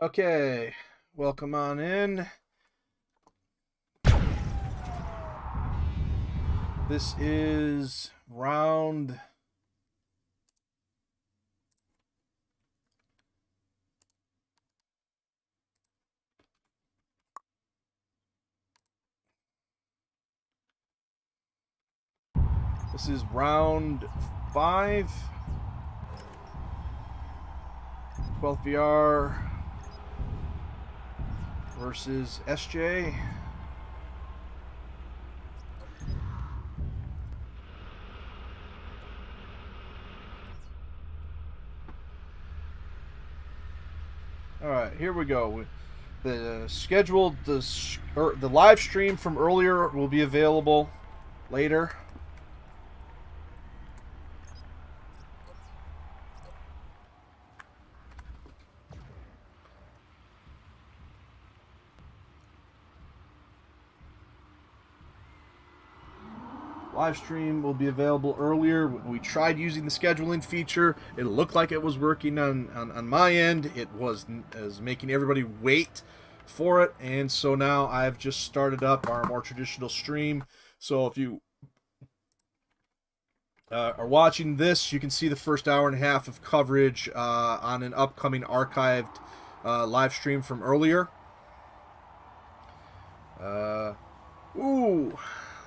Okay, welcome on in. This is round this is round 5. 12th VR versus SJ. All right, here we go. The scheduled the live stream from earlier will be available later. Live stream will be available earlier. We tried using the scheduling feature. It looked like it was working on my end. It was making everybody wait for it. And so now I've just started up our more traditional stream. So if you are watching this, you can see the first hour and a half of coverage on an upcoming archived live stream from earlier. Ooh,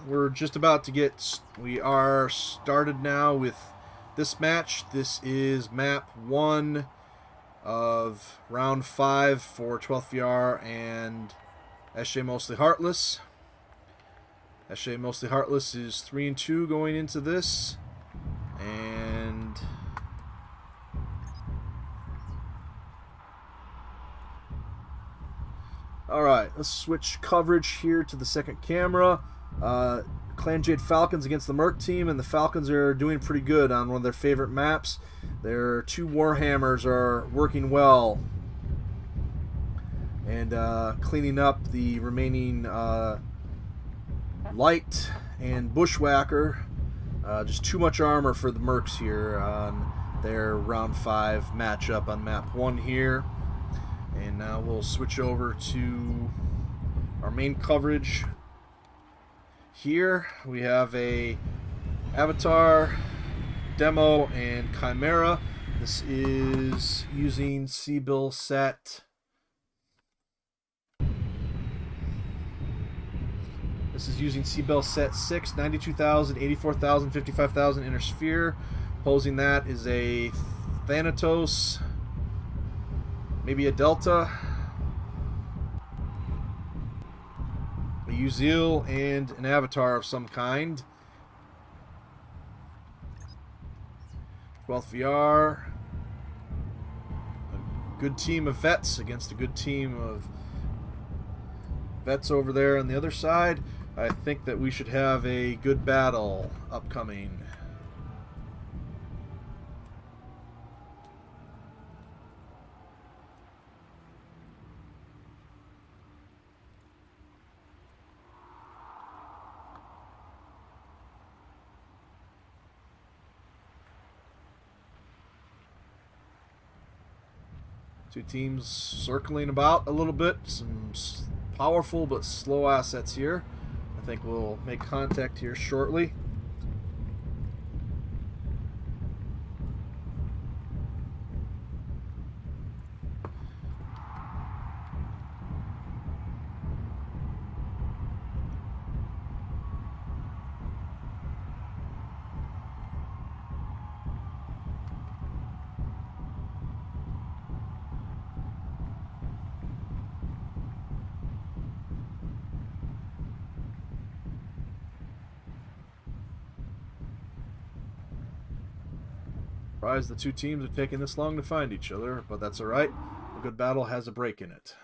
we're just about to get. We are started now with this match. This is map 1 of round 5 for 12th VR and SJ Mostly Heartless. SJ Mostly Heartless is 3-2 going into this, and alright, let's switch coverage here to the second camera. Clan Jade Falcons against the Merc team, and the Falcons are doing pretty good on one of their favorite maps. Their 2 Warhammers are working well and cleaning up the remaining Light and Bushwhacker. Just too much armor for the Mercs here on their round 5 matchup on map 1 here. And now we'll switch over to our main coverage. Here we have a Avatar, Demo, and Chimera. This is using C-Bill set. This is using C-Bill set 6, 92,000, 84,000, 55,000 inner sphere. Opposing that is a Thanatos, maybe a Delta, a Uzil, and an Avatar of some kind. 12th VR. A good team of vets against a good team of vets over there on the other side. I think that we should have a good battle upcoming. Two teams circling about a little bit. Some powerful but slow assets here. I think we'll make contact here shortly. Surprised the two teams are taking this long to find each other, but that's alright. A good battle has a break in it.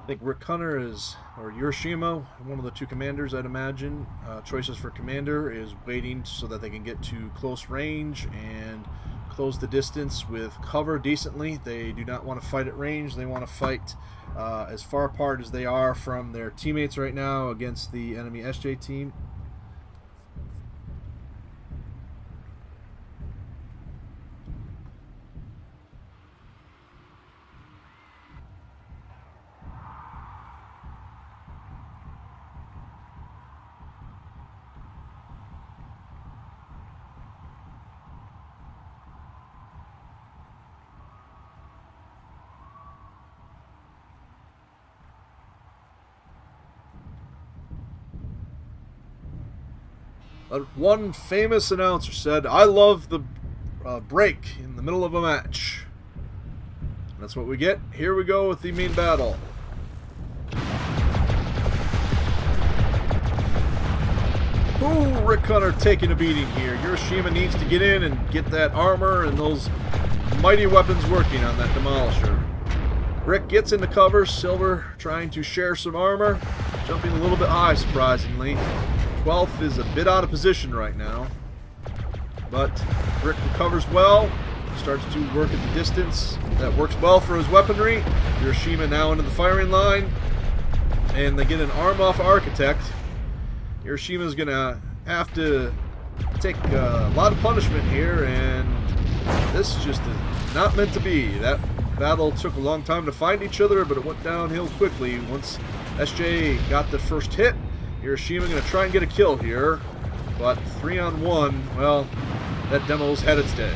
I think Rick Hunter is, or Hiroshima, one of the two commanders, I'd imagine. Choices for commander is waiting so that they can get to close range and close the distance with cover decently. They do not want to fight at range. They want to fight as far apart as they are from their teammates right now against the enemy SJ team. One famous announcer said, "I love the break in the middle of a match." That's what we get. Here we go with the main battle. Ooh, Rick Hunter taking a beating here. Hiroshima needs to get in and get that armor and those mighty weapons working on that Demolisher. Rick gets into cover. Silver trying to share some armor. Jumping a little bit high, surprisingly. 12th is a bit out of position right now. But Rick recovers well. Starts to work at the distance. That works well for his weaponry. Hiroshima now into the firing line. And they get an arm off Architect. Hiroshima's going to have to take a lot of punishment here. And this just is not meant to be. That battle took a long time to find each other, but it went downhill quickly. Once SJ got the first hit, Hiroshima going to try and get a kill here. But 3-on-1, well, that demo's had its day.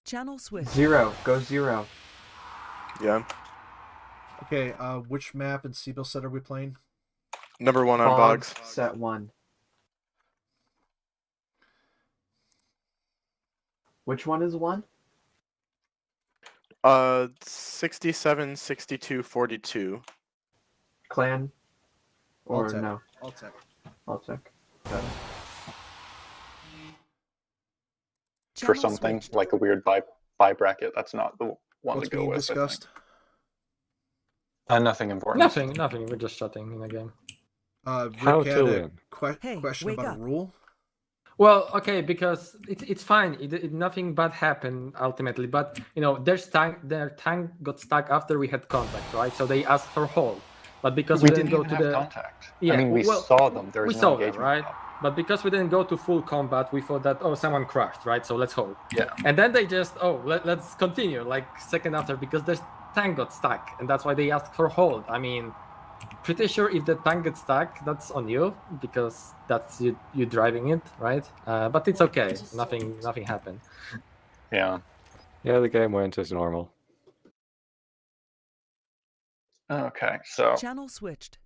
Channel switch. 0. Go 0. Yeah. Okay, which map and Seabill set are we playing? Number 1 on Bogs. Set 1. Which one is 1? 67, 62, 42. Clan? Or Alt-Tech. no? Alt-Tech. Alt-Tech. Got it. Channel For something switched. like a weird buy bracket, that's not the one What's to go being with. discussed? Nothing important. Nothing. We're just chatting in a game. Rick How had to a win? question wake about up. a rule. Well, okay, because it's fine. Nothing bad happened ultimately, but their tank got stuck after we had contact, right? So they asked for hold, but because we didn't go even to have the contact. Yeah, I mean, we well, saw them. There we was saw no them, engagement. right? But because we didn't go to full combat, we thought that, oh, someone crashed, right? So let's hold. Yeah. And then they just, let's continue, like second after, because their tank got stuck, and that's why they asked for hold. I mean, pretty sure if the tank gets stuck, that's on you, because that's you driving it, right? But it's okay. Nothing happened. Yeah. Yeah, the game went as normal. Okay, so Channel switched.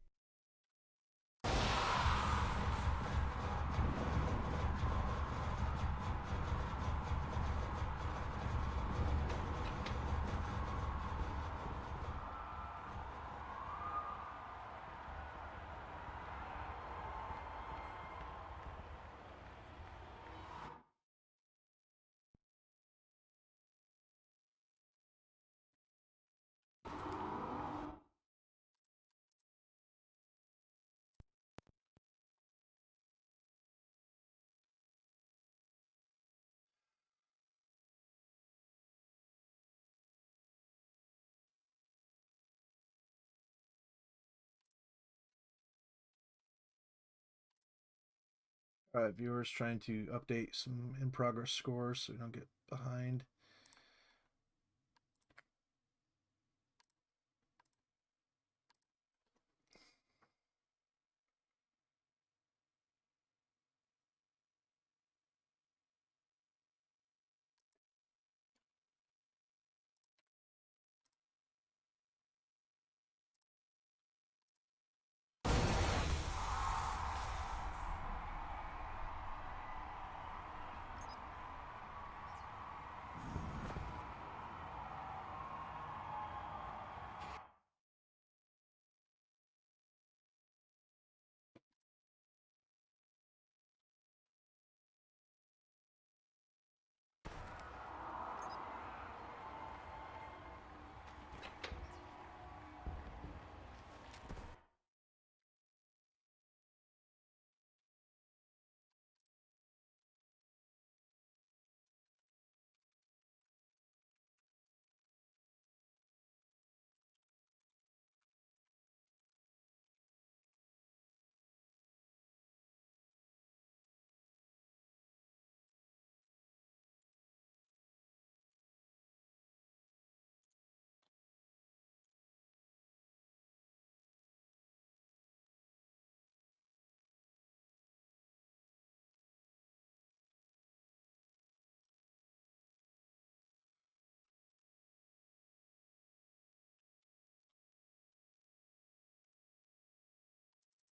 All right, viewers, trying to update some in progress scores so we don't get behind.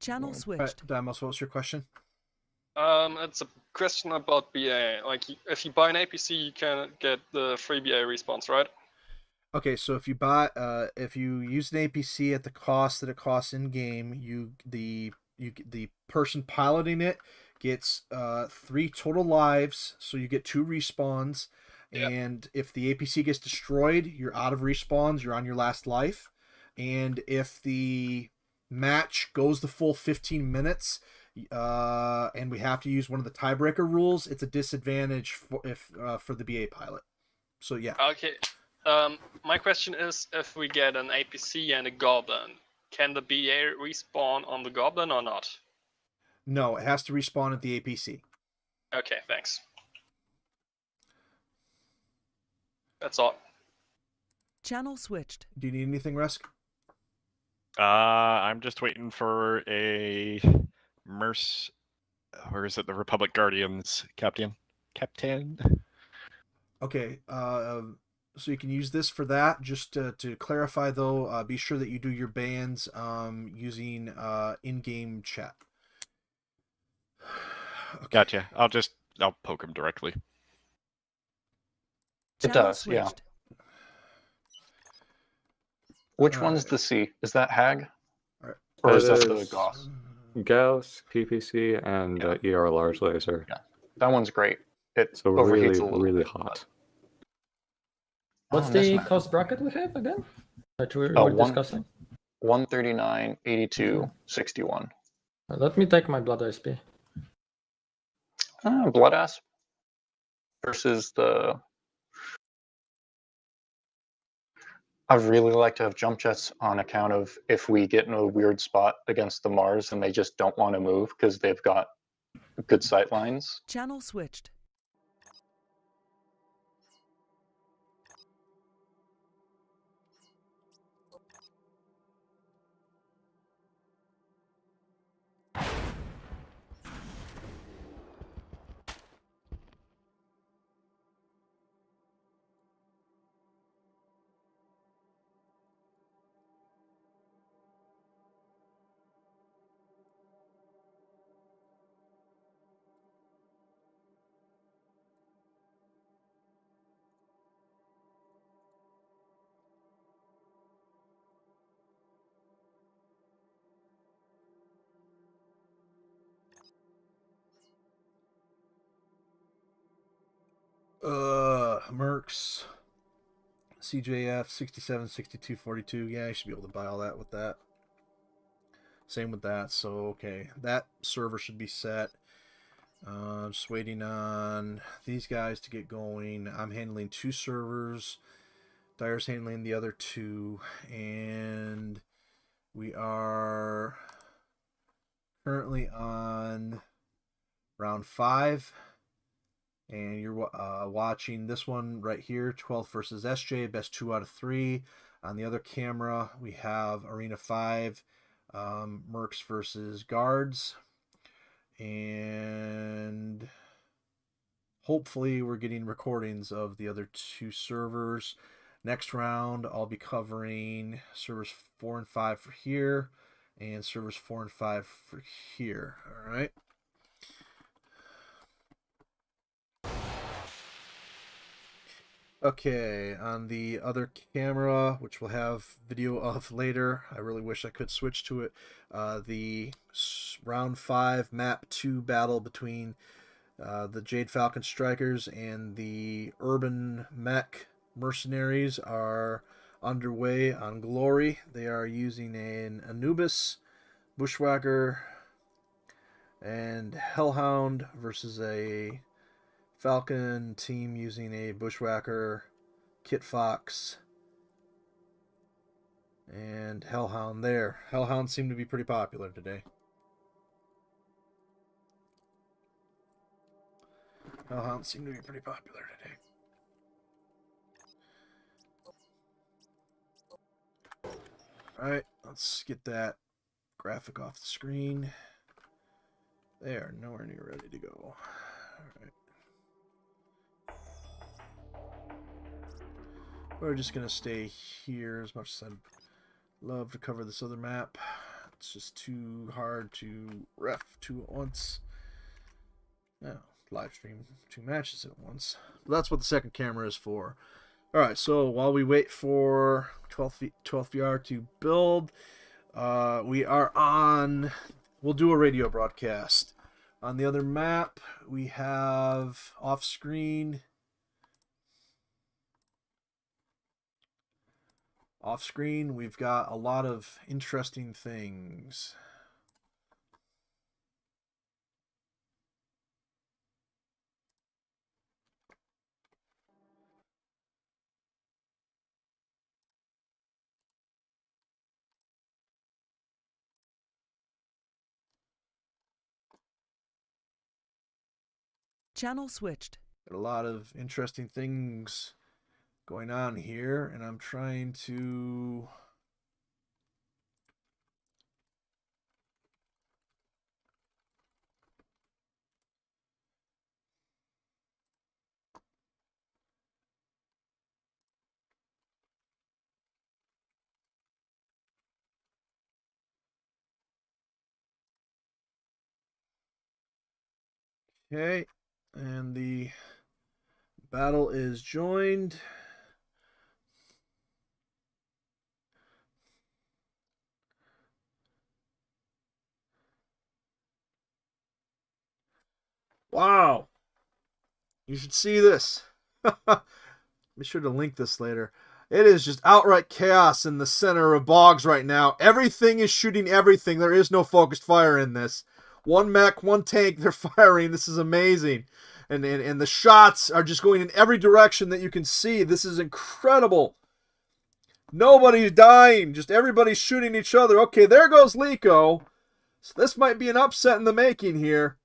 Channel switched. Damos, what was your question? It's a question about BA. Like, if you buy an APC, you can get the free BA response, right? Okay, so if you use an APC at the cost that it costs in game, the person piloting it gets 3 total lives, so you get 2 respawns. Yeah. And if the APC gets destroyed, you're out of respawns. You're on your last life. And if the match goes the full 15 minutes, and we have to use one of the tiebreaker rules, it's a disadvantage for the BA pilot. So yeah. Okay. My question is, if we get an APC and a Goblin, can the BA respawn on the Goblin or not? No, it has to respawn at the APC. Okay, thanks. That's all. Channel switched. Do you need anything, Rusk? I'm just waiting for a Merce, or is it the Republic Guardians Captain? Okay, so you can use this for that. Just to clarify, though, be sure that you do your bans using in-game chat. Okay. Gotcha. I'll poke him directly. It Channel does, yeah. switched. Which All one's right. the C? Is that Hag? Alright. Or is That that the is- Gauss? Gauss, PPC, and ER large laser. Yeah. That one's great. It So overheats really, a little really bit, hot. What's Oh, that's the not- cost bracket we have again? That we Oh, were one- discussing. 139, 82, 61. Let me take my blood SP. Blood Ass versus the... I'd really like to have jump jets on account of if we get in a weird spot against the Mars and they just don't want to move because they've got Good sight lines. Channel switched. Mercs. CJF 67, 62, 42. Yeah, I should be able to buy all that with that. Same with that. So, okay. That server should be set. Just waiting on these guys to get going. I'm handling 2 servers. Dyer's handling the other 2. And we are currently on round 5. And you're watching this one right here, 12 versus SJ, best 2 out of 3. On the other camera, we have Arena 5, Mercs versus Guards. And hopefully we're getting recordings of the other 2 servers. Next round, I'll be covering servers 4 and 5 for here, and servers 4 and 5 for here. All right. Okay, on the other camera, which we'll have video of later, I really wish I could switch to it. The round 5 map 2 battle between the Jade Falcon Strikers and the Urban Mech Mercenaries are underway on Glory. They are using an Anubis, Bushwhacker, and Hellhound versus a Falcon team using a Bushwhacker, Kit Fox, and Hellhound there. Hellhound seemed to be pretty popular today. Hellhound seemed to be pretty popular today. Alright, let's get that graphic off the screen. They are nowhere near ready to go. Alright. We're just going to stay here as much as I'd love to cover this other map. It's just too hard to ref 2 at once. No, live stream 2 matches at once. That's what the second camera is for. Alright, so while we wait for 12th VR to build, we are on... We'll do a radio broadcast. On the other map, we have off-screen... Off-screen, we've got a lot of interesting things. Channel switched. Got a lot of interesting things going on here, and I'm trying to... Okay, and the battle is joined. Wow. You should see this. Be sure to link this later. It is just outright chaos in the center of Boggs right now. Everything is shooting everything. There is no focused fire in this. 1 mech, 1 tank, they're firing. This is amazing. And the shots are just going in every direction that you can see. This is incredible. Nobody's dying. Just everybody's shooting each other. Okay, there goes Lico. So this might be an upset in the making here.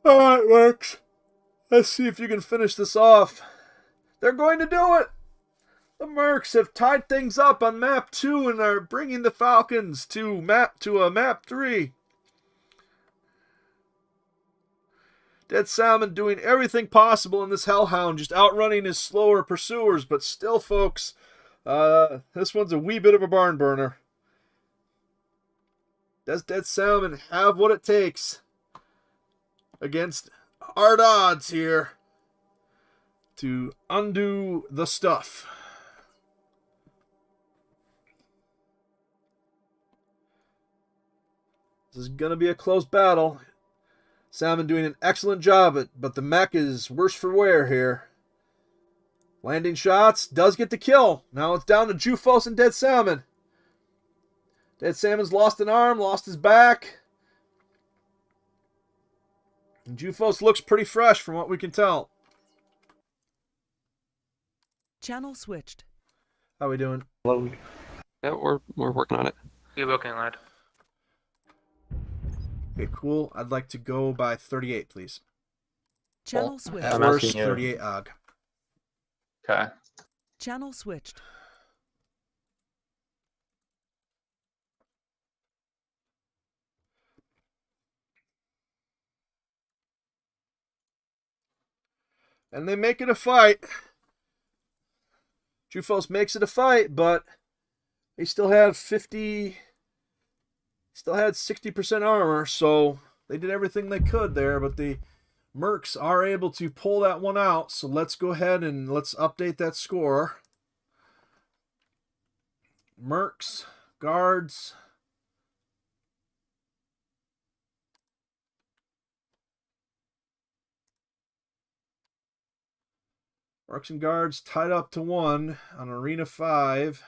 Alright, Works. Let's see if you can finish this off. They're going to do it! The Mercs have tied things up on map 2 and are bringing the Falcons to map 3. Dead Salmon doing everything possible in this Hellhound, just outrunning his slower pursuers, but still, folks, this one's a wee bit of a barn burner. Does Dead Salmon have what it takes against hard odds here to undo the stuff? This is going to be a close battle. Salmon doing an excellent job, but the mech is worse for wear here. Landing shots, does get the kill. Now it's down to Jufos and Dead Salmon. Dead Salmon's lost an arm, lost his back. And Jufos looks pretty fresh from what we can tell. Channel switched. How we doing? Yeah, we're working on it. You're working on it. Okay, cool. I'd like to go by 38, please. Channel switched. At I'm worst, asking you. 38 AUG. Okay. Channel switched. And they make it a fight. Jufos makes it a fight, but he still had 60% armor, so they did everything they could there, but the Mercs are able to pull that one out, so let's go ahead and let's update that score. Mercs, guards. Mercs and guards tied up to 1 on Arena 5.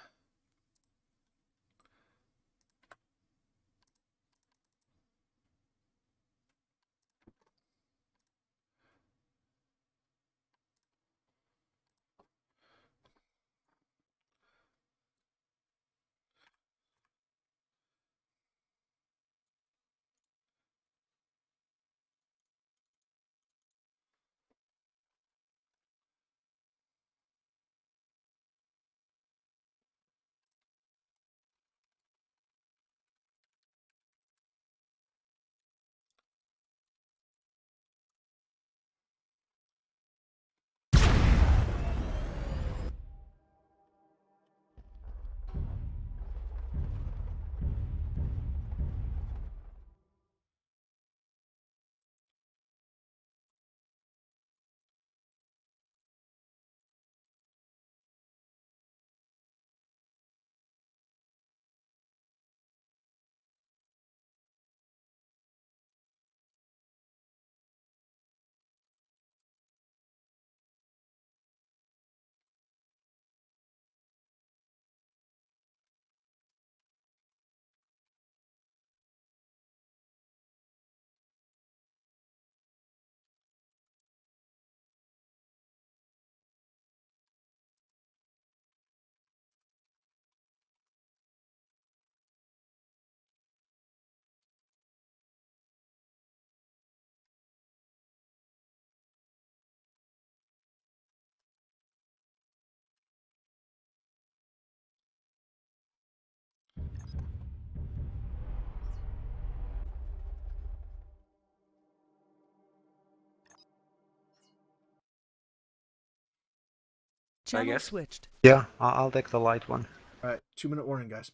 Channel guess. switched. Yeah, I'll take the light one. All right, 2-minute warning, guys.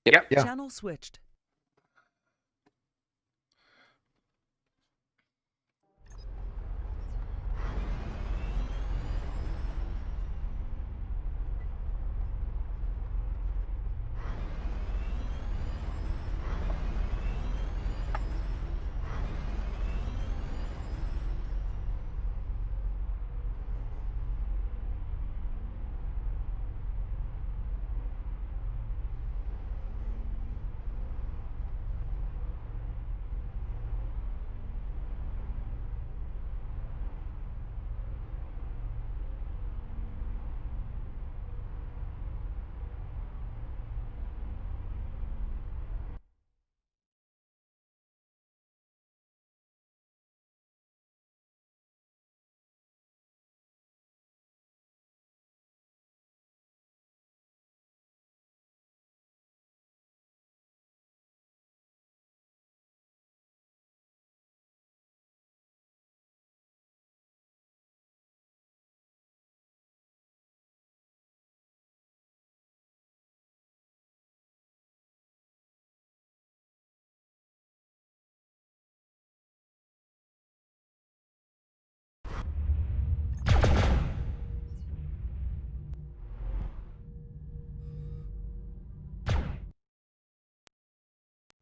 Yep. Yeah. Channel switched.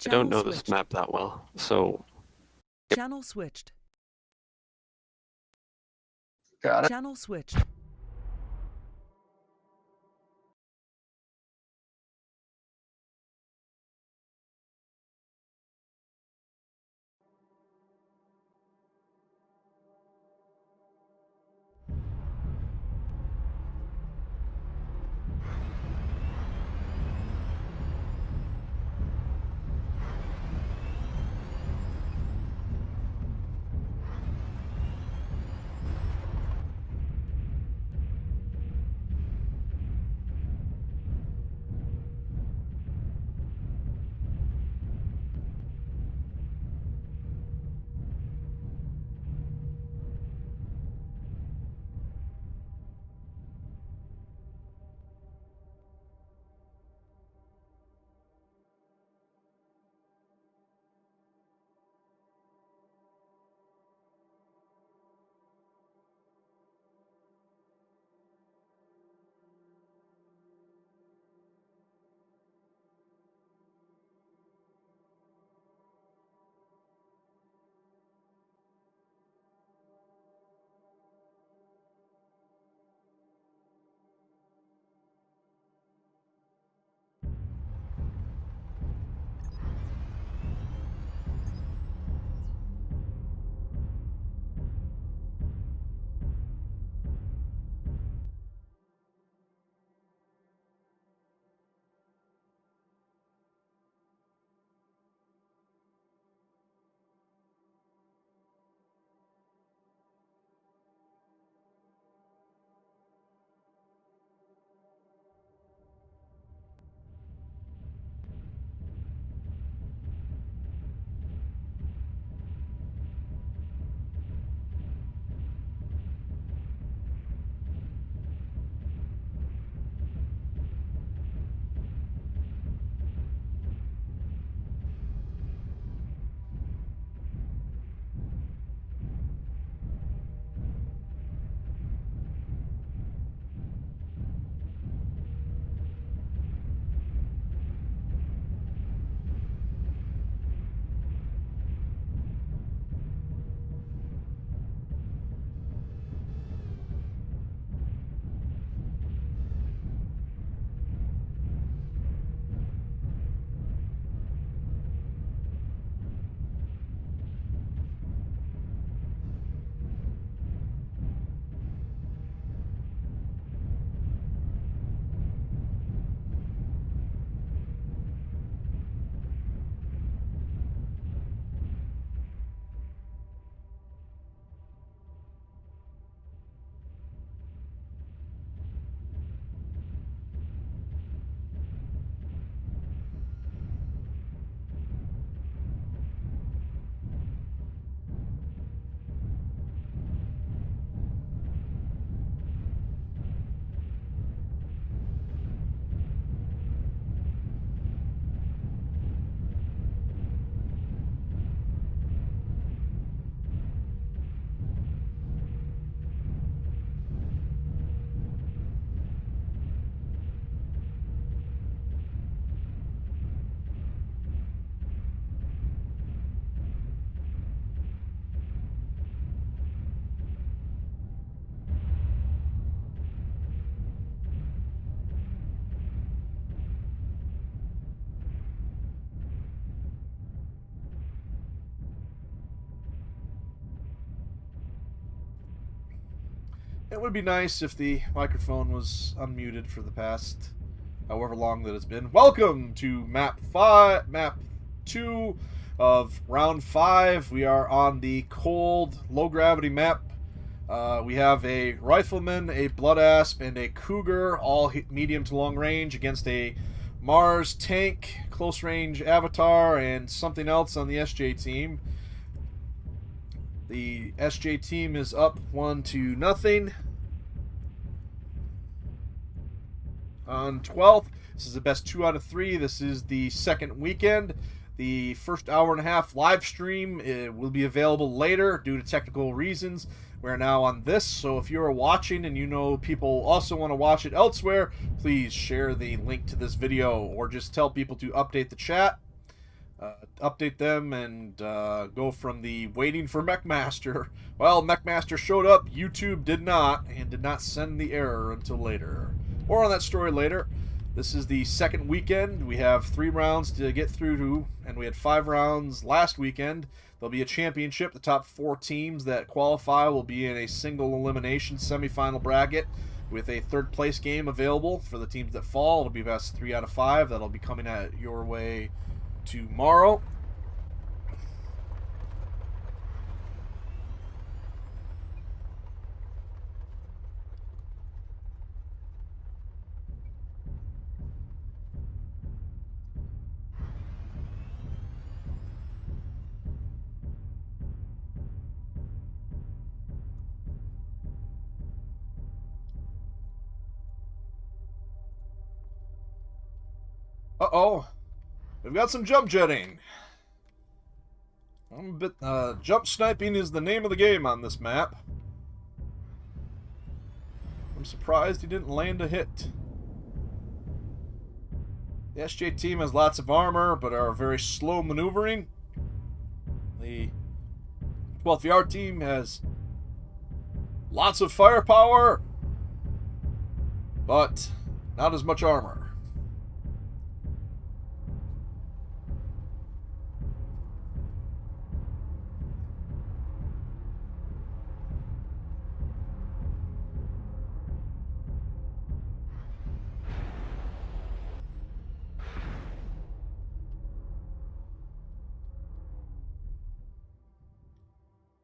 I don't know Channel this switched. map that well, so Channel switched. Got it. Channel switched. It would be nice if the microphone was unmuted for the past however long that it's been. Welcome to map 2 of round 5. We are on the cold, low gravity map. We have a rifleman, a blood asp, and a cougar, all medium to long range, against a Mars tank, close range avatar, and something else on the SJ team. The SJ team is up 1-0 on 12th. This is the best 2 out of 3. This is the second weekend. The first hour and a half live stream will be available later due to technical reasons. We're now on this, so if you're watching and you know people also want to watch it elsewhere, please share the link to this video or just tell people to update the chat. update them and go from the waiting for Mechmaster. Well, Mechmaster showed up, YouTube did not, and did not send the error until later. More on that story later. This is the second weekend. We have 3 rounds to get through to, and we had 5 rounds last weekend. There'll be a championship. The top 4 teams that qualify will be in a single elimination semifinal bracket with a 3rd place game available for the teams that fall. It'll be best 3 out of 5. That'll be coming at your way tomorrow. Uh-oh. We've got some jump jetting. Jump sniping is the name of the game on this map. I'm surprised he didn't land a hit. The SJ team has lots of armor, but are very slow maneuvering. The 12VR team has lots of firepower, but not as much armor.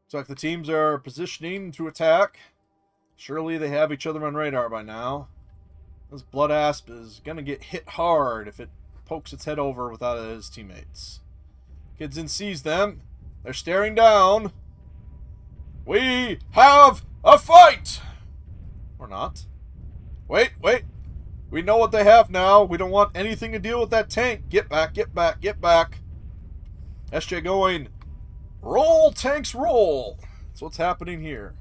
Looks like the teams are positioning to attack. Surely they have each other on radar by now. This Blood Asp is going to get hit hard if it pokes its head over without his teammates. Kidsin sees them. They're staring down. We have a fight! Or not. Wait. We know what they have now. We don't want anything to deal with that tank. Get back. SJ going. Roll, tanks, roll! That's what's happening here.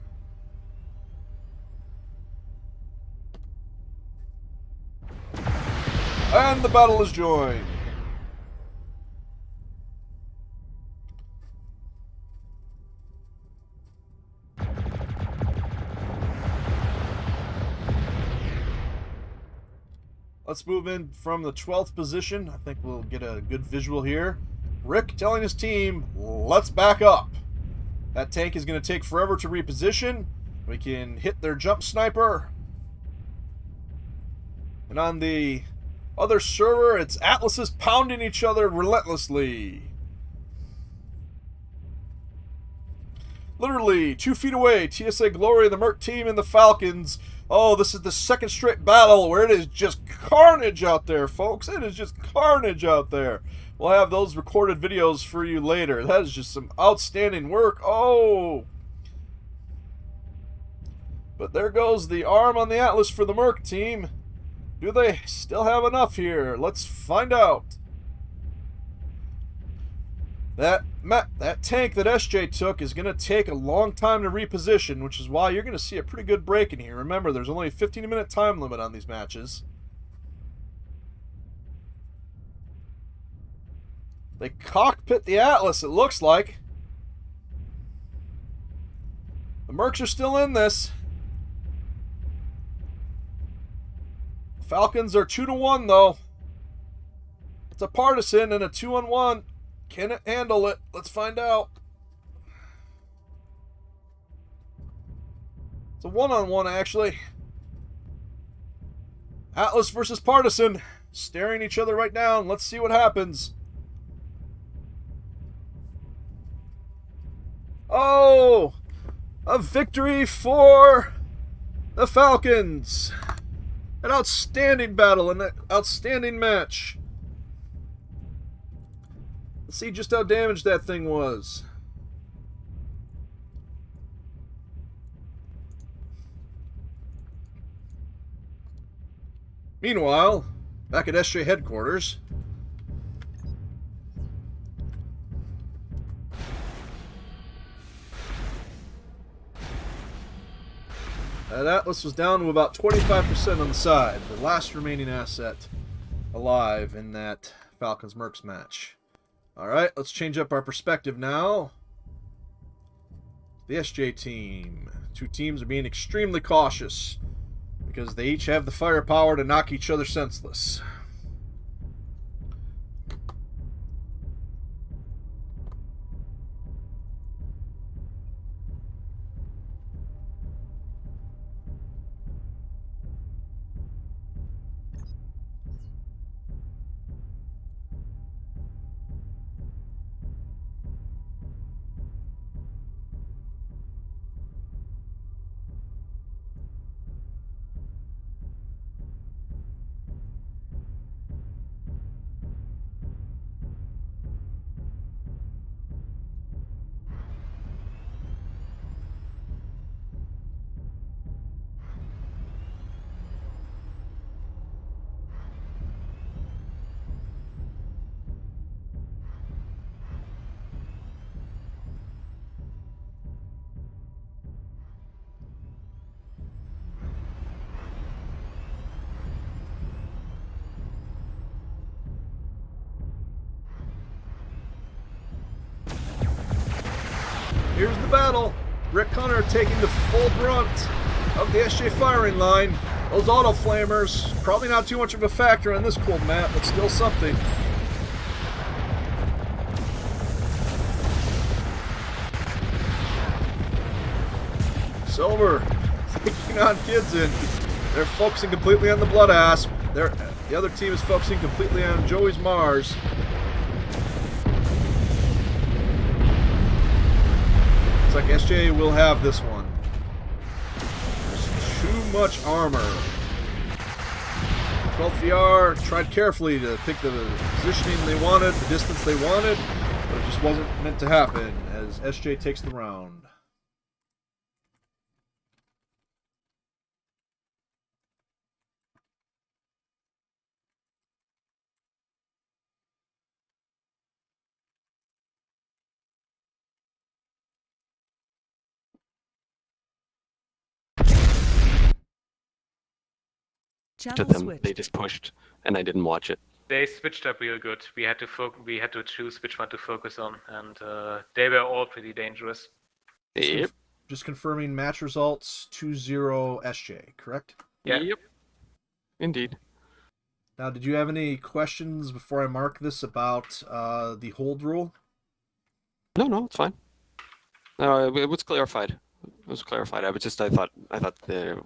And the battle is joined. Let's move in from the 12th position. I think we'll get a good visual here. Rick telling his team, let's back up. That tank is going to take forever to reposition. We can hit their jump sniper. And on the other server, it's Atlases pounding each other relentlessly. Literally 2 feet away, TSA Glory, the Merc team, and the Falcons. Oh, this is the 2nd straight battle where it is just carnage out there, folks. It is just carnage out there. We'll have those recorded videos for you later. That is just some outstanding work. Oh! But there goes the arm on the Atlas for the Merc team. Do they still have enough here? Let's find out. That tank that SJ took is going to take a long time to reposition, which is why you're going to see a pretty good break in here. Remember, there's only a 15-minute time limit on these matches. They cockpit the Atlas, it looks like. The Mercs are still in this. Falcons are 2-1, though. It's a partisan and a 2-on-1. Can it handle it? Let's find out. It's a 1-on-1, actually. Atlas versus partisan. Staring each other right down. Let's see what happens. Oh! A victory for the Falcons. An outstanding battle and an outstanding match. Let's see just how damaged that thing was. Meanwhile, back at SJ headquarters, that Atlas was down to about 25% on the side, the last remaining asset alive in that Falcons-Mercs match. All right, let's change up our perspective now. The SJ team. Two teams are being extremely cautious because they each have the firepower to knock each other senseless. Here's the battle. Rick Hunter taking the full brunt of the SJ firing line. Those auto flamers, probably not too much of a factor on this cold map, but still something. Silver taking on Kids in. They're focusing completely on the Blood Asp. The other team is focusing completely on Joey's Mars. Like SJ will have this one. There's too much armor. 12VR tried carefully to pick the positioning they wanted, the distance they wanted, but it just wasn't meant to happen as SJ takes the round. Channel them. switched. They just pushed, and I didn't watch it. They switched up real good. We had to choose which one to focus on, and they were all pretty dangerous. Yep. Just confirming match results 2-0 SJ, correct? Yeah. Yep. Indeed. Now, did you have any questions before I mark this about the hold rule? No, it's fine. It was clarified. It was clarified. I thought there,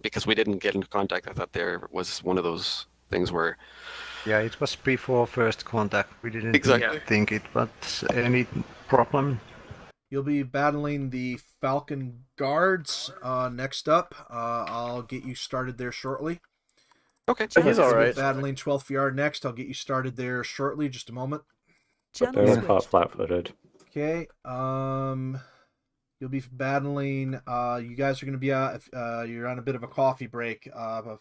because we didn't get into contact, I thought there was one of those things where. Yeah, it was before first contact. We didn't Exactly. think it, but any problem? You'll be battling the Falcon Guards next up. I'll get you started there shortly. Okay. He's all right. Battling 12th yard next. I'll get you started there shortly. Just a moment. But Channel they were caught switched. flat-footed. Okay. You'll be battling. You guys are going to be you're on a bit of a coffee break.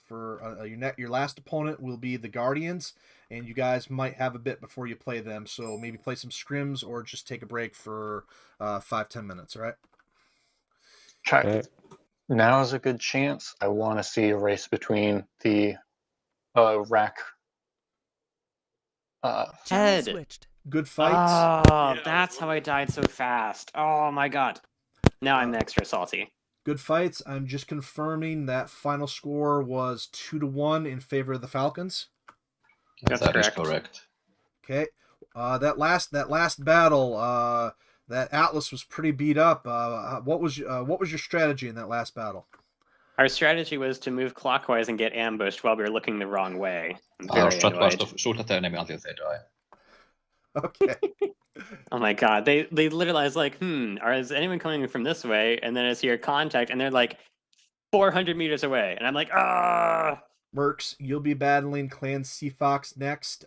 For your last opponent will be the Guardians, and you guys might have a bit before you play them. So maybe play some scrims or just take a break for 5-10 minutes. All right. Okay. Now is a good chance. I want to see a race between the rack. Channel Head. switched. Good fights. Oh, that's how I died so fast. Oh my god. Now I'm extra salty. Good fights. I'm just confirming that final score was 2-1 in favor of the Falcons. That's correct. Okay. That last battle, that Atlas was pretty beat up. What was your strategy in that last battle? Our strategy was to move clockwise and get ambushed while we were looking the wrong way. I'm very annoyed. Okay. Oh my god, they literally, I was like, is anyone coming from this way? And then I see your contact, and they're like 400 meters away, and I'm like, ah. Mercs, you'll be battling Clan Seafox next.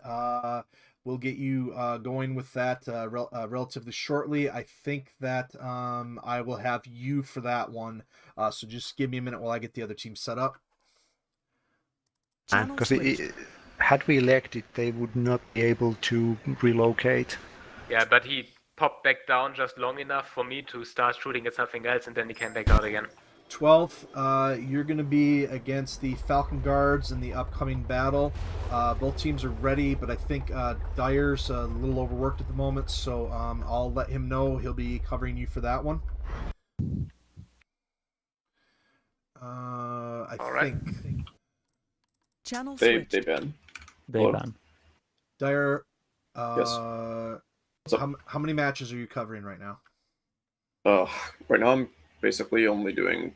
We'll get you going with that relatively shortly. I think that I will have you for that one. So just give me a minute while I get the other team set up. Channel Because switched. had we elected, they would not be able to relocate. Yeah, but he popped back down just long enough for me to start shooting at something else, and then he came back out again. 12th, you're going to be against the Falcon Guards in the upcoming battle. Both teams are ready, but I think Dyer's a little overworked at the moment, so I'll let him know. He'll be covering you for that one. I think. Channel They switched. ban. They Hello? ban. Dyer, Yes. What's up? how many matches are you covering right now? Right now I'm basically only doing.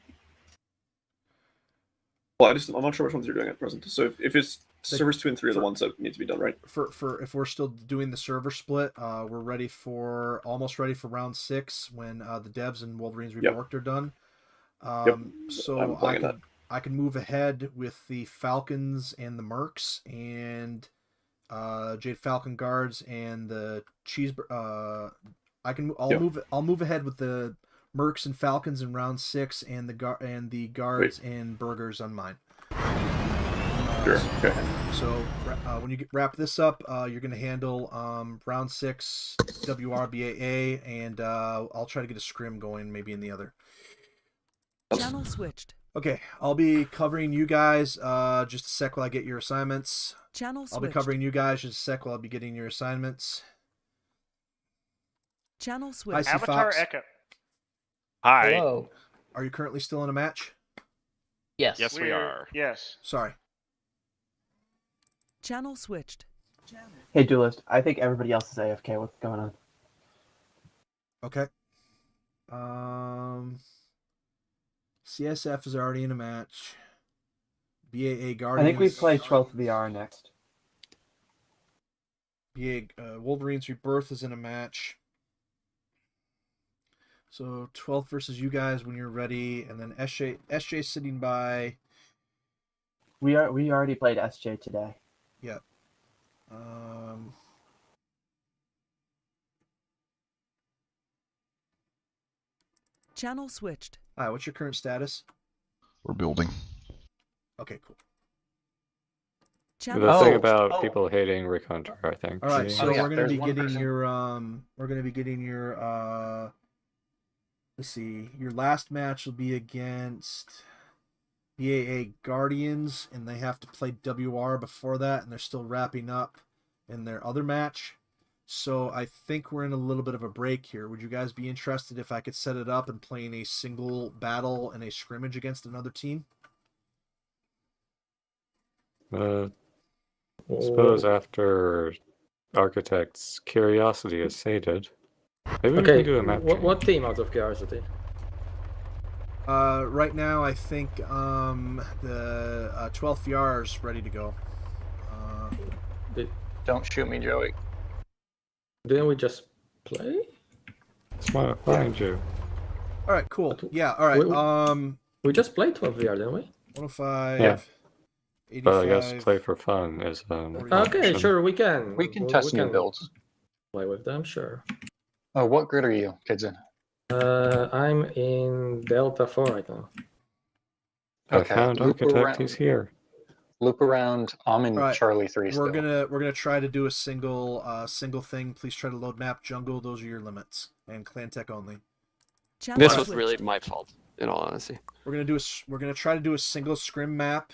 Well, I'm not sure which ones you're doing at present. So if it's servers 2 and 3 are the ones that need to be done, right? For if we're still doing the server split, we're almost ready for round 6 when the devs and Wolverines Reborked are done. So I can move ahead with the Falcons and the Mercs and Jade Falcon Guards and the I'll move ahead with the Mercs and Falcons in round 6 and the Guards and Burgers on mine. Sure. Okay. So when you wrap this up, you're going to handle round 6 WRBAA, and I'll try to get a scrim going maybe in the other. Channel switched. Okay, I'll be covering you guys just a sec while I get your assignments. Channel switched. I'll be covering you guys just a sec while I'll be getting your assignments. Channel Hi, switched. C Fox. Echo. Hi. Hello. Are you currently still in a match? Yes. Yes, we are. Yes. Sorry. Channel switched. Hey, Duelist. I think everybody else is AFK. What's going on? Okay. CSF is already in a match. BAA Guardians. I think we play 12th VR next. BA Wolverines Rebirth is in a match. So 12th versus you guys when you're ready, and then SJ sitting by. We already played SJ today. Yeah. Channel switched. Hi, what's your current status? We're building. Okay, cool. The thing about people hating Recontour, I think. All right, so we're gonna be getting your let's see, your last match will be against BAA Guardians, and they have to play WR before that, and they're still wrapping up in their other match. So I think we're in a little bit of a break here. Would you guys be interested if I could set it up and playing a single battle and a scrimmage against another team? I suppose after Architect's curiosity is sated, maybe we can do a map change. What team out of curiosity? Right now, I think the 12th VR is ready to go. Don't shoot me, Joey. Didn't we just play? It's my find you. All right, cool. Yeah, all right. We just played 12 VR, didn't we? 105. Yeah. 85. But I guess play for fun is Okay, option. sure, we can. We can test new builds. Play with them, sure. Oh, what grid are you kids in? I'm in Delta 4 right now. I found Architect, he's here. Loop around. I'm in Right. Charlie 3 still. We're gonna try to do a single thing. Please try to load map jungle. Those are your limits, and clan tech only. This was really my fault, in all honesty. We're gonna try to do a single scrim map.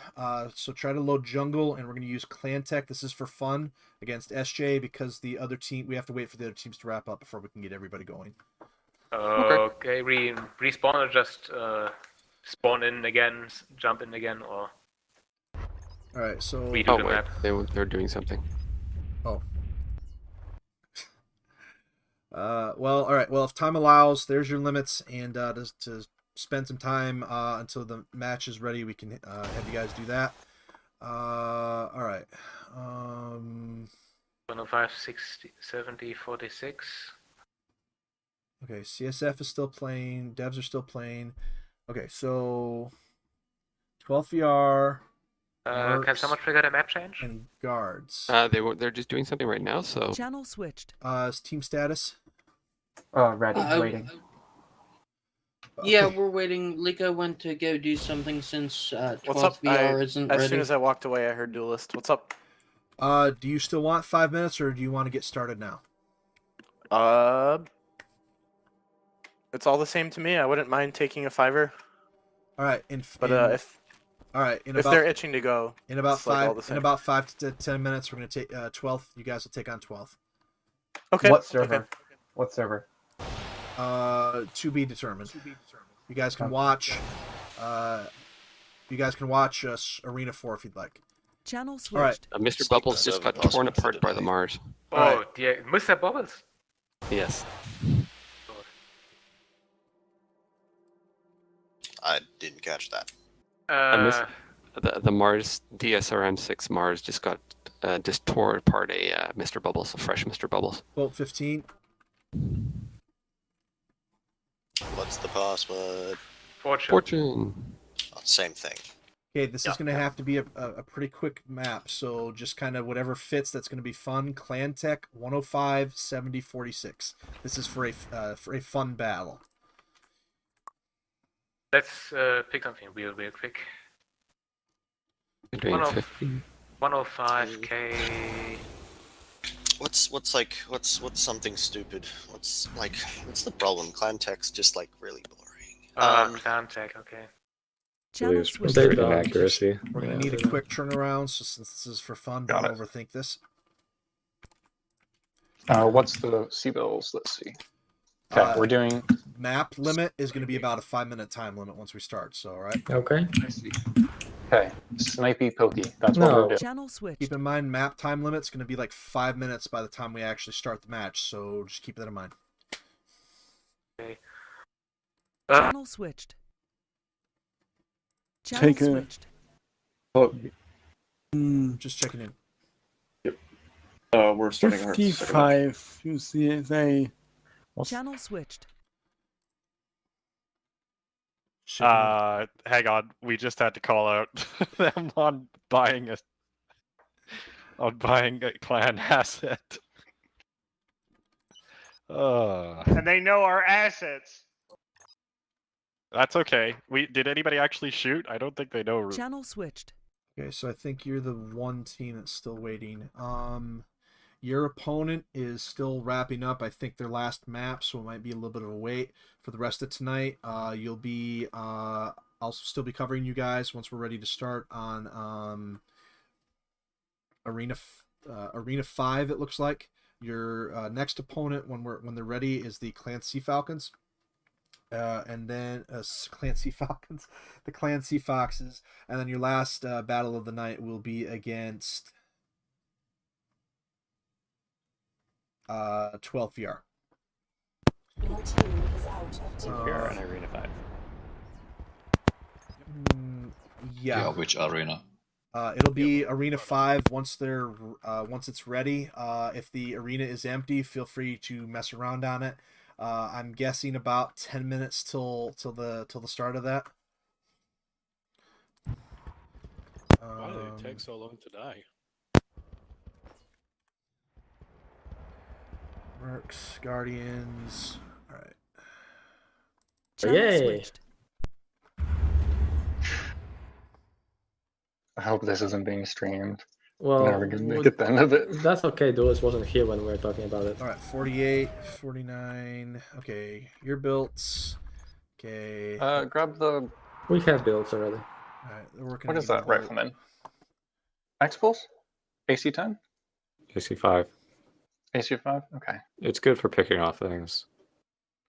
So try to load jungle, and we're gonna use clan tech. This is for fun against SJ because the other team. We have to wait for the other teams to wrap up before we can get everybody going. Okay, respawn or just spawn in again, jump in again, or All right, so redo the wait, map. they're doing something. Oh. Well, all right. Well, if time allows, there's your limits, and to spend some time until the match is ready, we can have you guys do that. All right. 105, 60, 70, 46. Okay, CSF is still playing. Devs are still playing. Okay, so 12 VR. Can someone trigger the map change? And guards. They're just doing something right now, so. Channel switched. Is team status? Ready, waiting. Yeah, we're waiting. Lika went to go do something since 12 What's up? VR isn't ready. As soon as I walked away, I heard Duelist. What's up? Do you still want 5 minutes, or do you want to get started now? It's all the same to me. I wouldn't mind taking a 5-er. All right. But if all right, if they're itching to go, in about it's like all the in same. about 5 to 10 minutes, we're gonna take 12th. You guys will take on 12th. Okay. What server? Okay. What server? To be determined. You guys can watch. You guys can watch Arena 4 if you'd like. Channel switched. All right. Mr. Bubbles just got torn apart by the Mars. Oh, Alright. dear. Mr. Bubbles? Yes. I didn't catch that. The Mars DSRM-6 Mars just got just tore apart a Mr. Bubbles, a fresh Mr. Bubbles. Bolt 15. What's the password? Fortune. Oh, same thing. Okay, this is going to have to be a pretty quick map, so just kind of whatever fits. That's going to be fun. Clan Tech 105 70 46. This is for a fun battle. Let's pick something real quick. 105k. What's something stupid? What's the problem? Clan Tech's just like really boring. Clan Tech, okay. Lose restricted accuracy. We're going to need a quick turnaround, so since this is for fun, don't overthink this. What's the C-bills? Let's see. Okay, we're doing... Map limit is going to be about a 5-minute time limit once we start, so alright? Okay. I see. Okay, snipey pokey. That's what we're doing. Channel switch. Keep in mind, map time limit's going to be like 5 minutes by the time we actually start the match, so just keep that in mind. Okay. Channel switched. Channel Take a- switched. Oh, Just checking in. Yep. We're starting our second match. 55. You see, they. Channel switched. Hang on. We just had to call out them on buying a clan asset. And they know our assets. That's okay. Did anybody actually shoot? I don't think they know. Channel switched. Okay, so I think you're the one team that's still waiting. Your opponent is still wrapping up, I think, their last map, so it might be a little bit of a wait for the rest of tonight. You'll be, I'll still be covering you guys once we're ready to start on Arena 5. It looks like your next opponent when they're ready is the Clan Sea Falcons. And then Clan Sea Falcons, the Clan Sea Foxes, and then your last battle of the night will be against 12 VR. VR in Arena 5. Yeah. Which arena? It'll be Arena 5 once it's ready. If the arena is empty, feel free to mess around on it. I'm guessing about 10 minutes till the start of that. Why did it take so long to die? Mercs, Guardians. All right. Yay! Switched. I hope this isn't being streamed. Well, Never gonna make it the end of it. That's okay. Duelist wasn't here when we were talking about it. All right, 48, 49. Okay, your builds. Okay. Grab the... We have builds already. All right, they're working. What is that rifleman? X-Pulse? AC-10? AC-5. AC-5? Okay. It's good for picking off things.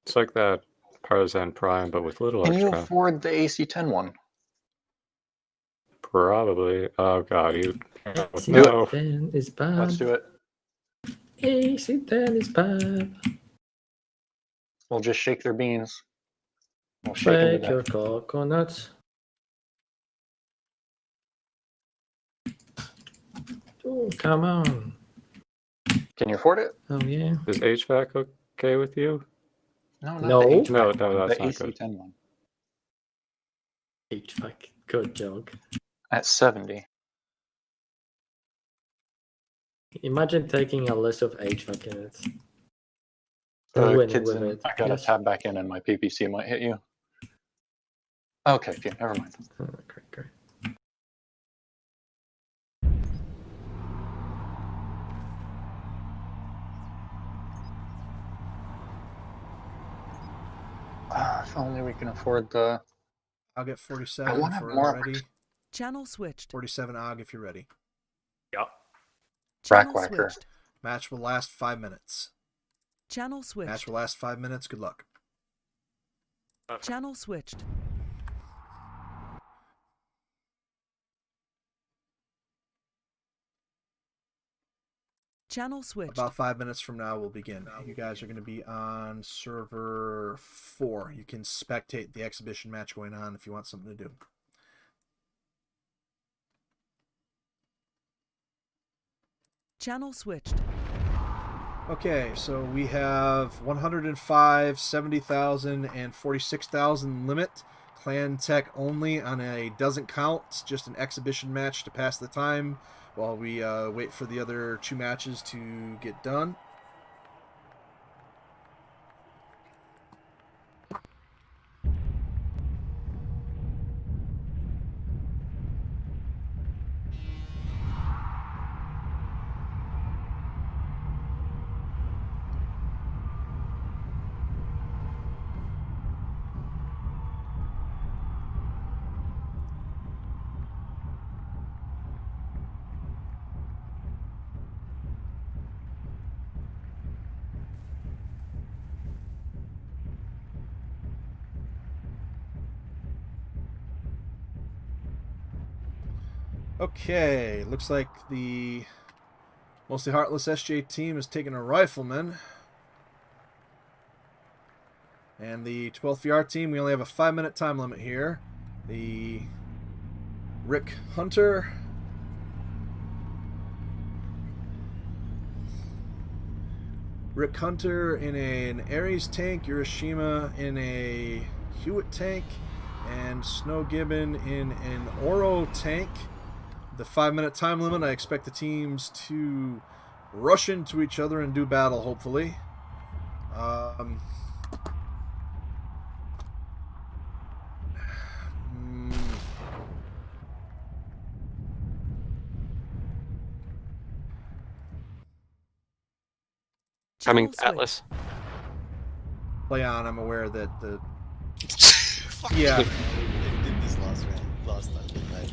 It's like that Partisan Prime, but with little Can you extra. afford the AC-10 one? Probably. Oh god, you... No. AC-10 is bad. Let's do it. AC-10 is bad. We'll just shake their beans. We'll shake Break your coconuts. Oh, come on. Can you afford it? Oh, yeah. Is HVAC okay with you? No, not No. the HVAC No, one, that's the not good. AC-10 one. HVAC. Good joke. At 70. Imagine taking a list of HVAC units. And winning Kids with in, it. I gotta Yes. tab back in and my PPC might hit you. Okay, yeah, never mind. Oh, great. If only we can afford the I'll get I 47 want for more. ready. Channel switched. 47 Og if you're ready. Yeah. Channel Brackwhacker. switched. Match will last 5 minutes. Channel Match switched. will last 5 minutes. Good luck. Channel switched. Channel switched. About 5 minutes from now, we'll begin. You guys are going to be on server 4. You can spectate the exhibition match going on if you want something to do. Channel switched. Okay, so we have 105, 70,000, and 46,000 limit. Clan tech only on a doesn't count. It's just an exhibition match to pass the time while we wait for the other 2 matches to get done. Okay, looks like the mostly heartless SJ team is taking a rifleman. And the 12th VR team, we only have a 5-minute time limit here. The Rick Hunter. Rick Hunter in an Ares tank, Urashima in a Hewitt tank, and Snow Gibbon in an Oro tank. The 5-minute time limit, I expect the teams to rush into each other and do battle, hopefully. Coming Atlas. Play on, I'm aware that the... Yeah. yeah. Did this last time, didn't I?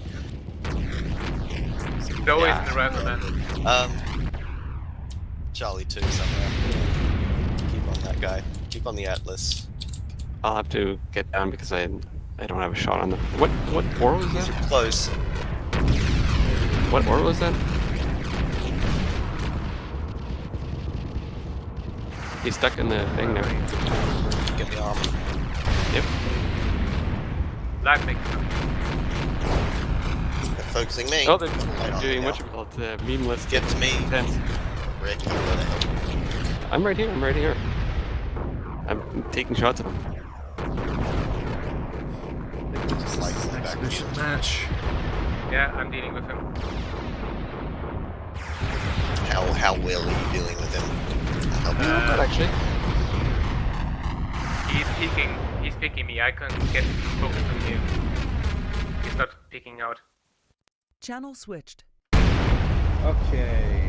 Joe is in the rifleman. Charlie 2 somewhere. Keep on that guy. Keep on the Atlas. I'll have to get down because I don't have a shot on them. What ore was that? You're close. What ore was that? He's stuck in the thing there. Get the armor. Yep. That makes sense. They're focusing me. Oh, they're doing what you call it, meme list. Get to me. Tense. Rick, where the hell? I'm right here. I'm right here. I'm taking shots at him. Just like the back Exhibition match. Yeah, I'm dealing with him. How well are you dealing with him? I'll help you. Not actually. He's picking me. I can't get focused on him. He's not picking out. Channel switched. Okay.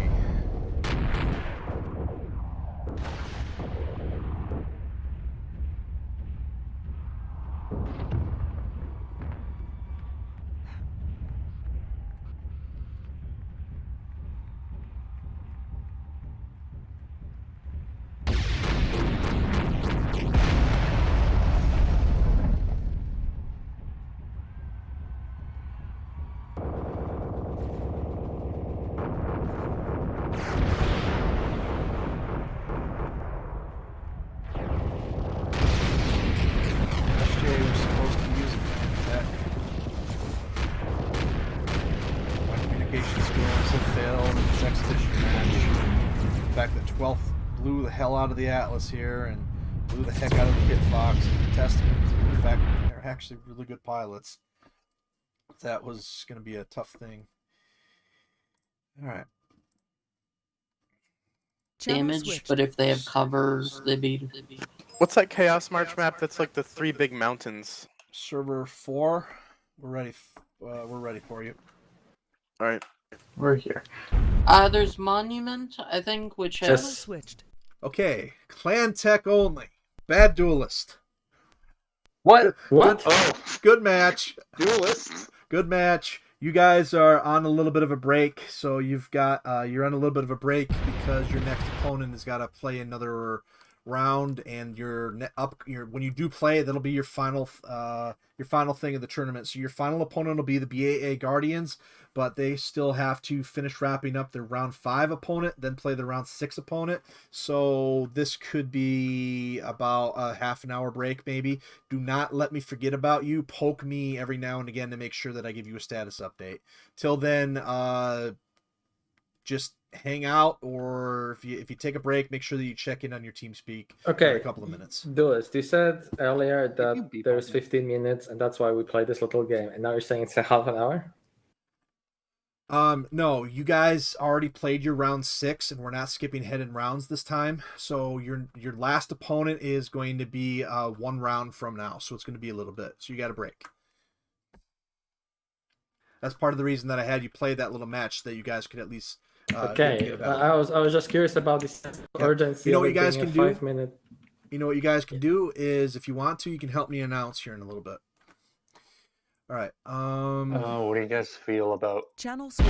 Blew the hell out of the Atlas here and blew the heck out of the Kit Fox. A testament to the fact that they're actually really good pilots. That was going to be a tough thing. All right. Damage, but if they have covers, they beat. What's that Chaos March map? That's like the 3 big mountains. Server 4. We're ready. We're ready for you. All right. We're here. There's Monument, I think, which Channel has... switched. Okay. Clan tech only. Bad duelist. What? What? Good match. Duelists. Good match. You guys are on a little bit of a break, so you've got you're on a little bit of a break because your next opponent has got to play another round, and when you do play, that'll be your final thing of the tournament. So your final opponent will be the BAA Guardians, but they still have to finish wrapping up their round 5 opponent, then play the round 6 opponent. So this could be about a half an hour break, maybe. Do not let me forget about you. Poke me every now and again to make sure that I give you a status update. Till then, just hang out, or if you take a break, make sure that you check in on your TeamSpeak every couple of minutes. Duelist, you said earlier that there's 15 minutes, and that's why we play this little game, and now you're saying it's a half an hour? No, you guys already played your round 6, and we're not skipping head in rounds this time. So your last opponent is going to be 1 round from now, so it's going to be a little bit. So you got a break. That's part of the reason that I had you play that little match, so that you guys could at least. Okay, I was just curious about this urgency. You know what of you guys it being can a do? 5-minute. You know what you guys can do is, if you want to, you can help me announce here in a little bit. All right. What do you guys feel about Channel switch.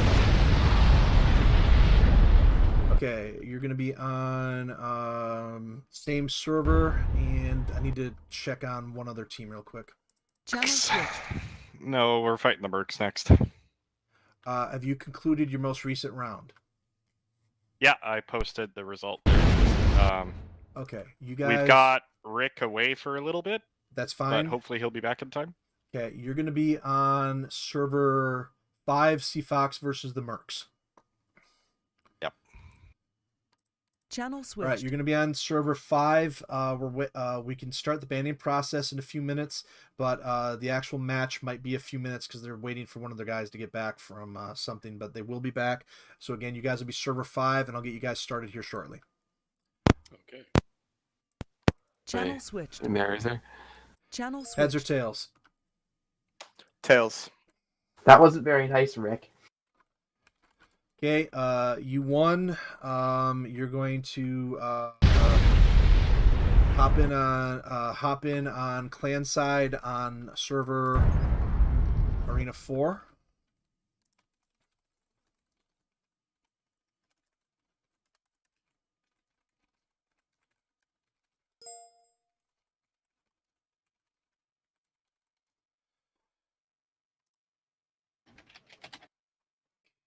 Okay, you're gonna be on same server, and I need to check on one other team real quick. Channel switch. No, we're fighting the Mercs next. Have you concluded your most recent round? Yeah, I posted the result. Okay, you guys. We've got Rick away for a little bit. That's fine. But hopefully he'll be back in time. Okay, you're going to be on server 5, Fox versus the Mercs. Yep. Channel switch. All right, you're going to be on server 5. We can start the banding process in a few minutes, but the actual match might be a few minutes because they're waiting for one of their guys to get back from something, but they will be back. So again, you guys will be server 5, and I'll get you guys started here shortly. Okay. Channel switched. Mary there. Channel switched. Heads or tails? Tails. That wasn't very nice, Rick. Okay, you won. You're going to hop in on clan side on server Arena 4.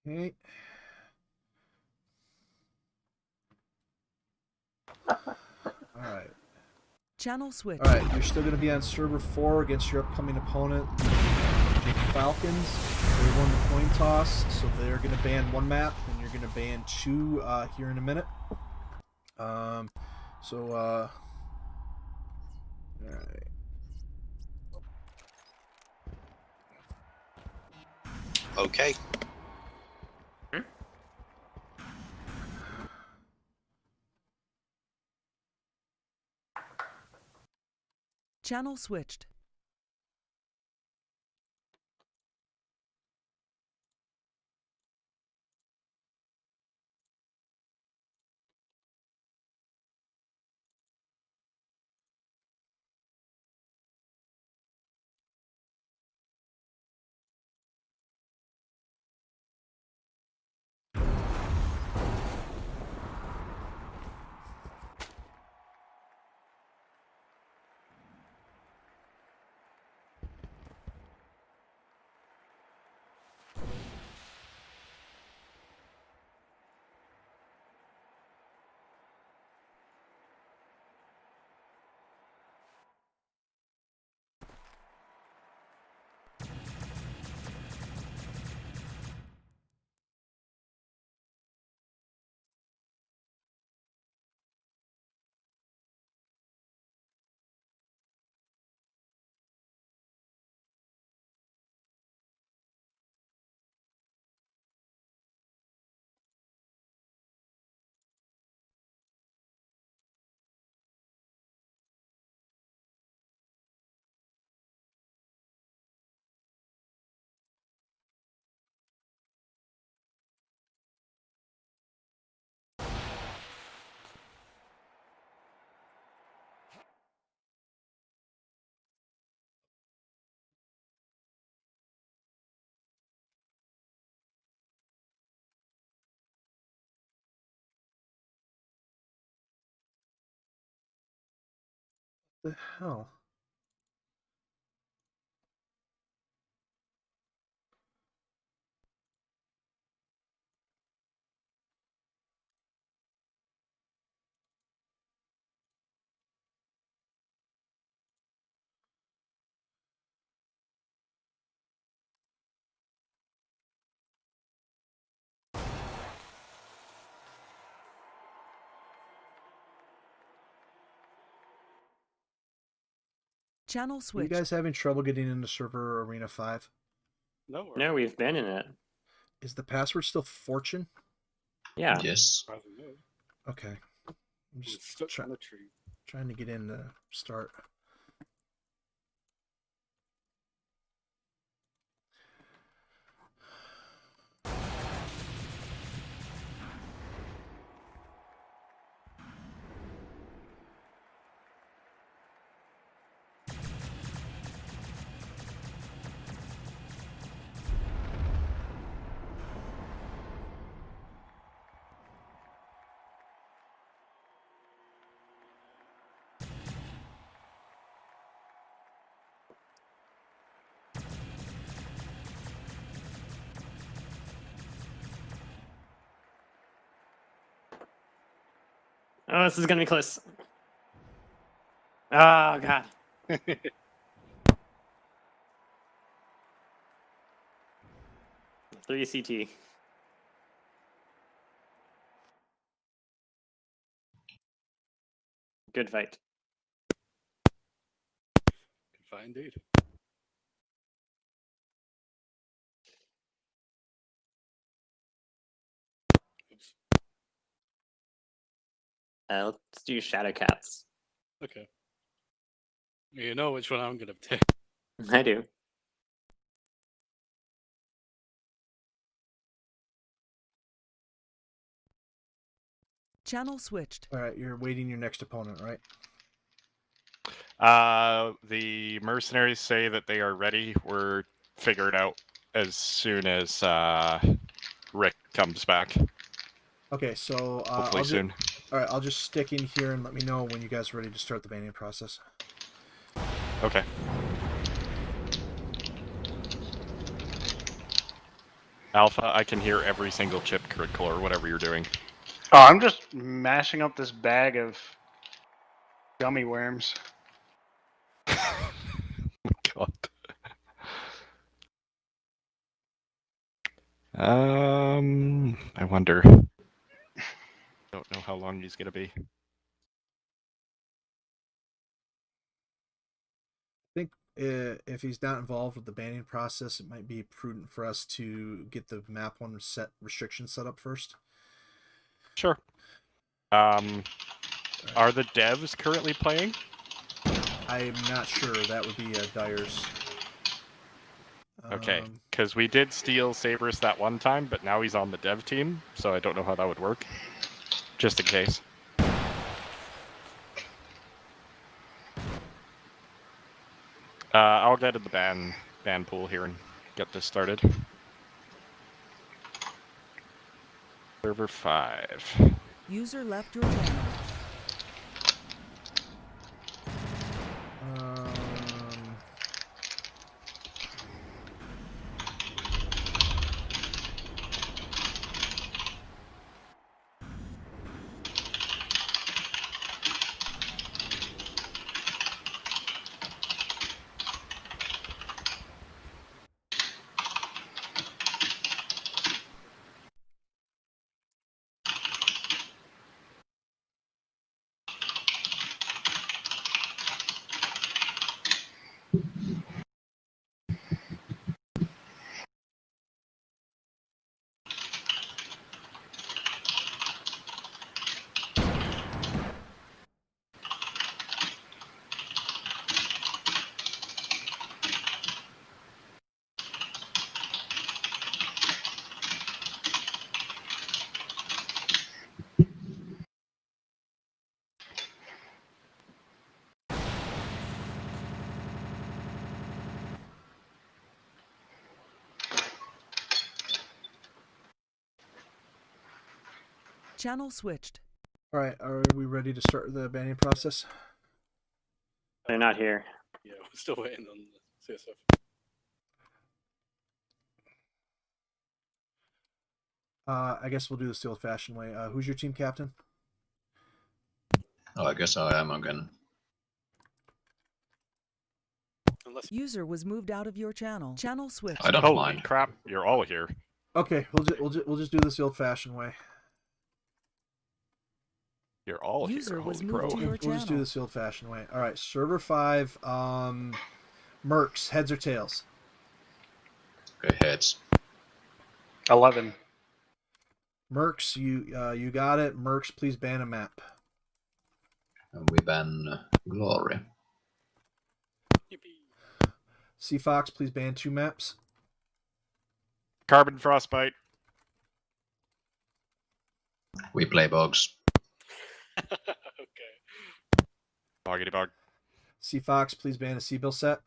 Okay. All right. Channel switch. All right, you're still going to be on server 4 against your upcoming opponent, the Falcons. They won the coin toss, so they're going to ban 1 map, and you're going to ban 2 here in a minute. All right. Okay. Channel switched. The hell? Channel Are you switched. guys having trouble getting into server Arena 5? No. No, we've been in it. Is the password still Fortune? Yeah. Yes. Okay. I'm just Stuck on a tree. trying to get in to start. Oh, this is gonna be close. Oh god. 3 CT. Good fight. Good fight indeed. Oops. Let's do Shadow Cats. Okay. You know which one I'm gonna take. I do. Channel switched. All right, you're waiting your next opponent, right? The mercenaries say that they are ready. We're figured out as soon as Rick comes back. Okay, so Hopefully soon. All right, I'll just stick in here and let me know when you guys are ready to start the banning process. Okay. Alpha, I can hear every single chip critical or whatever you're doing. Oh, I'm just mashing up this bag of gummy worms. God. I wonder. Don't know how long he's gonna be. I think if he's not involved with the banning process, it might be prudent for us to get the map one set restriction set up first. Sure. Are the devs currently playing? I'm not sure. That would be Dyer's. Okay, because we did steal Saberus that one time, but now he's on the dev team, so I don't know how that would work. Just in case. I'll get to the ban pool here and get this started. Server 5. User left your channel. Channel switched. All right, are we ready to start the banning process? They're not here. Yeah, we're still waiting on the CSF. I guess we'll do this the old-fashioned way. Who's your team captain? Oh, I guess I am again. User was moved out of your channel. Channel switched. I don't Holy mind. Crap! You're all here. Okay, we'll just do this the old-fashioned way. You're all User here. was Holy moved crow. to your We'll channel. just do this the old-fashioned way. All right, server 5. Mercs, heads or tails? Okay, heads. 11. Mercs, you got it. Mercs, please ban a map. And we ban Glory. Sea Fox, please ban 2 maps. Carbon Frostbite. We play bugs. Okay. Boggity bog. Sea Fox, please ban a Seabill set.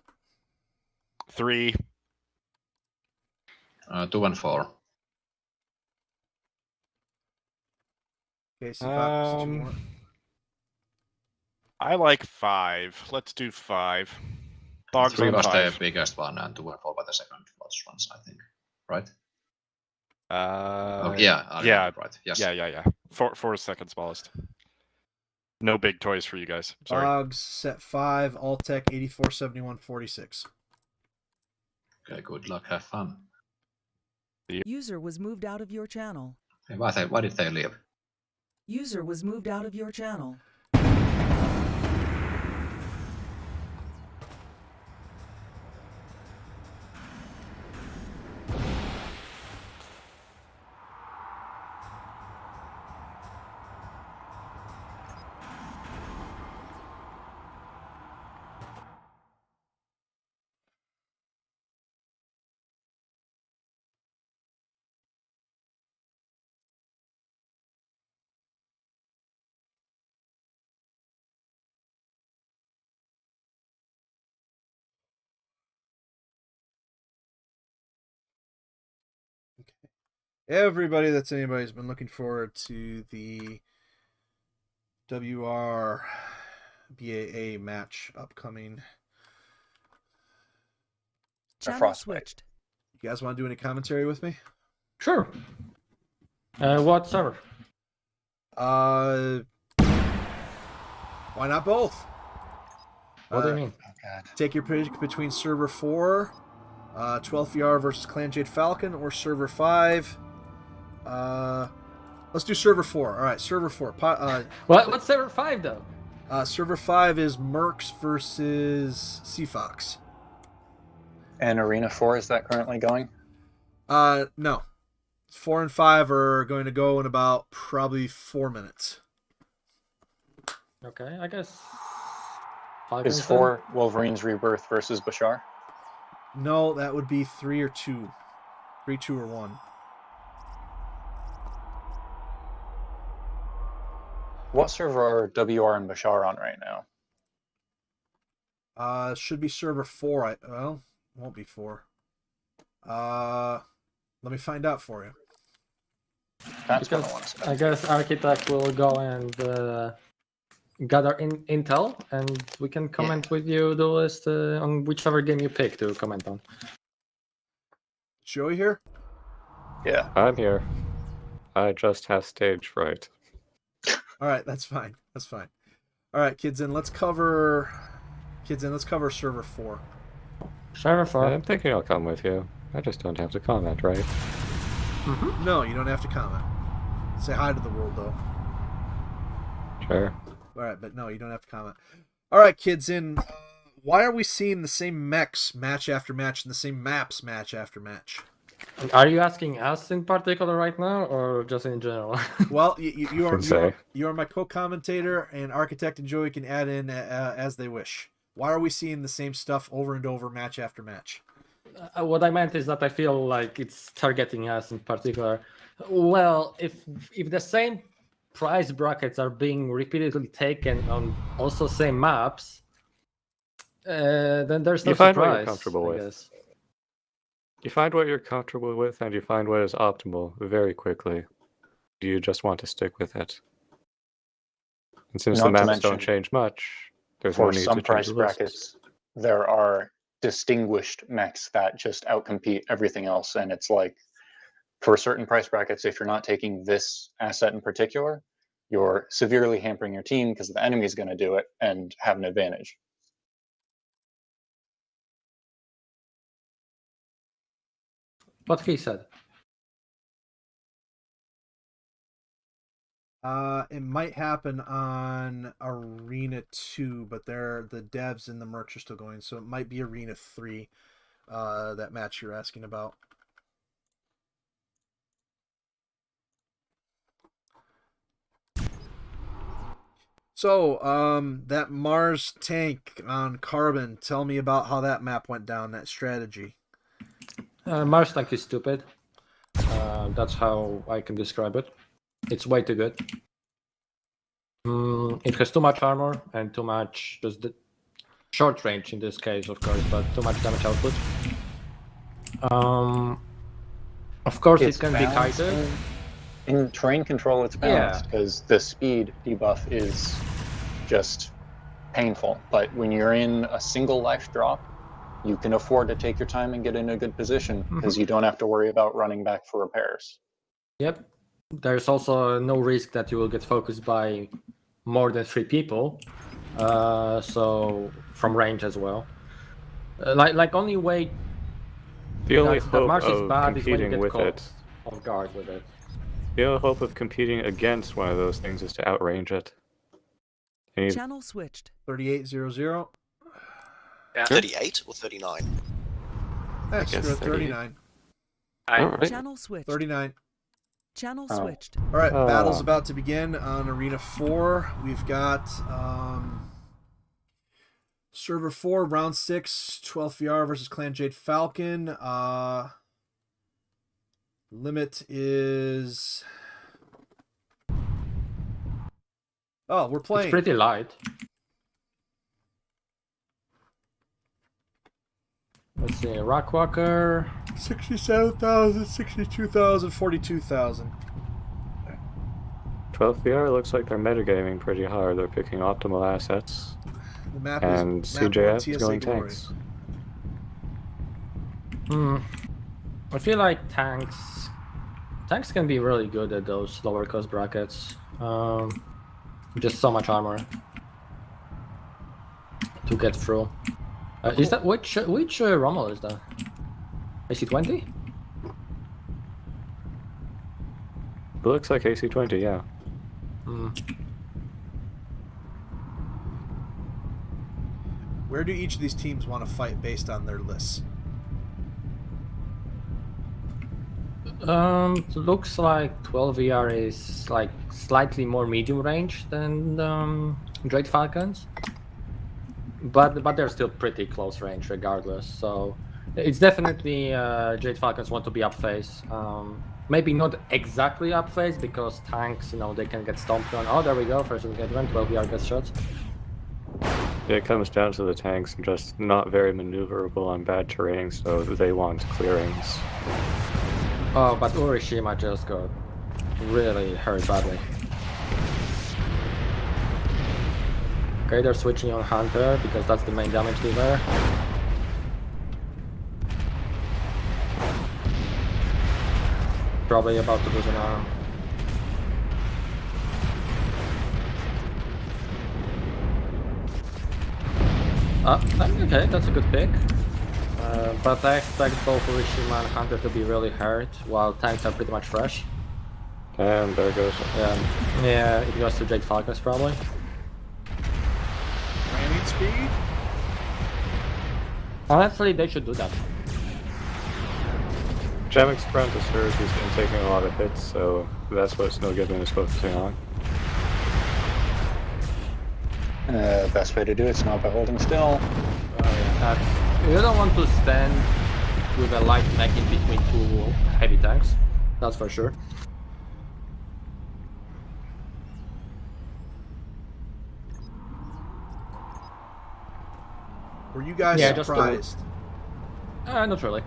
3. 2 and 4. Okay, Sea Fox, 2 more. I like 5. Let's do 5. Dogs 3 on was 5. the biggest one, and 2 and 4 were the second largest ones, I think. Right? Oh, yeah, I yeah, remember, right. Yes. yeah. 4 is second smallest. No big toys for you guys. Sorry. Dogs, set 5, Alltech, 84, 71, 46. Okay, good luck, have fun. User was moved out of your channel. Hey, why did they leave? User was moved out of your channel. Everybody that's anybody's been looking forward to the WRBAA match upcoming. Channel switched. You guys want to do any commentary with me? Sure. What server? Why not both? What do you mean? Take your pick between server 4, 12th VR versus Clan Jade Falcon, or server 5. Let's do server 4. All right, server 4. What's server 5 though? Server 5 is Mercs versus Sea Fox. And Arena 4, is that currently going? No. 4 and 5 are going to go in about probably 4 minutes. Okay, I guess. Is 4 Wolverine's Rebirth versus Bashar? No, that would be 3 or 2. 3, 2, or 1. What server are WR and Bashar on right now? Should be server 4. Well, won't be 4. Let me find out for you. That's what I Because want to I guess Architect will go and gather intel, and we can comment with you the list on whichever game you pick to comment on. Joey here? Yeah. I'm here. I just have stage fright. All right, that's fine. That's fine. All right, kids in, let's cover server 4. Server 4. I'm thinking I'll come with you. I just don't have to comment, right? No, you don't have to comment. Say hi to the world, though. Sure. All right, but no, you don't have to comment. All right, kids in, why are we seeing the same mechs match after match and the same maps match after match? Are you asking us in particular right now, or just in general? Well, you are my co-commentator, and Architect and Joey can add in as they wish. Why are we seeing the same stuff over and over, match after match? What I meant is that I feel like it's targeting us in particular. Well, if the same price brackets are being repeatedly taken on also same maps, then there's no You find what surprise. you're comfortable I with. guess. You find what you're comfortable with, and you find what is optimal very quickly. You just want to stick with it. And since Not the to maps mention- don't change much, There's no For need to some change price the lists. brackets, there are distinguished mechs that just outcompete everything else, and it's like for certain price brackets, if you're not taking this asset in particular, you're severely hampering your team because the enemy is going to do it and have an advantage. What he said. It might happen on Arena 2, but the devs and the mercs are still going, so it might be Arena 3, that match you're asking about. So, that Mars tank on Carbon, tell me about how that map went down, that strategy. Mars tank is stupid. That's how I can describe it. It's way too good. It has too much armor and too much just the short range in this case, of course, but too much damage output. Of course, It's it can be balanced kited. In terrain control, it's balanced because the speed debuff is just painful. But when you're in a single life drop, you can afford to take your time and get in a good position because you don't have to worry about running back for repairs. Yep. There's also no risk that you will get focused by more than 3 people. So from range as well. Like only way The only that hope Mars is of bad is when you competing get with caught it. off guard with it. The only hope of competing against one of those things is to outrange it. Channel switched. 3800. Yeah. 38 or 39? That's guess 39. Alright. Channel switched. 39. Channel Oh. switched. All right, battle's about to begin on Arena 4. We've got Server 4, Round 6, 12 VR versus Clan Jade Falcon. Limit is... Oh, we're playing. It's pretty light. Let's see, Rockwalker. 67,000, 62,000, 42,000. 12 VR looks like they're metagaming pretty hard. They're picking optimal assets. The map And is map CJF one, is TSA going Glory. tanks. I feel like tanks can be really good at those lower cost brackets. Just so much armor to get through. Is that which Rommel is that? AC-20? It looks like AC-20, yeah. Where do each of these teams want to fight based on their lists? Looks like 12 VR is like slightly more medium range than Jade Falcons, but they're still pretty close range regardless. So it's definitely Jade Falcons want to be up phase. Maybe not exactly up phase because tanks, they can get stomped on. Oh, there we go. First engagement, 12 VR gets shot. It comes down to the tanks just not very maneuverable on bad terrain, so they want clearings. Oh, but Urishima just got really hurt badly. Okay, they're switching on Hunter because that's the main damage dealer. Probably about to lose an arm. Okay, that's a good pick. But I expect both Urishima and Hunter to be really hurt, while tanks are pretty much fresh. And there goes. Yeah, it goes to Jade Falcons probably. Ramming speed? Honestly, they should do that. Jamik's front is hurt, he's been taking a lot of hits, so that's what Snowgiven is focusing on. Best way to do it's not by holding still. You don't want to stand with a light mech in between 2 heavy tanks, that's for sure. Were you guys surprised? Not really.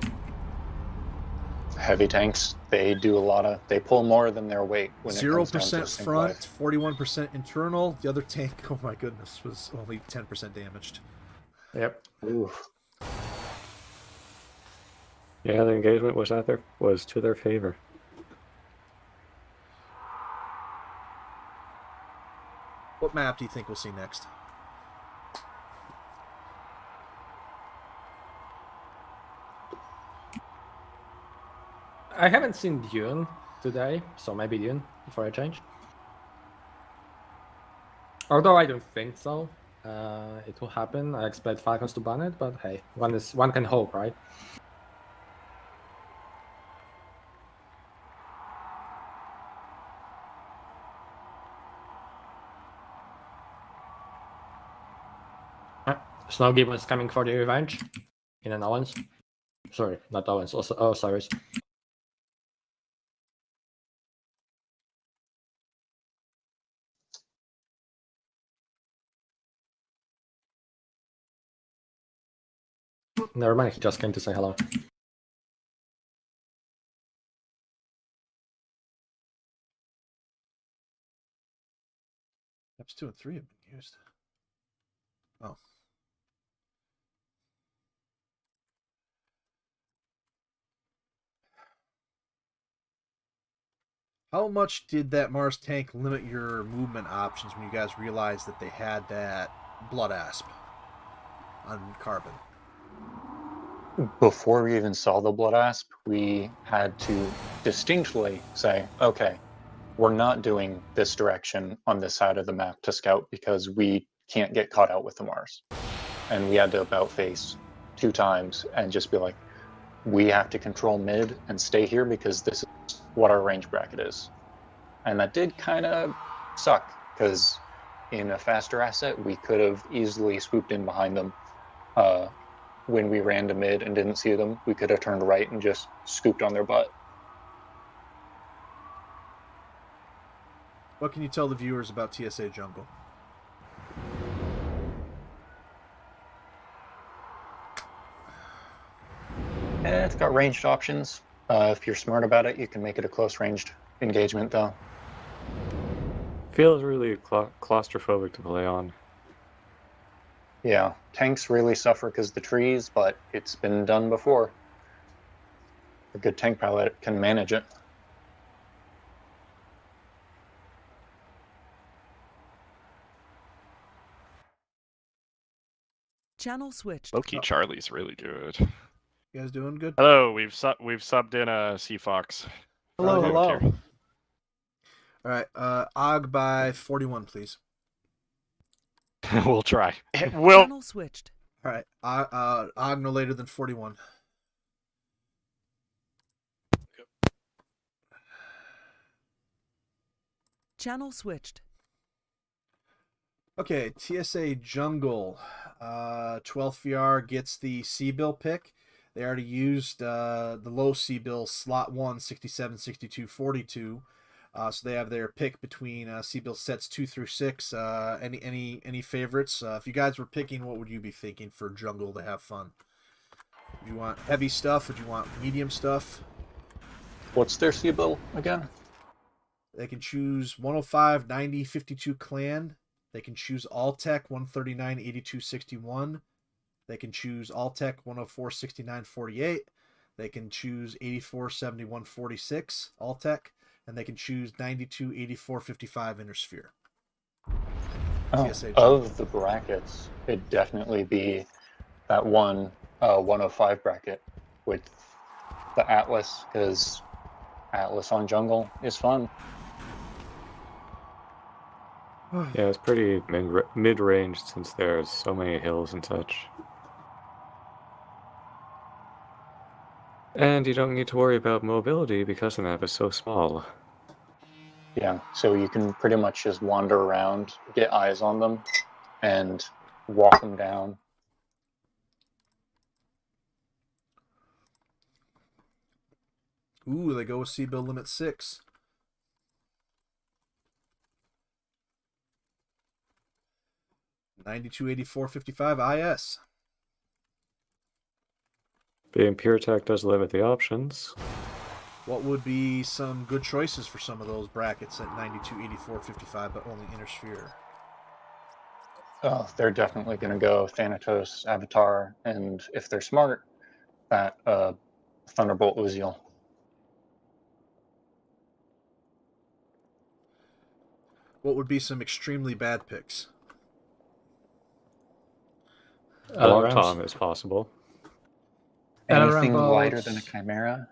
Heavy tanks, they do a lot of, they pull more than their weight when it comes down to a 0% single front, life. 41% internal. The other tank, oh my goodness, was only 10% damaged. Yep. Oof. Yeah, the engagement was to their favor. What map do you think we'll see next? I haven't seen Dune today, so maybe Dune before I change. Although I don't think so. It will happen. I expect Falcons to ban it, but hey, one can hope, right? Snow Gibbon is coming for the revenge in an Owens. Sorry, not Owens. Also, oh, sorry. Never mind. He just came to say hello. Maps 2 and 3 have been used. Oh. How much did that Mars tank limit your movement options when you guys realized that they had that blood asp on carbon? Before we even saw the blood asp, we had to distinctly say, okay, we're not doing this direction on this side of the map to scout because we can't get caught out with the Mars. And we had to about face 2 times and just be like, we have to control mid and stay here because this is what our range bracket is. And that did kind of suck because in a faster asset, we could have easily swooped in behind them. When we ran to mid and didn't see them, we could have turned right and just scooped on their butt. What can you tell the viewers about TSA Jungle? It's got ranged options. If you're smart about it, you can make it a close ranged engagement though. Feels really claustrophobic to play on. Yeah, tanks really suffer because the trees, but it's been done before. A good tank pilot can manage it. Channel switched. Loki Charlie's really good. You guys doing good? Hello, we've subbed in a Sea Fox. Hello, hello. All right, Og by 41, please. We'll try. Channel switched. All right, Og no later than 41. Channel switched. Okay, TSA Jungle. 12th VR gets the C-bill pick. They already used the low C-bill slot 1, 67, 62, 42. So they have their pick between C-bill sets 2 through 6. Any favorites? If you guys were picking, what would you be thinking for Jungle to have fun? Would you want heavy stuff? Would you want medium stuff? What's their C-bill again? They can choose 105, 90, 52 clan. They can choose All-Tech 139, 82, 61. They can choose All-Tech 104, 69, 48. They can choose 84, 71, 46 All-Tech. And they can choose 92, 84, 55 Intersphere. Of the brackets, it'd definitely be that 105 bracket with the Atlas, because Atlas on Jungle is fun. Yeah, it's pretty mid-range since there's so many hills and such. And you don't need to worry about mobility because the map is so small. Yeah, so you can pretty much just wander around, get eyes on them, and walk them down. Ooh, they go with C-bill limit 6. $92, 84, 55 IS. Being pure tech does limit the options. What would be some good choices for some of those brackets at 92, 84, 55, but only inner sphere? Oh, they're definitely going to go Thanatos, Avatar, and if they're smart, that Thunderbolt Uziel. What would be some extremely bad picks? Tom is possible. Anything Rambots, lighter than a Chimera?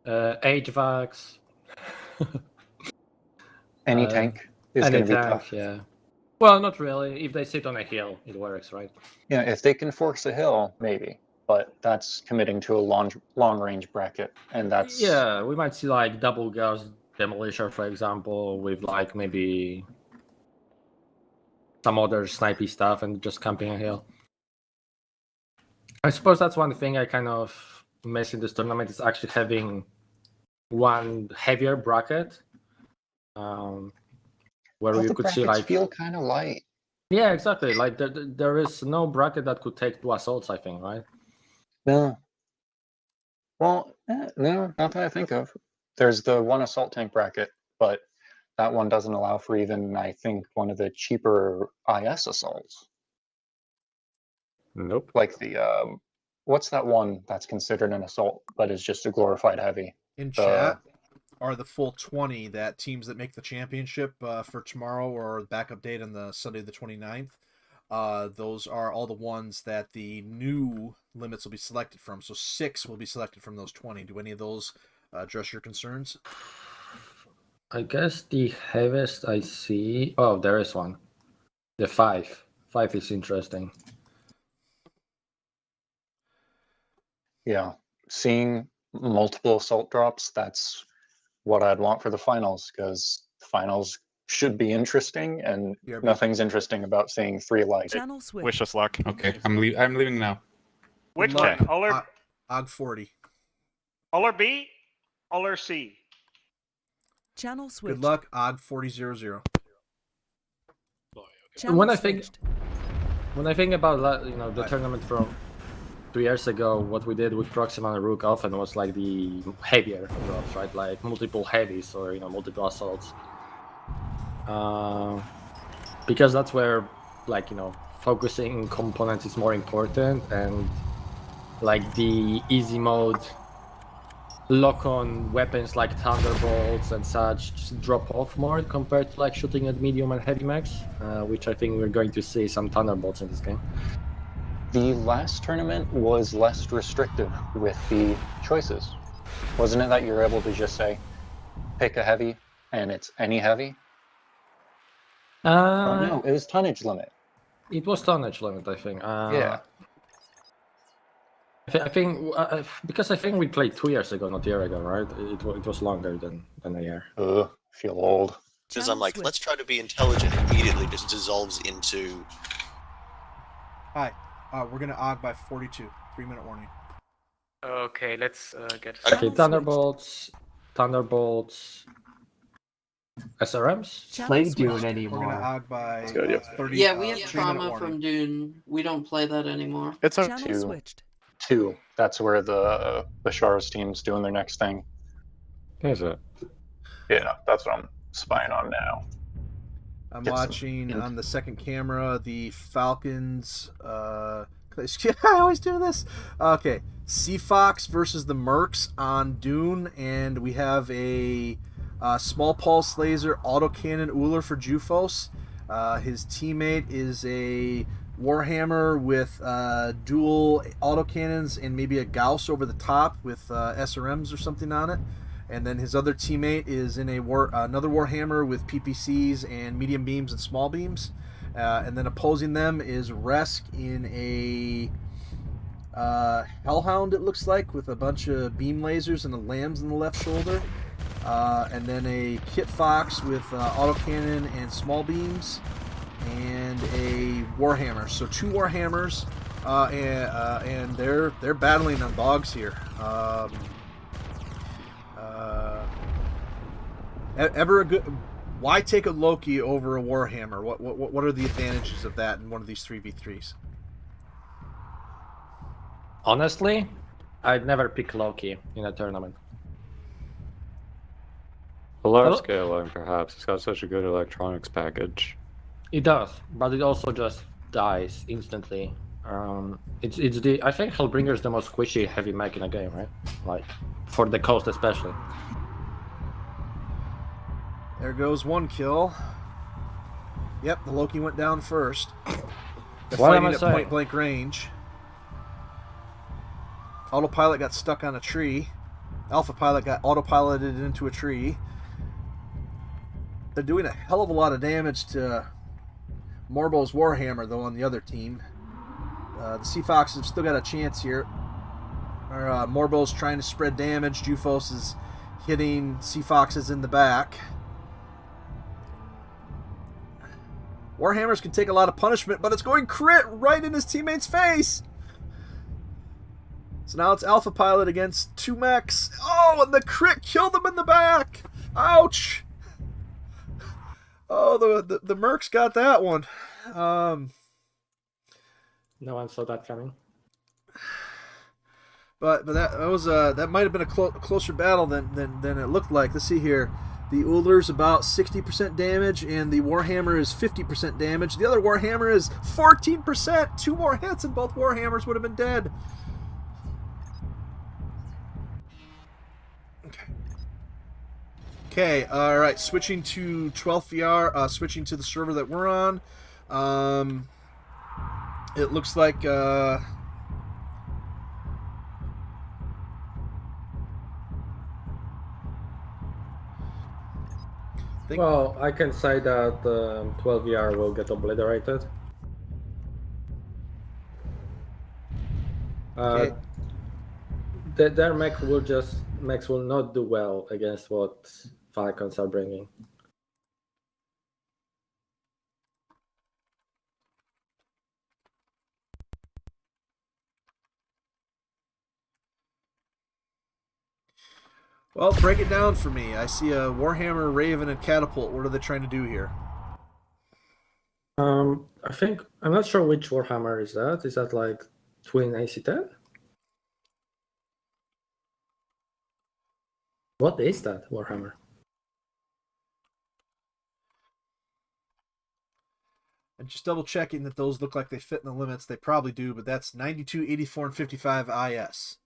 HVACs. Any tank is going to be tough. Yeah. Well, not really. If they sit on a hill, it works, right? Yeah, if they can force a hill, maybe. But that's committing to a long range bracket, and that's Yeah, we might see like double gas demolisher, for example, with like maybe some other snipey stuff and just camping a hill. I suppose that's one thing I kind of miss in this tournament is actually having one heavier bracket, where all you the could see brackets like feel kind of light. Yeah, exactly. Like there is no bracket that could take 2 assaults, I think, right? No. Well, no, not that I think of. There's the 1 assault tank bracket, but that one doesn't allow for even, I think, one of the cheaper IS assaults. Nope. Like the what's that one that's considered an assault but is just a glorified heavy? In chat are the full 20 that teams that make the championship for tomorrow or backup date on the Sunday the 29th. Those are all the ones that the new limits will be selected from. So 6 will be selected from those 20. Do any of those address your concerns? I guess the heaviest I see. Oh, there is one. The 5. 5 is interesting. Yeah, seeing multiple assault drops, that's what I'd want for the finals, because the finals should be interesting, and nothing's interesting about seeing 3 light. Channel switch. Wish us luck. Okay, I'm leaving now. Which Luck. one? Uller, Og 40. Uller B? Uller C? Channel switch. Good luck, Og 4000. When I think about that, you know, the tournament from 2 years ago, what we did with Proxima and Rook often was like the heavier drops, right? Like multiple heavies or, you know, multiple assaults. Because that's where, like, you know, focusing components is more important, and like the easy mode lock-on weapons like Thunderbolts and such just drop off more compared to like shooting at medium and heavy mechs, which I think we're going to see some Thunderbolts in this game. The last tournament was less restrictive with the choices. Wasn't it that you're able to just say, pick a heavy, and it's any heavy? No, it was tonnage limit. It was tonnage limit, I think. Yeah. I think because I think we played 2 years ago, not a year ago, right? It was longer than a year. Feel old. Because I'm like, let's try to be intelligent. Immediately just dissolves into. Hi, we're gonna Og by 42. 3-minute warning. Okay, let's get. Okay, Thunderbolts, SRMs. Play Dune We're gonna anymore. Og by 30. Yeah, we have 3-minute trauma warning. from Dune. We don't play that anymore. It's up to 2. That's where the Bashar's team's doing their next thing. Is it? Yeah, that's what I'm spying on now. I'm Get some watching on the second camera the Falcons. I always do this. Okay, Sea Fox versus the Mercs on Dune, and we have a small pulse laser autocannon Uller for Jufos. His teammate is a Warhammer with dual autocannons and maybe a Gauss over the top with SRMs or something on it. And then his other teammate is in another Warhammer with PPCs and medium beams and small beams. And then opposing them is Resk in a Hellhound, it looks like, with a bunch of beam lasers and the lambs in the left shoulder. And then a Kit Fox with autocannon and small beams. And a Warhammer. So 2 Warhammers. And they're battling on bogs here. Ever a good? Why take a Loki over a Warhammer? What are the advantages of that in one of these 3v3s? Honestly, I'd never pick Loki in a tournament. A large Hello? scale one, perhaps. It's got such a good electronics package. It does, but it also just dies instantly. It's the I think Hellbringer is the most squishy heavy mech in a game, right? Like for the coast especially. There goes one kill. Yep, the Loki went down first. They're What am fighting I at saying? point blank range. Autopilot got stuck on a tree. Alpha Pilot got autopiloted into a tree. They're doing a hell of a lot of damage to Morbo's Warhammer, though, on the other team. The Sea Foxes have still got a chance here. Morbo's trying to spread damage. Jufos is hitting Sea Foxes in the back. Warhammers can take a lot of punishment, but it's going crit right in his teammate's face. So now it's Alpha Pilot against two mechs. Oh, and the crit killed him in the back. Ouch. Oh, the mercs got that one. No one saw that coming. But that might have been a closer battle than it looked like. Let's see here. The Ullr's about 60% damage, and the Warhammer is 50% damage. The other Warhammer is 14%. 2 more hits, and both Warhammers would have been dead. Okay, all right. Switching to 12th VR. Switching to the server that we're on. It looks like. Well, I can say that 12VR will get obliterated. Okay. Their mechs will not do well against what Falcons are bringing. Well, break it down for me. I see a Warhammer, Raven, and Catapult. What are they trying to do here? I think I'm not sure which Warhammer is that. Is that like Twin AC-10? What is that Warhammer? And just double checking that those look like they fit in the limits. They probably do, but that's 92, 84, and 55 IS.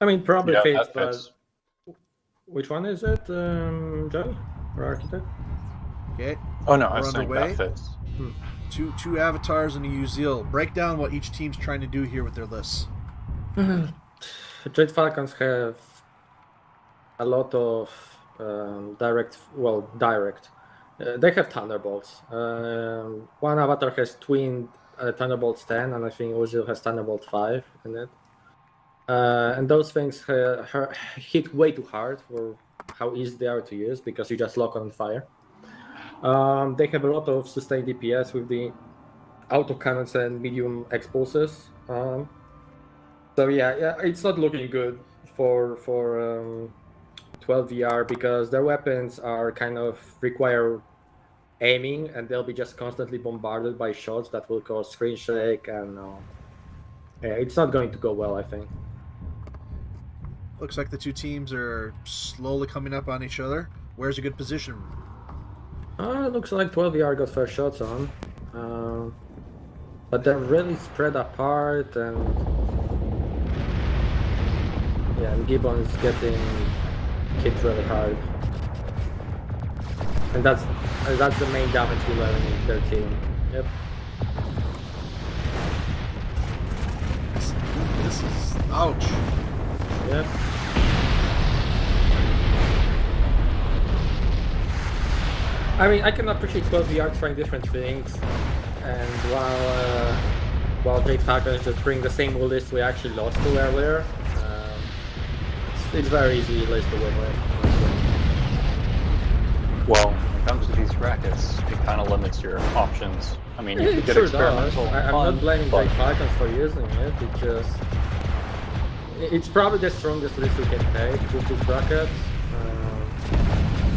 I mean, probably Yeah, fits, that but fits. which one is it, Johnny or Architect? Okay. Oh no, We're I was saying underway. that fits. Two avatars and a Uzil. Break down what each team's trying to do here with their lists. Dread Falcons have a lot of direct. They have Thunderbolts. One avatar has twin Thunderbolts 10, and I think Uzil has Thunderbolt 5 in it. And those things hit way too hard for how easy they are to use because you just lock on fire. They have a lot of sustained DPS with the autocannons and medium expulses. So yeah, it's not looking good for 12 VR because their weapons are kind of require aiming, and they'll be just constantly bombarded by shots that will cause screen shake, and yeah, it's not going to go well, I think. Looks like the two teams are slowly coming up on each other. Where's a good position? It looks like 12VR got first shots on. But they're really spread apart, and yeah, and Gibbon is getting hit really hard. And that's the main damage dealer in their team. Yep. This is ouch. Yep. I mean, I can appreciate 12VR trying different things, and while Great Falcons just bring the same list we actually lost to earlier, it's very easy list to win with. Well, when it comes to these brackets, it kind of limits your options. I mean, you It could get sure experimental. does. I'm fun, not blaming but Great Falcons for using it. It's probably the strongest list we can take with these brackets.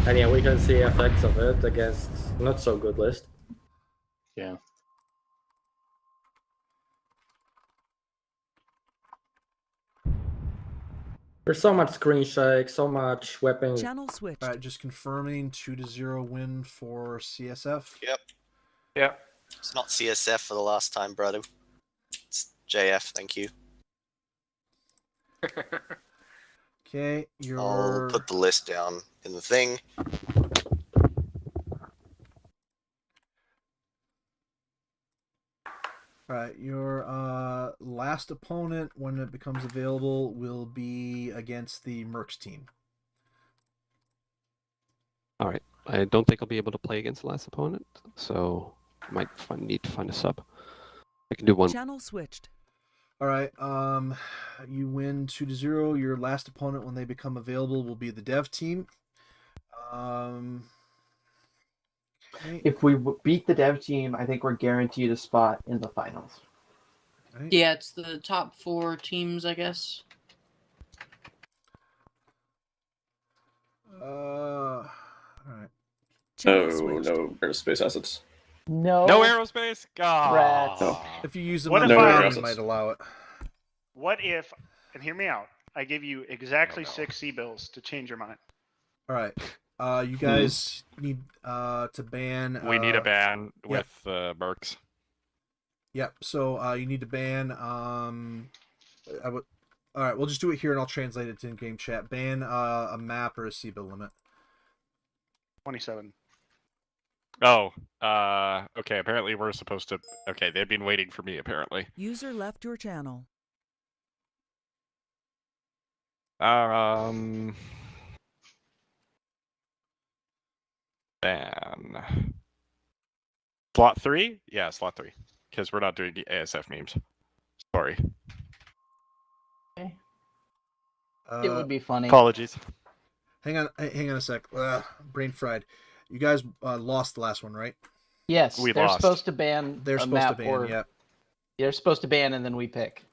And yeah, we can see effects of it against not so good list. yeah. There's so much screen shake, so much weapons. Channel switched. All right, just confirming 2-0 win for CSF. Yep. Yeah. It's not CSF for the last time, brother. It's JF, thank you. Okay, I'll put the list down in the thing. All right, your last opponent, when it becomes available, will be against the Mercs team. All right. I don't think I'll be able to play against the last opponent, so I might need to find a sub. I can do one. Channel switched. All right, you win 2-0. Your last opponent, when they become available, will be the dev team. Okay. If we beat the dev team, I think we're guaranteed a spot in the finals. Right. Yeah, it's the top 4 teams, I guess. All right. No aerospace assets. No. No aerospace? God. Rats. No. If you use them What on if the I- ground, assets. you might allow it. What if, and hear me out, I give you exactly 6 C-bills to change your mind? All right. You guys need to ban. We need a ban yep. with Mercs. Yep. So you need to ban. I would. All right. We'll just do it here, and I'll translate it to in-game chat. Ban a map or a C-bill limit. 27. Oh. Okay. Apparently we're supposed to. Okay. They've been waiting for me. Apparently. User left your channel. Ban. Slot 3? Yeah, slot 3. Because we're not doing the ASF memes. Sorry. It would be funny. Apologies. Hang on a sec. Brain fried. You guys lost the last one, right? Yes, We they're lost. supposed to ban. They're a supposed map to ban. or Yep. they're supposed to ban, and then we pick.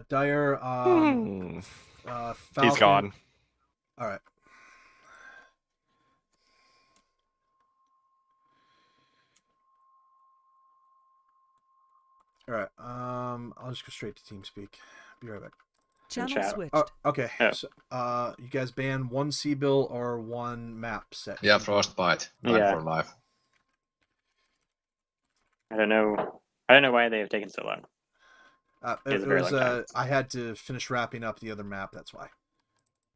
Dyer. Falcon. He's gone. All right. All right. I'll just go straight to TeamSpeak. Be right back. Channel switched. Oh, okay. Oh. So, you guys ban one C-bill or one map set. Yeah, Frostbite. Time Yeah. for life. I don't know why they have taken so long. It It's a very was, long time. I had to finish wrapping up the other map. That's why.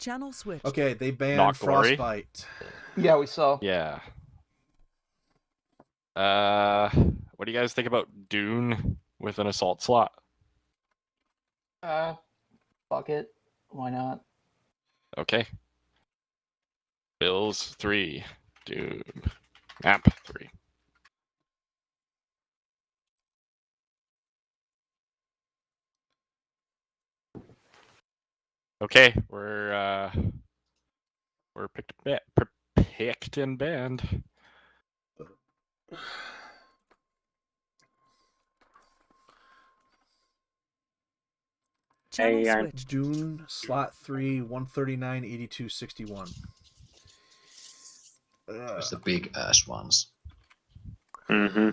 Channel switched. Okay, they banned Not Glory? Frostbite. Yeah, we saw. Yeah. What do you guys think about Dune with an assault slot? Fuck it. Why not? Okay. Bills 3. Dune. Map 3. Okay, we're picked and banned. Channel Hey, switched. Dune slot 3 139 82 61. It's the big ass ones. Mm-hmm.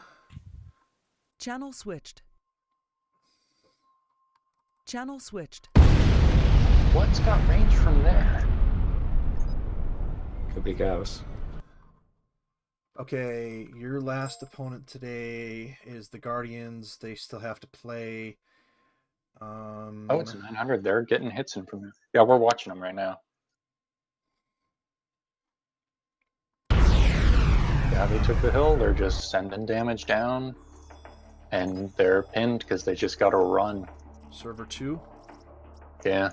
Channel switched. Channel switched. What's got range from there? Could be Gauss. Okay, your last opponent today is the Guardians. They still have to play. Oh, it's 900. They're getting hits in from there. Yeah, we're watching them right now. Yeah, they took the hill. They're just sending damage down. And they're pinned because they just got to run. Server 2. Yeah.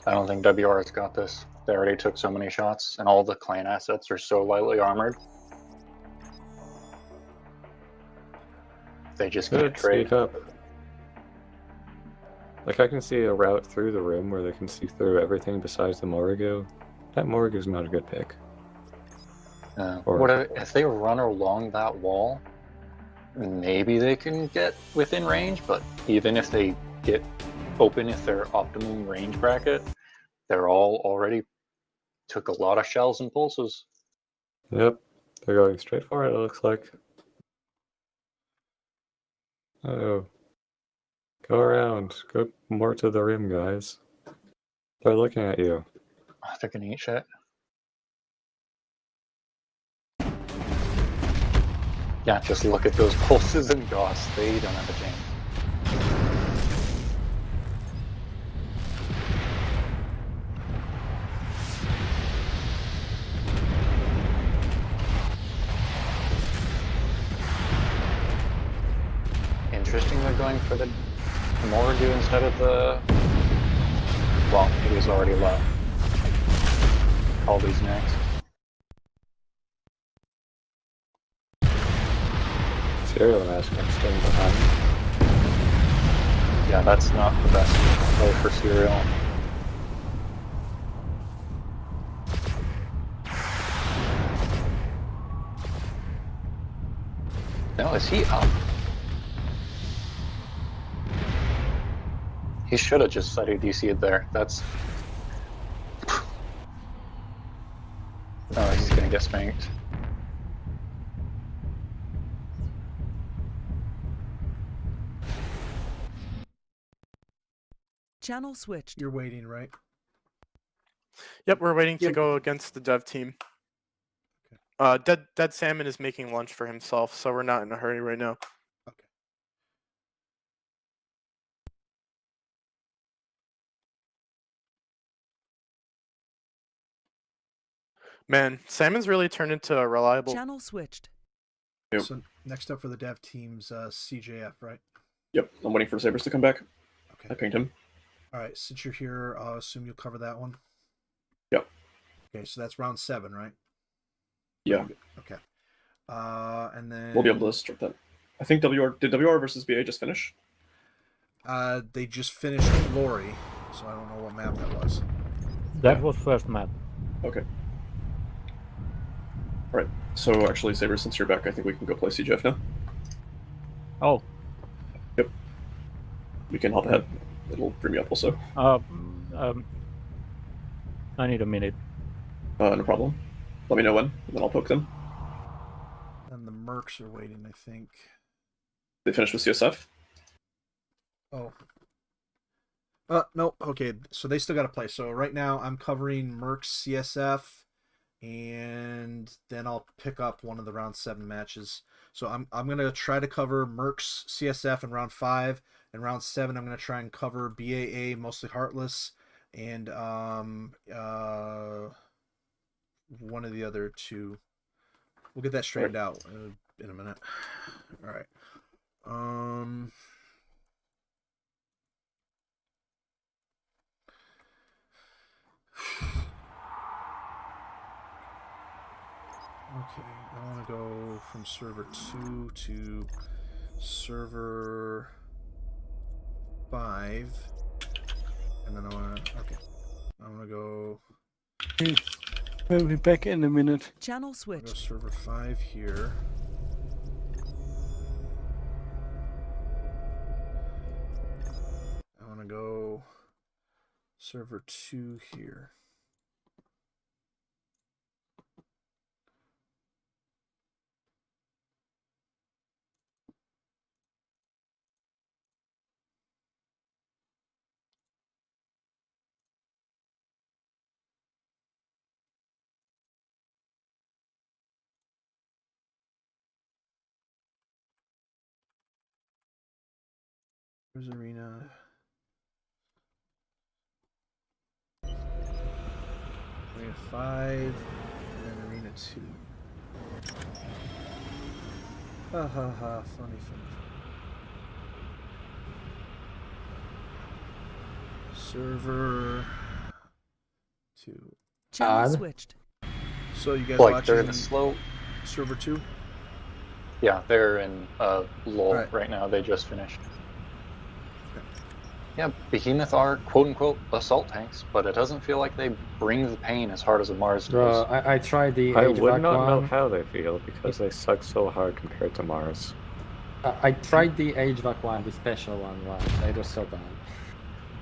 I don't think WR's got this. They already took so many shots, and all the clan assets are so lightly armored. They just can't Could trade. sneak up. Like I can see a route through the room where they can see through everything besides the Morrigo. That Morrigo's not a good pick. Or- What if they run along that wall maybe they can get within range, but even if they get open if their optimum range bracket, they're all already took a lot of shells and pulses. Yep, they're going straight for it, it looks like. Oh. Go around. Go more to the rim, guys. They're looking at you. They're gonna eat shit. Yeah, just look at those pulses and Goss. They don't have a chance. Interesting they're going for the Mordu instead of the... Well, it was already low. Caldy's next. Serial Massacre staying behind. Yeah, that's not the best play for Serial. No, is he up? He should have just studied DC'd there. That's... Oh, he's gonna get spanked. Channel switched. You're waiting, right? Yep, we're waiting to go against the dev team. Dead Salmon is making lunch for himself, so we're not in a hurry right now. Okay. Man, Salmon's really turned into a reliable... Channel switched. Yep. So next up for the dev team's CJF, right? Yep, I'm waiting for Sabers to come back. Okay. I pinged him. All right, since you're here, I'll assume you'll cover that one. Yep. Okay, so that's round 7, right? Yeah. Okay. And then We'll be able to start that. I think did WR versus BA just finish? They just finished Glory, so I don't know what map that was. That was first map. Okay. All right. So actually, Sabers, since you're back, I think we can go play CJF now. Oh. Yep. We can hop ahead. It'll bring me up also. I need a minute. No problem. Let me know when, and then I'll poke them. And the Mercs are waiting, I think. They finished with CSF? Oh. No, okay, so they still got to play. So right now I'm covering Mercs CSF, and then I'll pick up one of the round 7 matches. So I'm going to try to cover Mercs CSF in round 5, and round 7 I'm going to try and cover BAA, mostly Heartless, and one of the other two. We'll get that straightened out in a minute. All right. Okay, I want to go from server 2 to server 5, and then I want to go. We'll be back in a minute. Channel switch. Go server 5 here. I want to go server 2 here. Where's Arena? Arena 5, and then Arena 2. Ha ha ha, funny. Server 2. Channel switched. So you guys Like watching they're in a slow... server 2? Yeah, they're in lull Right. right now. They just finished. Yeah, Behemoth are quote-unquote assault tanks, but it doesn't feel like they bring the pain as hard as a Mars does. I tried the I HVAC would not know one. how they feel because they suck so hard compared to Mars. I tried the HVAC one, the special one once. It was so bad.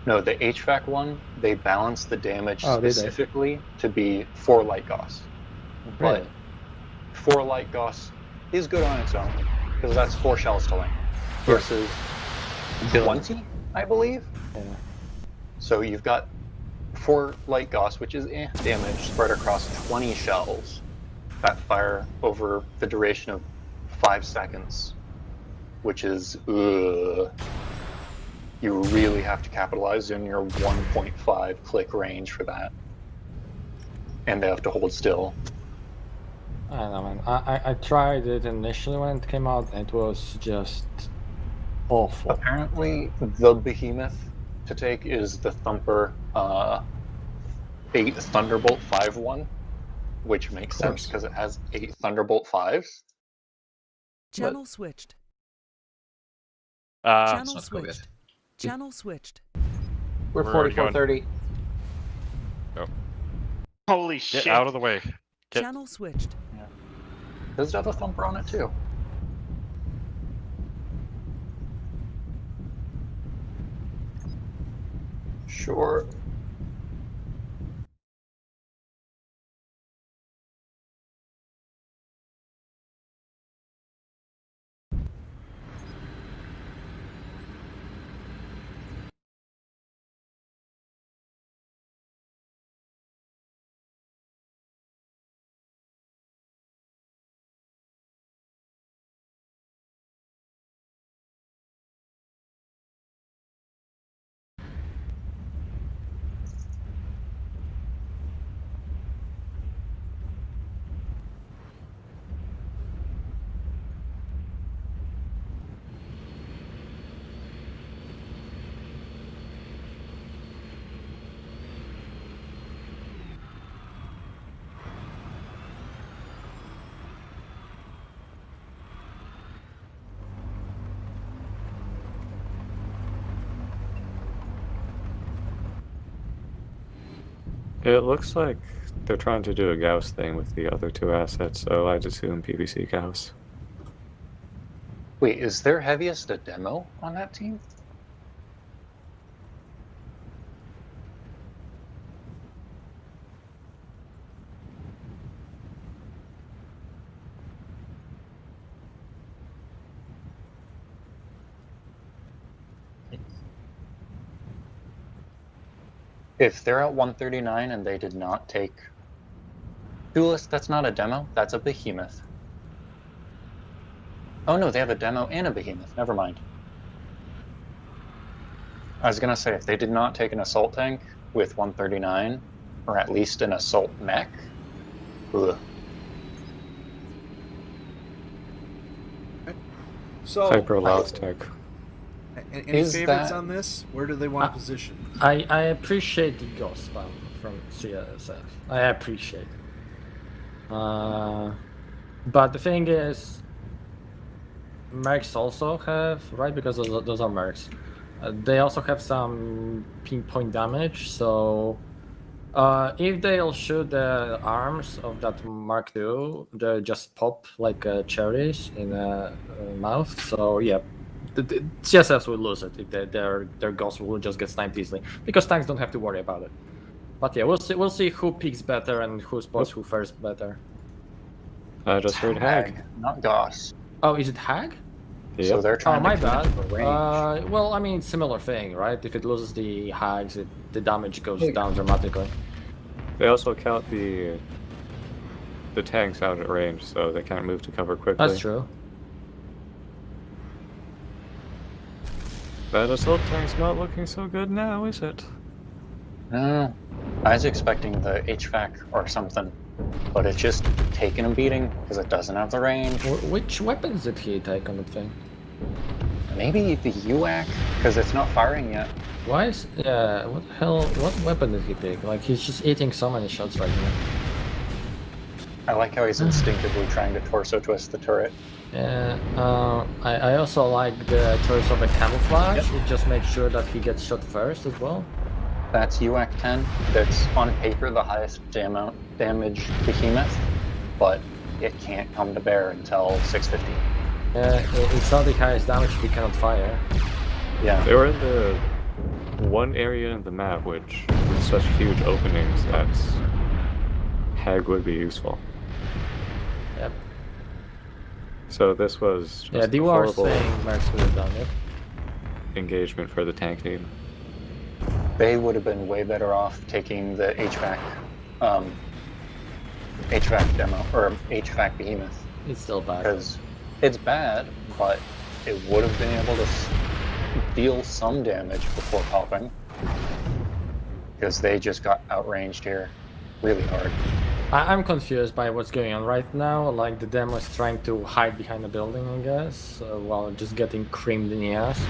No, the HVAC one, they balanced the damage Oh, did they? specifically to be 4 Light Gauss. But Really? 4 Light Gauss is good on its own, because that's 4 shells to lane, versus 20, I believe? Yeah. So you've got 4 Light Gauss, which is damage spread across 20 shells that fire over the duration of 5 seconds, which is, you really have to capitalize in your 1.5 click range for that. And they have to hold still. I don't know, man. I tried it initially when it came out, and it was just awful. Apparently, the behemoth to take is the Thumper 8 Thunderbolt 5-1, which makes sense because it has 8 Thunderbolt 5s. Channel switched. Let's Channel not go yet. switched. Channel switched. We're already going. 4430. Go. Holy Get shit. out of the way. Get... Channel switched. Does it have a Thumper on it too? Sure. It looks like they're trying to do a Gauss thing with the other 2 assets, so I'd assume PVC Gauss. Wait, is their heaviest a demo on that team? If they're at 139 and they did not take Duelist, that's not a demo, that's a behemoth. Oh no, they have a demo and a behemoth, never mind. I was gonna say, if they did not take an assault tank with 139, or at least an assault mech, ugh. So, Hyper Loud Tech. Any Is favorites that- on this? Where do they want position? I appreciate the Ghost spam from CSF. I appreciate it. But the thing is, mercs also have, right, because those are mercs, they also have some pinpoint damage, so if they'll shoot the arms of that Mark II, they just pop like cherries in a mouth, so yeah. The CSFs will lose it if their ghosts will just get sniped easily, because tanks don't have to worry about it. But yeah, we'll see who picks better and who spots who first better. I just heard Hag. Not Goss. Oh, is it Hag? Yep. So they're trying my to bad. for range. Well, I mean, similar thing, right? If it loses the Hags, the damage goes down dramatically. They also count the tanks out at range, so they can't move to cover quickly. That's true. That assault tank's not looking so good now, is it? No, I was expecting the HVAC or something, but it's just taking a beating because it doesn't have the range. Which weapons did he take on the thing? Maybe the UAC, because it's not firing yet. Why is what the hell? What weapon did he pick? Like he's just eating so many shots right now. I like how he's instinctively trying to torso twist the turret. Yeah, I also like the choice of a camouflage. It just makes sure that he gets shot first as well. That's UAC 10. That's on paper the highest damage behemoth, but it can't come to bear until 650. It's not the highest damage if you cannot fire. Yeah. They were in the one area in the map which with such huge openings that Hag would be useful. Yep. So this was just Yeah, a you are horrible saying Mercs would have done it. engagement for the tank team. They would have been way better off taking the HVAC demo or HVAC behemoth. It's still bad. Because it's bad, but it would have been able to deal some damage before popping. Because they just got outranged here really hard. I'm confused by what's going on right now. Like, the demo is trying to hide behind a building, I guess, while just getting creamed in the ass.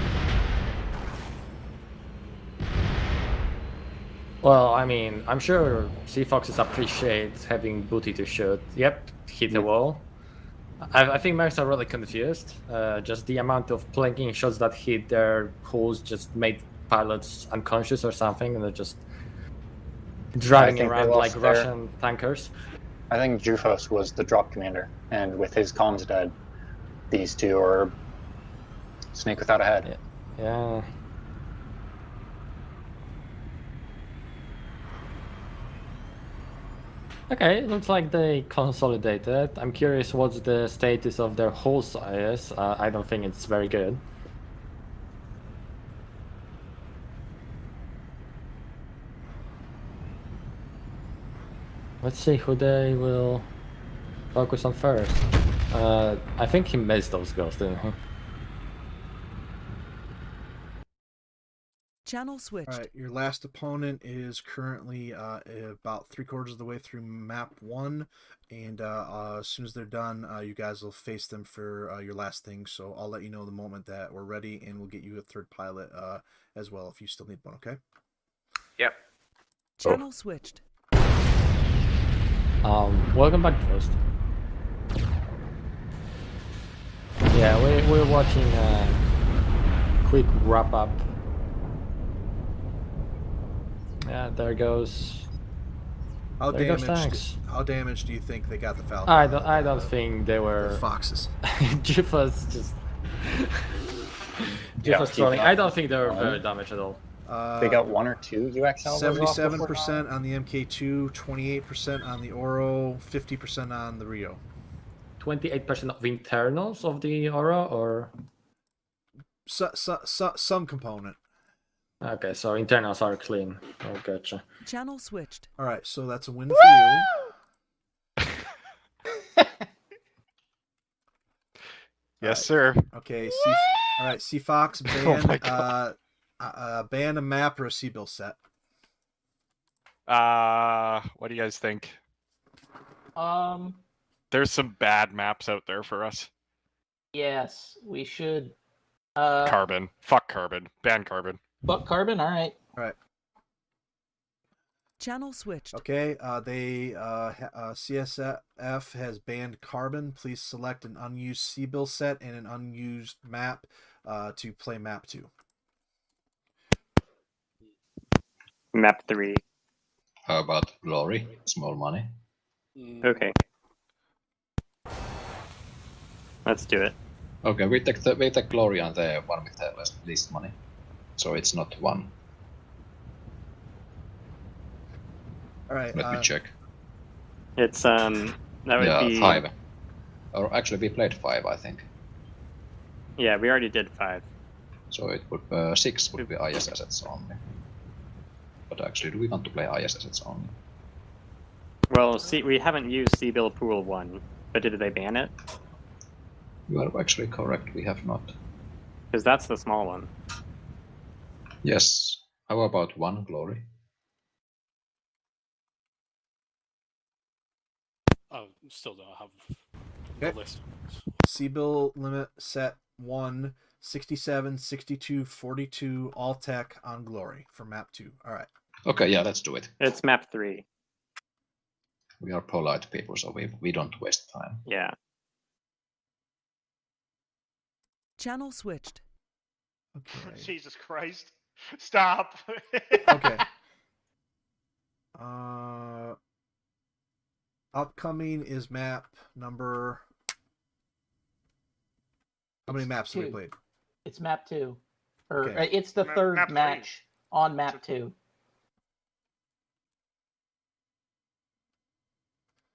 Well, I mean, I'm sure Sea Foxes appreciate having booty to shoot. Yep, hit the wall. I think Mercs are really confused. Just the amount of planking shots that hit their hulls just made pilots unconscious or something, and they're just driving around like Russian tankers. I think Jufos was the drop commander, and with his comms dead, these two are snake without a head. Yeah. Okay, looks like they consolidated. I'm curious what's the status of their hull size. I don't think it's very good. Let's see who they will focus on first. I think he missed those girls, didn't he? Channel switched. All right, your last opponent is currently about 3/4 of the way through map 1, and as soon as they're done, you guys will face them for your last thing. So I'll let you know the moment that we're ready, and we'll get you a third pilot as well if you still need one. Okay? Yep. Channel switched. Welcome back, Ghost. Yeah, we're watching a quick wrap up. Yeah, there goes. How there goes tanks. damaged do you think they got the Falcon? I don't think they were the Foxes. Juffa's just Juffa's trolling. I don't think they were very damaged at all. They got 1 or 2 UXLs. 77% on the MK2, 28% on the Oro, 50% on the Rio. 28% of internals of the Oro, or some component. Okay, so internals are clean. Oh, gotcha. Channel switched. All right, so that's a win for you. Yes, sir. Okay, all right, Sea Fox ban ban a map or a Sea Bill set. What do you guys think? There's some bad maps out there for us. Yes, we should. Carbon. Fuck Carbon. Ban Carbon. Fuck Carbon. All right. All right. Channel switched. Okay, CSF has banned Carbon. Please select an unused C-Bill set and an unused map to play map 2. Map 3. How about Glory? Small money. Okay. Let's do it. Okay, we take Glory on the one with the least money. So it's not 1. All right. Let me check. It's that would be 5. Or actually, we played 5, I think. Yeah, we already did 5. So it would 6 would be IS assets only. But actually, do we want to play IS assets only? Well, see, we haven't used C-Bill Pool 1, but did they ban it? You are actually correct. We have not. Because that's the small one. Yes. How about 1 Glory? Oh, still don't have Okay. the list. C-Bill limit set 1, 67, 62, 42, all tech on Glory for map 2. All right. Okay, yeah, let's do it. It's map 3. We are polite people, so we don't waste time. Yeah. Channel switched. Okay. Jesus Christ. Stop. Okay. Upcoming is map number How many maps have we Two. played? It's map 2. Or Okay. it's the third map three. match on map 2.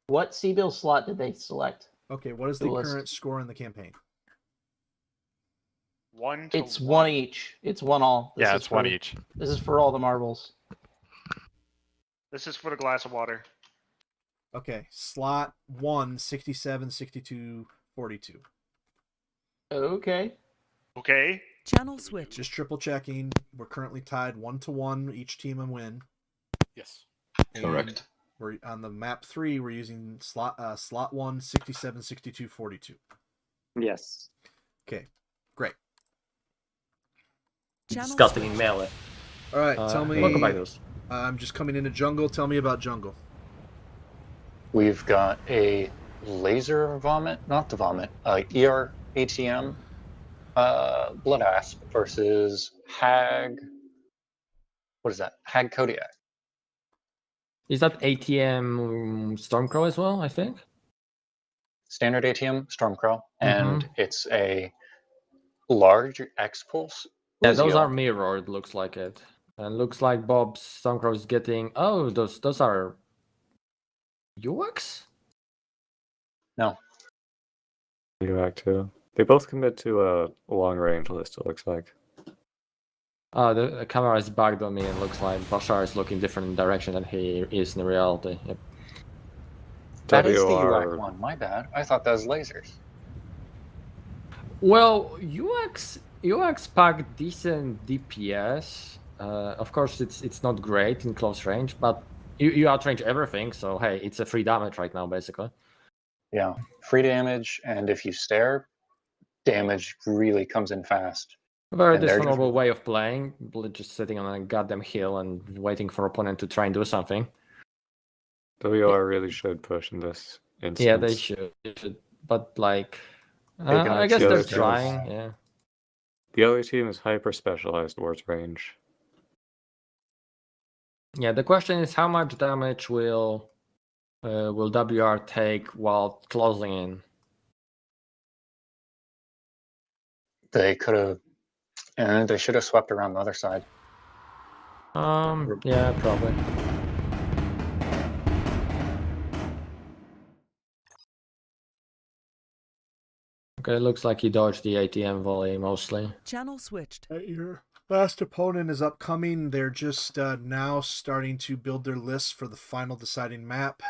What CBIL slot did they select? Okay, what is the current score in the campaign? 1 to It's 1 each. It's 1 all. Yeah, it's 1 each. This is for all the marbles. This is for the glass of water. Okay, slot 1, 67, 62, 42. Okay. Okay. Channel switch. Just triple checking. We're currently tied 1-1, each team a win. Yes. And Correct. We're on the map 3. We're using slot 1, 67, 62, 42. Yes. Okay, great. Disgusting in melee. All right, tell me. Welcome back, those. I'm just coming into jungle. Tell me about jungle. We've got a laser vomit, not the vomit, ER ATM Blood Asp versus Hag. What is that? Hag Kodiak. Is that ATM Stormcrow as well, I think? Standard ATM Stormcrow, and it's a large X-Pulse. Yeah, those are mirrored, looks like it. And looks like Bob's Stormcrow is getting... Oh, those are... UX? No. UAC too. They both commit to a long range list, it looks like. Oh, the camera is bugged on me and looks like Bashar is looking different direction than he is in reality. Yep. That is the UAC one, my bad. I thought that was lasers. Well, UX pack decent DPS. Of course, it's not great in close range, but you outrange everything. So hey, it's a free damage right now, basically. Yeah, free damage, and if you stare, damage really comes in fast. A very And they're dishonorable way of playing, just sitting on a goddamn hill and waiting for opponent to try and do something. WR really should push in this instance. Yeah, they should. But like, I guess they're trying. Yeah. The other team is hyper specialized towards range. Yeah, the question is how much damage will WR take while closing in? They could have, and they should have swept around the other side. Yeah, probably. Okay, looks like he dodged the ATM volley mostly. Channel switched. Your last opponent is upcoming. They're just now starting to build their lists for the final deciding map.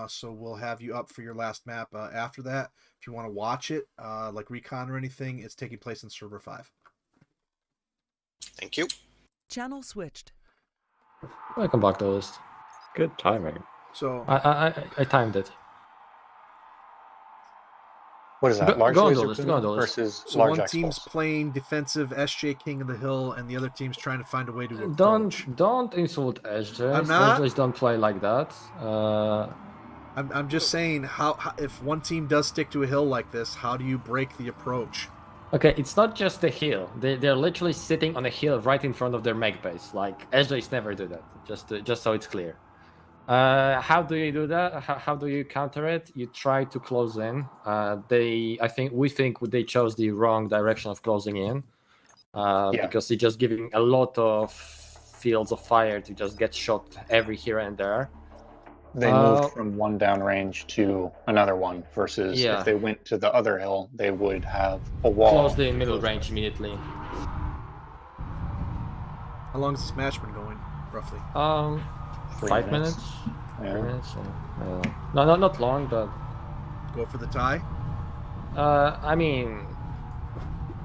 So we'll have you up for your last map after that. If you want to watch it, like recon or anything, it's taking place in server 5. Thank you. Channel switched. Welcome back to the list. Good timing. So I timed it. What is that? Large go on laser the list, go on the list. versus So large one team's X-Pulse. playing defensive SJ King of the Hill, and the other team's trying to find a way to approach. Don't insult SJs. I'm not. SJs don't play like that. I'm just saying how if one team does stick to a hill like this, how do you break the approach? Okay, it's not just the hill. They're literally sitting on a hill right in front of their mech base. Like SJs never do that. Just so it's clear. How do you do that? How do you counter it? You try to close in. We think they chose the wrong direction of closing in. Because they're just giving a lot of fields of fire to just get shot every here and there. They moved from one downrange to another one, versus if they went to the other hill, they would have a wall. Close the middle range immediately. How long has this match been going, roughly? 5 minutes. Yeah. 3 minutes. No, not long, but go for the tie. I mean,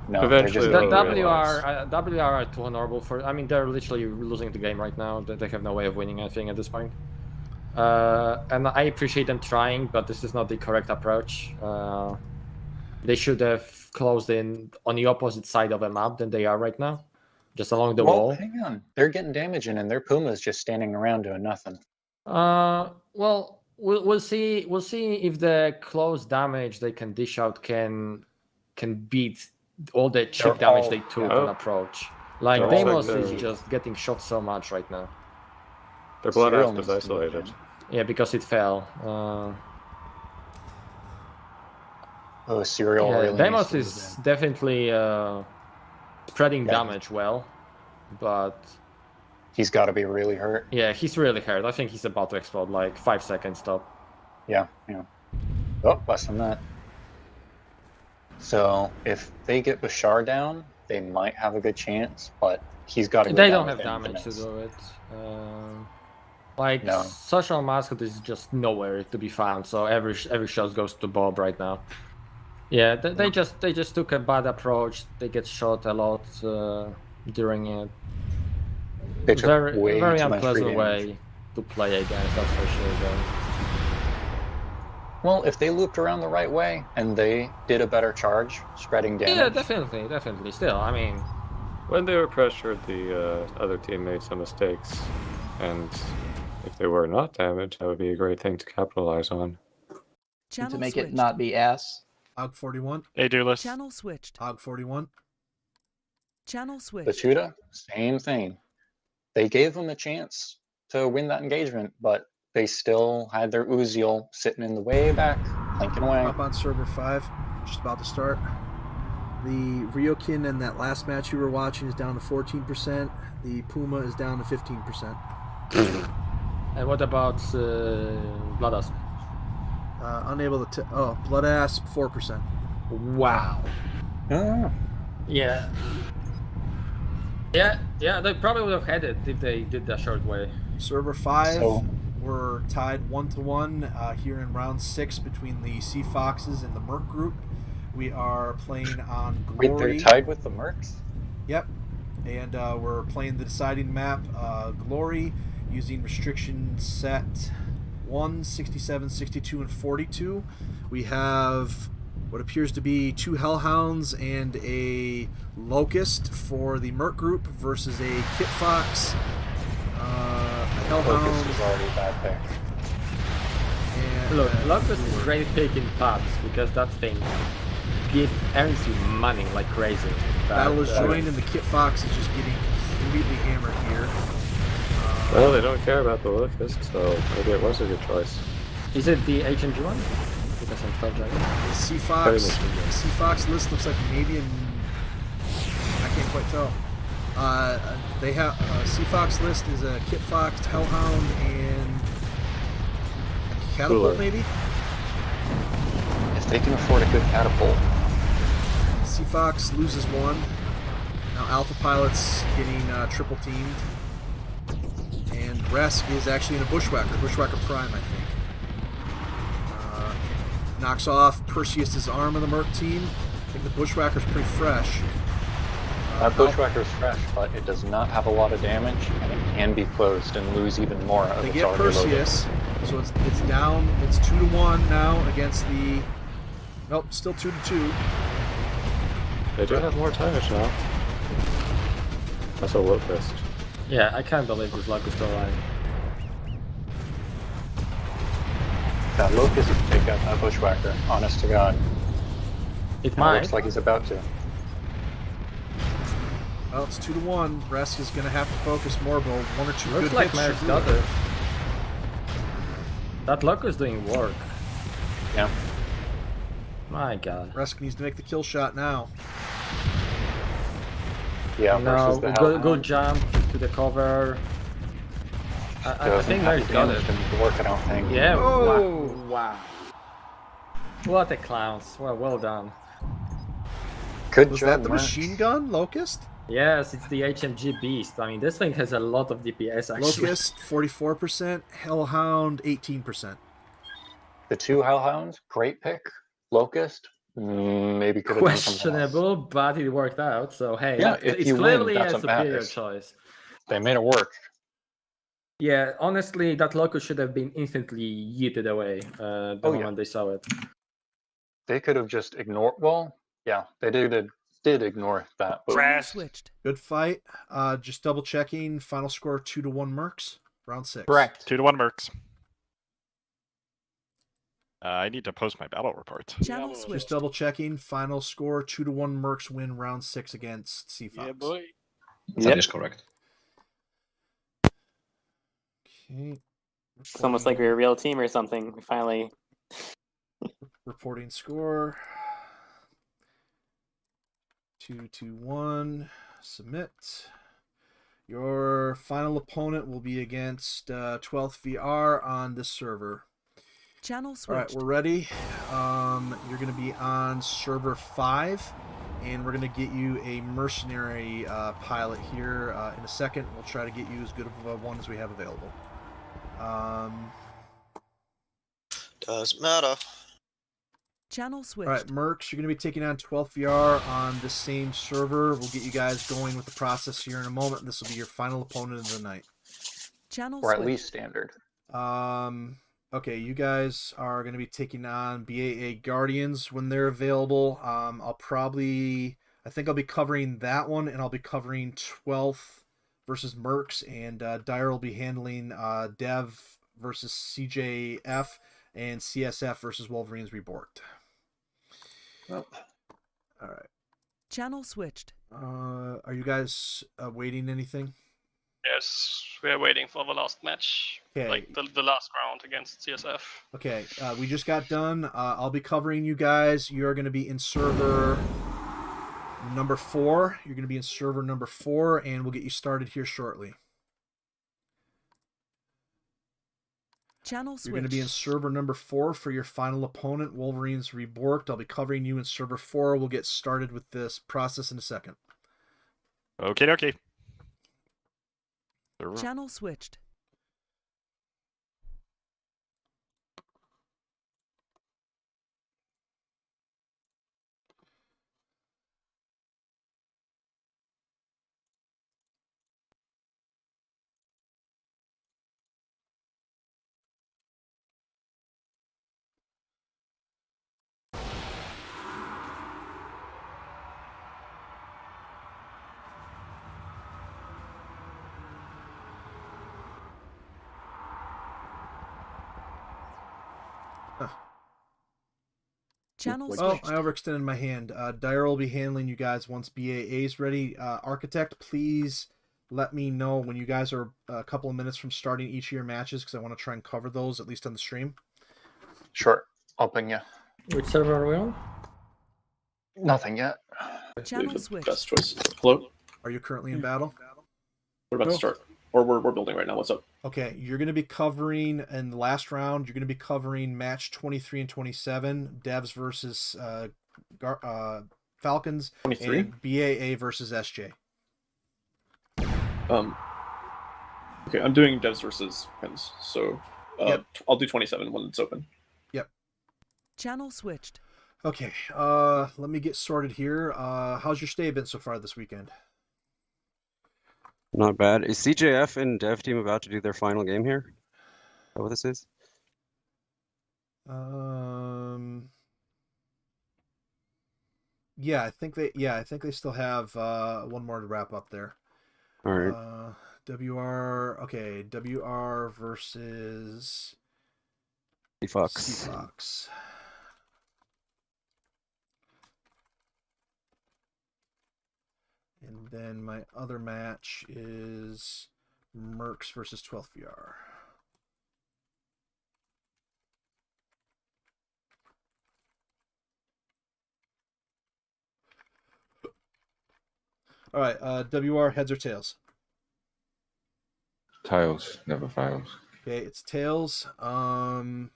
no. Eventually, WR are too honorable for. I mean, they're literally losing the game right now. They have no way of winning, I think, at this point. And I appreciate them trying, but this is not the correct approach. They should have closed in on the opposite side of a map than they are right now, just along the wall. Hang on, they're getting damage in, and their Puma's just standing around doing nothing. Well, we'll see. We'll see if the close damage they can dish out can beat all the chip damage they took on approach. Like Deimos is just getting shot so much right now. Their blood asp is isolated. Yeah, because it fell. Oh, Serial Yeah, really Demos needs to is move definitely spreading Yeah. damage well, but He's got to be really hurt. yeah, he's really hurt. I think he's about to explode, like 5 seconds top. Yeah, yeah. Oh, less than that. So if they get Bashar down, they might have a good chance, but he's got to go They down don't have within damage to minutes. do it. Like No. Social Mascot is just nowhere to be found, so every shot goes to Bob right now. Yeah, they just took a bad approach. They get shot a lot during it. They took way very too much free unpleasant damage. way to play against. That's for sure. Though. Well, if they looped around the right way and they did a better charge, spreading damage. Yeah, definitely. Still, I mean, when they were pressured, the other team made some mistakes, and if they were not damaged, that would be a great thing to capitalize on. To make it not be ass. Hog 41. Hey, Duelist. Channel switched. Hog 41. Channel The switched. Chuda, same thing. They gave them a chance to win that engagement, but they still had their Uziel sitting in the way back, blinking away. Up on server 5, just about to start. The Ryokin in that last match you were watching is down to 14%. The Puma is down to 15%. and what about Bloodas? Unable to. Blood Asp 4%. Wow. Oh. Yeah. Yeah, they probably would have had it if they did that short way. Server 5, So- we're tied 1-1 here in round 6 between the Sea Foxes and the Merc group. We are playing on Glory. Wait, they're tied with the Mercs? Yep. And we're playing the deciding map, Glory, using restriction set 1, 67, 62, and 42. We have what appears to be 2 Hellhounds and a Locust for the Merc group versus a Kit Fox, a Hellhound. Locust is already bad there. And, Look, Locust is great pick in pubs because that thing earns you money like crazy. Battle is joined, and the Kit Fox is just getting completely hammered here. Well, they don't care about the Locust, so maybe it was a good choice. Is it the HMG one? Because I'm still driving. The Sea Fox list looks like maybe I can't quite tell. They have Sea Fox list is a Kit Fox, Hellhound, and a Catapult Cooler. maybe. If they can afford a good catapult. Sea Fox loses 1. Now Alpha Pilot's getting triple teamed. And Resk is actually in a Bushwhacker Prime, I think. Knocks off Perseus's arm of the Merc team. I think the Bushwhacker's pretty fresh. That Bushwhacker's fresh, but it does not have a lot of damage, and it can be closed and lose even more of They its get already Perseus, so it's down. It's 2-1 now against the. Nope, still 2-2. They do have more damage now. That's a Locust. Yeah, I can't believe this Locust is still alive. That Locust could take out that Bushwhacker, honest to God. It might. Looks like he's about to. Well, it's 2-1. Resk is going to have to focus more, but 1 or 2 Looks good like hits Maris should got do it. That Locust is doing work. Yeah. My God. Resk needs to make the kill shot now. Yeah, No, versus the good Hellhound. jump to the cover. I Doesn't think have Maris the got damage it. to work, I don't think. Yeah, Oh! wow. What a clowns. Well done. Good Was job, that the Merc. machine gun, Locust? Yes, it's the HMG Beast. I mean, this thing has a lot of DPS actually. Locust, 44%. Hellhound, 18%. The 2 Hellhounds, great pick. Locust, maybe could have done something else. Questionable, but it worked out. So hey, Yeah, look, if it's you win, clearly that's a what superior matters. choice. They made it work. Yeah, honestly, that Locust should have been instantly yeeted away the moment they saw it. They could have just ignored. Well, yeah, they did ignore that. But switched. Good fight. Just double checking. Final score 2-1 Mercs. Round 6. Correct. 2-1 Mercs. I need to post my battle report. Channel switched. Just double checking. Final score 2-1 Mercs win round 6 against Sea Fox. Yeah, boy. That is correct. Okay. It's almost like we're a real team or something. We finally. Reporting score. 2, 2, 1. Submit. Your final opponent will be against 12th VR on this server. Channel All switched. right, we're ready. You're going to be on server 5, and we're going to get you a mercenary pilot here in a second. We'll try to get you as good of a one as we have available. Doesn't matter. Channel switched. All right, Mercs, you're going to be taking on 12th VR on the same server. We'll get you guys going with the process here in a moment. This will be your final opponent of the night. Channel Or switched. at least standard. Okay, you guys are going to be taking on BAA Guardians when they're available. I think I'll be covering that one, and I'll be covering 12th versus Mercs, and Dyer will be handling Dev versus CJF and CSF versus Wolverines Reborked. Oh. All right. Channel switched. Are you guys waiting anything? Yes, we're waiting for the last match. Okay. Like the last round against CSF. Okay, we just got done. I'll be covering you guys. You're going to be in server number 4. You're going to be in server number 4, and we'll get you started here shortly. Channel switched. You're going to be in server number 4 for your final opponent, Wolverines Reborked. I'll be covering you in server 4. We'll get started with this process in a second. Okay. Channel switched. Channel Well, switched. I overextended my hand. Dyer will be handling you guys once BAA is ready. Architect, please let me know when you guys are a couple of minutes from starting each of your matches, because I want to try and cover those, at least on the stream. Sure. I'll ping you. Which server are we on? Nothing yet. Channel switched. Best choice. Hello? Are you currently in battle? We're about to start. Or we're building right now. What's up? Okay, you're going to be covering, in the last round, you're going to be covering match 23 and 27, Devs versus Falcons, 23? and BAA versus SJ. Okay, I'm doing devs versus Pins, so I'll do 27 when it's open. Yep. Channel switched. Okay, let me get sorted here. How's your stay been so far this weekend? Not bad. Is CJF and Dev Team about to do their final game here? Is that what this is? Yeah, I think they still have one more to wrap up there. All right. WR versus Fox. C-Fox. And then my other match is Mercs versus 12th VR. All right, WR, heads or tails? Tails never fails. Okay, it's tails. Let's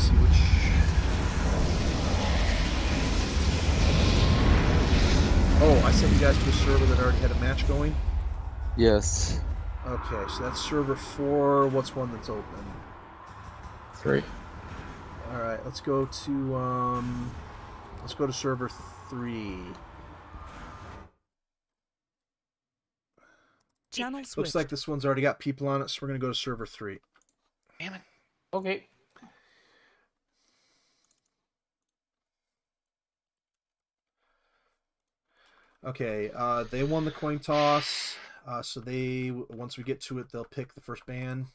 see which. Oh, I sent you guys to a server that already had a match going? Yes. Okay, so that's server 4. What's one that's open? 3. All right, let's go to server 3. Channel switched. Looks like this one's already got people on it, so we're going to go to server 3. Damn it. Okay. Okay, they won the coin toss, so once we get to it, they'll pick the first ban.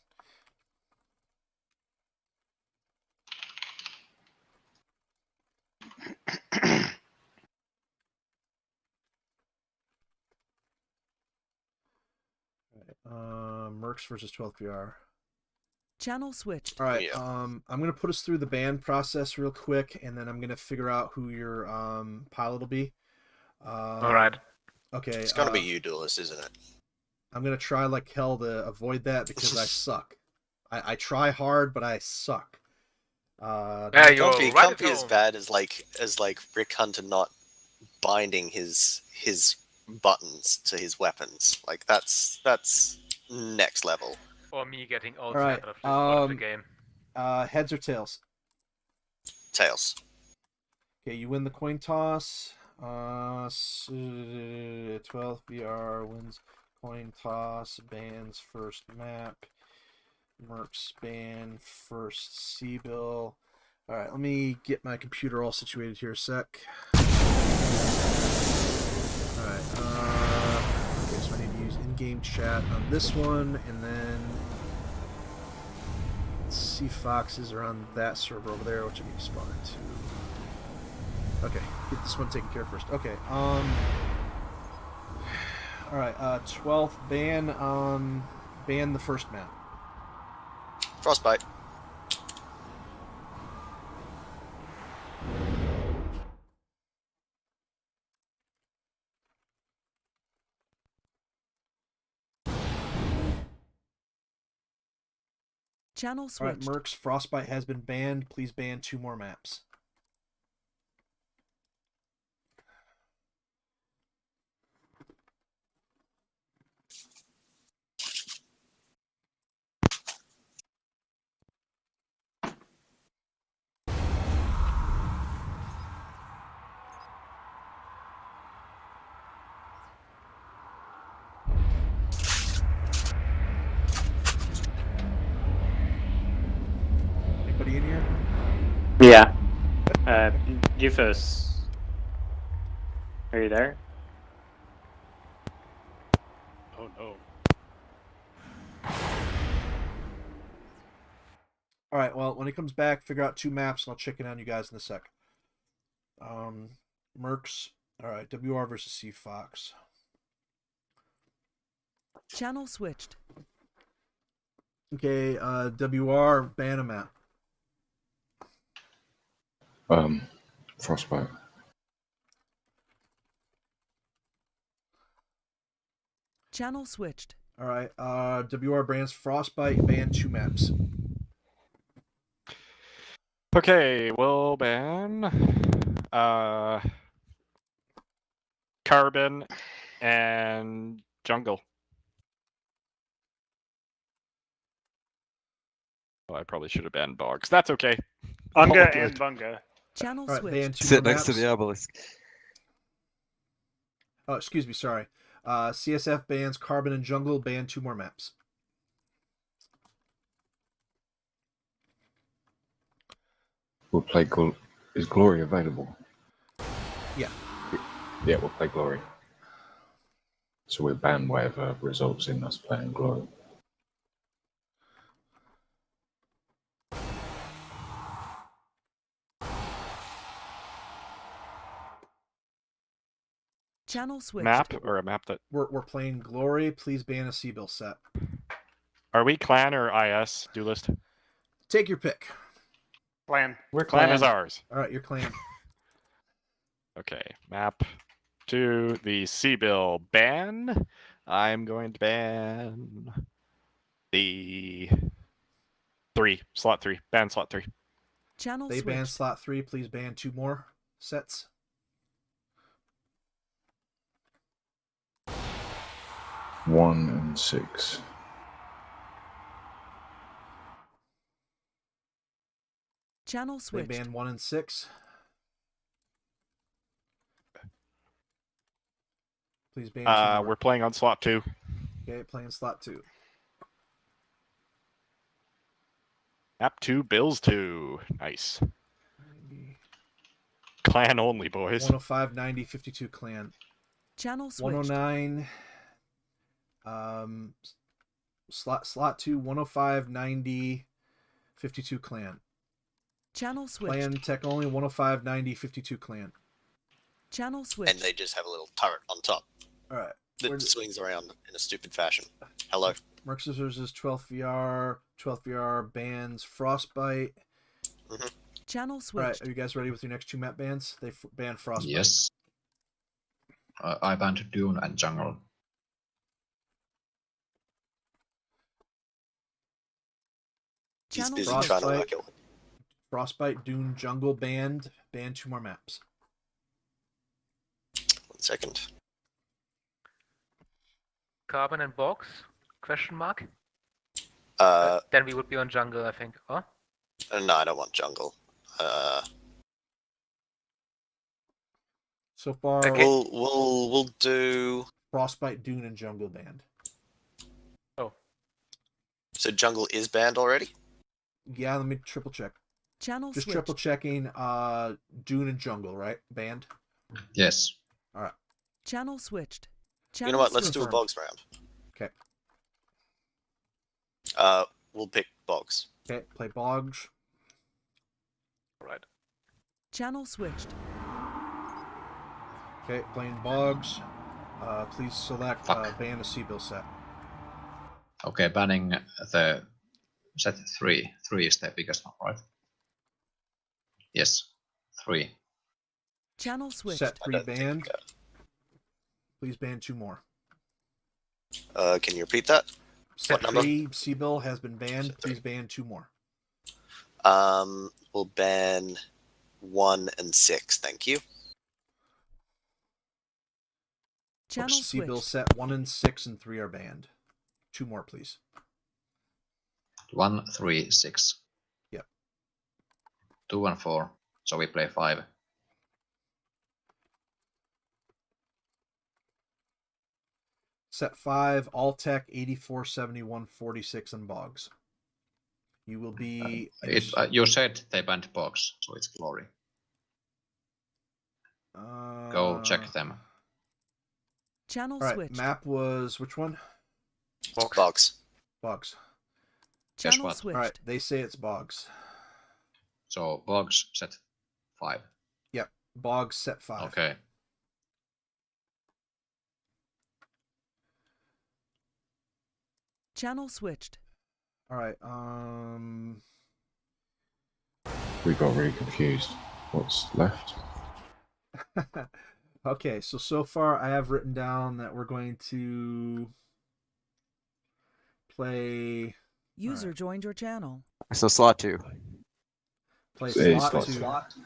Mercs versus 12 VR. Channel switched. All right. I'm gonna put us through the ban process real quick, and then I'm gonna figure out who your pilot will be. All right. Okay. It's gonna be you, Duelist, isn't it? I'm gonna try like hell to avoid that because I suck. I try hard, but I suck. Can't be as bad as Rick Hunter not binding his buttons to his weapons. Like that's next level. Or me getting All out right. of the game. Heads or tails? Tails. Okay, you win the coin toss. 12 VR wins coin toss. Bans first map. Mercs ban first C-bill. All right, let me get my computer all situated here a sec. All right. Okay, so I need to use in-game chat on this one, and then C Foxes are on that server over there, which I need to spawn into. Okay, get this one taken care of first. Okay. All right. 12th ban the first map. Frostbite. Channel All right, switched. Mercs, Frostbite has been banned. Please ban 2 more maps. Anybody in here? Yeah. Ufos. Are you there? Oh no. All right, well, when he comes back, figure out 2 maps, and I'll check in on you guys in a sec. Mercs. All right, WR versus C Fox. Channel switched. Okay, WR, ban a map. Frostbite. Channel switched. All right, WR brands Frostbite, ban 2 maps. Okay, we'll ban Carbon and Jungle. Oh, I probably should have banned Bogs. That's okay. Unga All good. and Bunga. Channel All right, switched. ban 2 Sit more next to maps. the obelisk. Oh, excuse me, sorry. CSF bans Carbon and Jungle, ban 2 more maps. We'll play Is Glory available? Yeah. Yeah, we'll play Glory. So we'll ban whatever results in us playing Glory. Channel switched. Map or a map that We're playing Glory. Please ban a C-bill set. are we clan or IS duelist? Take your pick. Clan. We're Clan is ours. All right, your clan. Okay, map to the C-bill ban. I'm going to ban the 3 slot 3. Ban slot 3. Channel They ban switched. slot 3. Please ban 2 more sets. One and 6. Channel They switched. ban 1 and 6. Please ban 2 more. We're playing on slot 2. Okay, playing slot 2. Map 2, Bills 2. Nice. Clan only, boys. 105, 90, 52 clan. Channel switched. 109. Slot 2, 105, 90, 52 clan. Channel switched. Clan tech only, 105, 90, 52 clan. Channel switched. And they just have a little turret on top. All right. that swings around in a stupid fashion. Hello. Merc Scissors is 12th VR. 12th VR bans Frostbite. Channel All switched. right, are you guys ready with your next 2 map bans? They ban Frostbite. Yes. I banned Dune and Jungle. He's Channel busy switched. trying to work it. Frostbite, Dune, Jungle banned. Ban 2 more maps. 1 second. Carbon and box? Question mark. Uh, Then we would be on jungle, I think. Oh. no, I don't want jungle. So far, Okay. We'll do Frostbite, Dune, and Jungle banned. Oh. So jungle is banned already? Yeah, let me triple check. Channel Just switched. triple checking. Dune and Jungle, right? Banned. Yes. All right. Channel switched. You know what? Let's do a bogs round. Okay. We'll pick bogs. Okay. Play Bogs. Right. Channel switched. Okay. Playing Bogs. Please select ban a Seabill set. Okay, banning the set 3. 3 is the biggest one, right? Yes, 3. Channel switched. Set 3 banned. Please ban 2 more. Can you repeat that? Set What number? 3 Seabill has been banned. Please ban 2 more. We'll ban 1 and 6. Thank you. Channel Seabill switched. set 1 and 6 and 3 are banned. 2 more, please. 1, 3, 6. Yep. 2 and 4. So we play 5. Set 5, all tech 84, 71, 46, and Bogs. You will be. You said they banned box, so it's Glory. Go check them. Channel All right, switched. map was which one? Bogs. Bogs. Guess Channel what? switched. All right, they say it's Bogs. So box set 5. Yep, Bogs set 5. Okay. Channel switched. All right. We got really confused. What's left? Okay, so far I have written down that we're going to play. User joined your channel. So slot 2. Play So it is slot slot 2.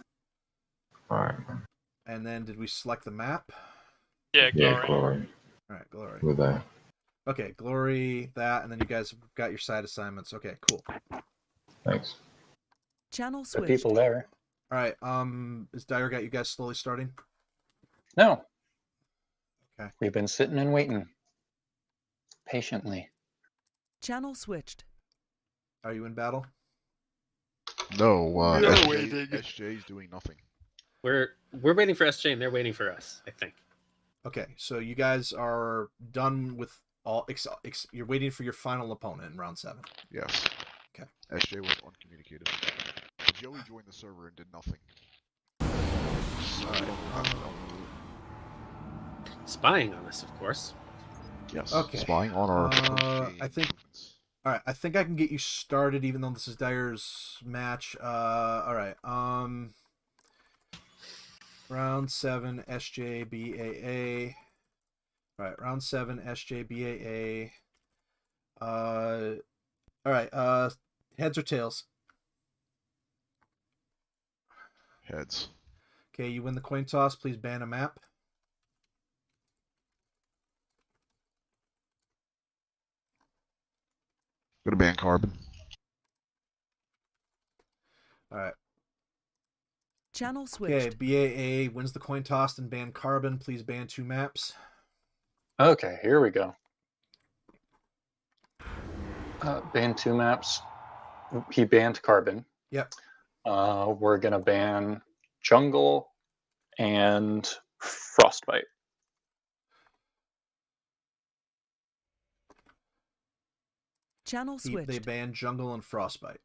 Alright. And then did we select the map? Yeah, Glory. Yeah, Glory. All right, Glory. We're there. Okay, Glory, that, and then you guys have got your side assignments. Okay, cool. Thanks. Channel The switched. people there. All right, is Dyer got you guys slowly starting? No. Okay. We've been sitting and waiting. Patiently. Channel switched. Are you in battle? No, We are waiting. SJ's doing nothing. We're waiting for SJ and they're waiting for us, I think. Okay, so you guys are done with all. You're waiting for your final opponent in round 7. Yes. Okay. SJ was uncommunicated. Joey joined the server and did nothing. Spying on us, of course. Yes. Okay. Spying on our I think. All right, I think I can get you started, even though this is Dyer's match. All right. Round 7, SJBAA. All right, round 7, SJBAA. All right. Heads or tails? Heads. Okay, you win the coin toss. Please ban a map. Gonna ban carbon. All right. Channel switched. Okay, BAA wins the coin toss and ban carbon. Please ban 2 maps. Okay, here we go. Ban 2 maps. He banned carbon. Yep. We're gonna ban jungle and frostbite. Channel switched. They banned jungle and frostbite.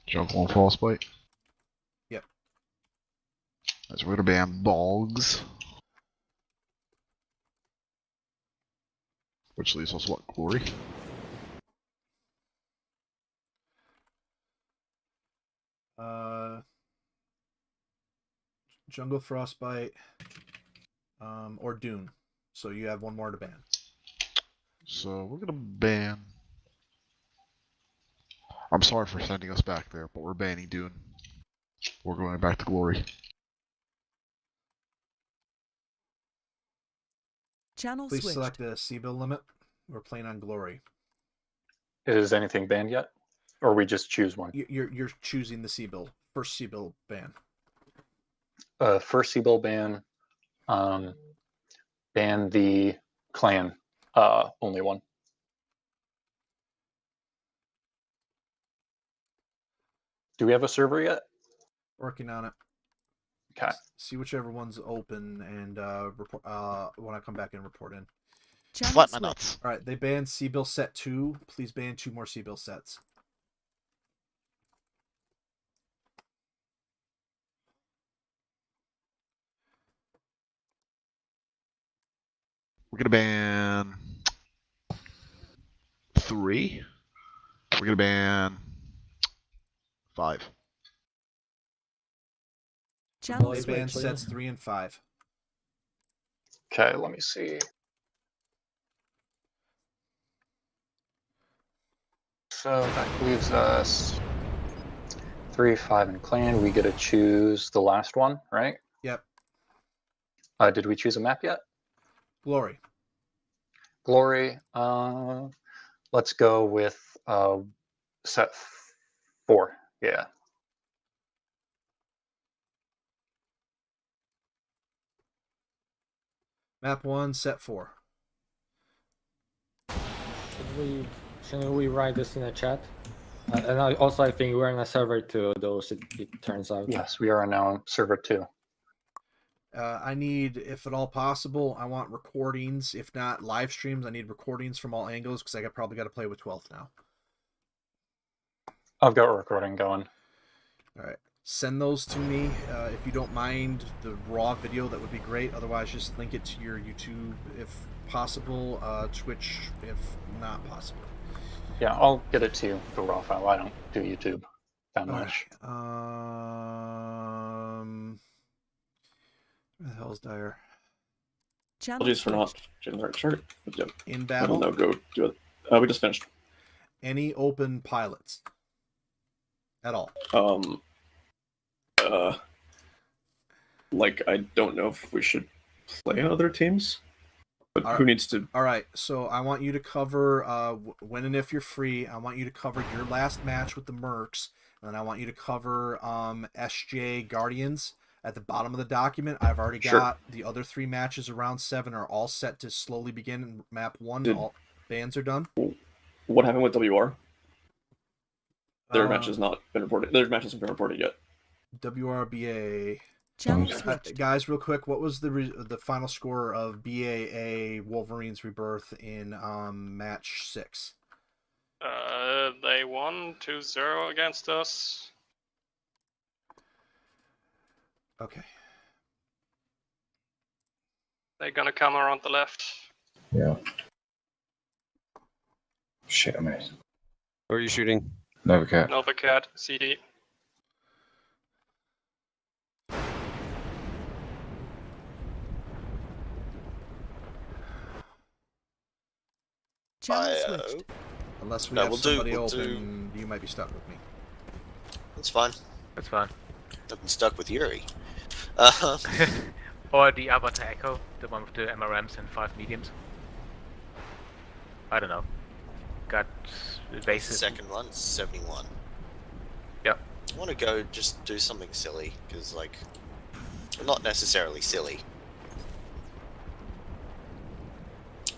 Jungle and frostbite. Yep. That's we're gonna ban bogs. Which leaves us what? Glory? Jungle Frostbite, or Dune. So you have one more to ban. So we're gonna ban. I'm sorry for sending us back there, but we're banning Dune. We're going back to Glory. Channel Please switched. select the C-bill limit. We're playing on Glory. Is anything banned yet? Or we just choose one? You're choosing the C-bill. First C-bill ban. First Seabill ban. Ban the clan. Only one. Do we have a server yet? Working on it. Okay. See whichever one's open and report. When I come back and report in. Flat my nuts. All right, they banned C-bill set 2. Please ban 2 more C-bill sets. We're gonna ban 3. We're gonna ban 5. Channel They banned switched. sets 3 and 5. Okay, let me see. So that leaves us 3, 5, and clan. We get to choose the last one, right? Yep. Did we choose a map yet? Glory. Glory. Let's go with set 4. Yeah. Map 1, set 4. Should we write this in a chat? And I think we're in a server 2, those it turns out. Yes, we are now on server 2. I need, if at all possible, I want recordings. If not live streams, I need recordings from all angles because I probably got to play with 12th now. I've got a recording going. All right. Send those to me. If you don't mind the raw video, that would be great. Otherwise, just link it to your YouTube if possible, Twitch if not possible. Yeah, I'll get it to you, the raw file. I don't do YouTube that much. Where the hell's Dyer? Apologies for not getting the right chart. But yep. In I will battle? now go do it. We just finished. Any open pilots? At all? Like, I don't know if we should play other teams, but who needs to? All right, so I want you to cover, when and if you're free, I want you to cover your last match with the Mercs, and then I want you to cover SJ Guardians at the bottom of the document. I've already got the other 3 matches around 7 are all set to slowly begin in map 1. All bans are done. What happened with WR? Their match has not been reported. Their match hasn't been reported yet. WRBA. Channel switched. Guys, real quick, what was the final score of BAA Wolverines Rebirth in match 6? They won 2-0 against us. Okay. They're gonna come around the left. Yeah. Shit, I missed. Where are you shooting? Novacat. Novacat, CD. Channel switched. Unless we No, have we'll do- somebody we'll open, you might be stuck with me. That's fine. That's fine. I've been stuck with Yuri. Or the Avatar Echo, the one with the MRMs and 5 mediums. I don't know. Got The bases. second one, 71. Yep. I want to go just do something silly, because, like, well, not necessarily silly.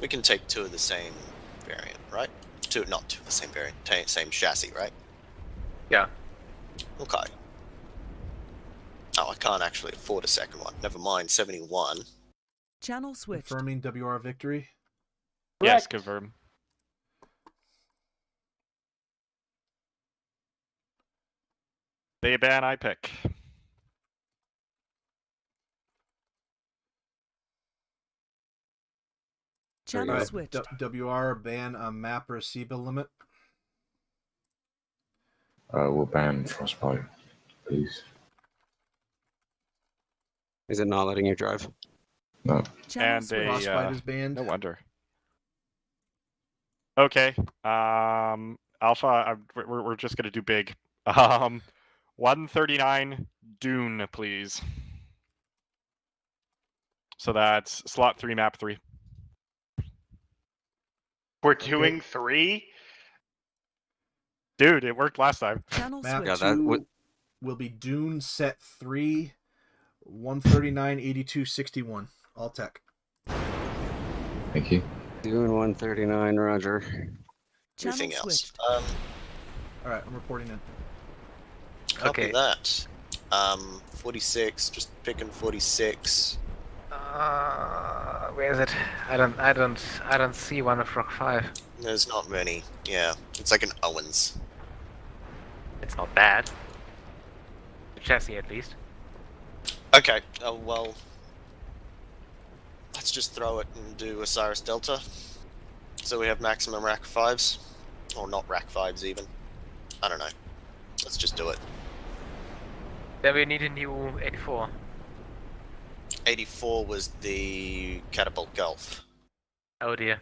We can take 2 of the same variant, right? Not two of the same variant, same chassis, right? Yeah. Okay. Oh, I can't actually afford a second one. Never mind, 71. Channel switched. Confirming WR victory. Yes, confirm. They ban, I pick. Channel Alright, switched. WR ban a map or a CBIL limit. We'll ban Frostbite, please. Is it not letting you drive? No. Channel And switched. Frostbite is banned. No wonder. Okay. Alpha, we're just gonna do big. 139 Dune, please. So that's slot 3, map 3. We're doing 3? Dude, it worked last time. Channel Map switched. 2 will be Dune set 3, 139, 82, 61. All tech. Thank you. Doing 139, Roger. Channel Anything else? switched. All right, I'm reporting in. Copy Okay. that. 46. Just picking 46. Where is it? I don't see one of Rock 5. There's not many. Yeah, it's like an Owens. It's not bad. The chassis at least. Okay. Well, let's just throw it and do Osiris Delta. So we have maximum rack 5s, or not rack 5s even. I don't know. Let's just do it. Then we need a new 84. 84 was the Catapult Gulf. Oh dear.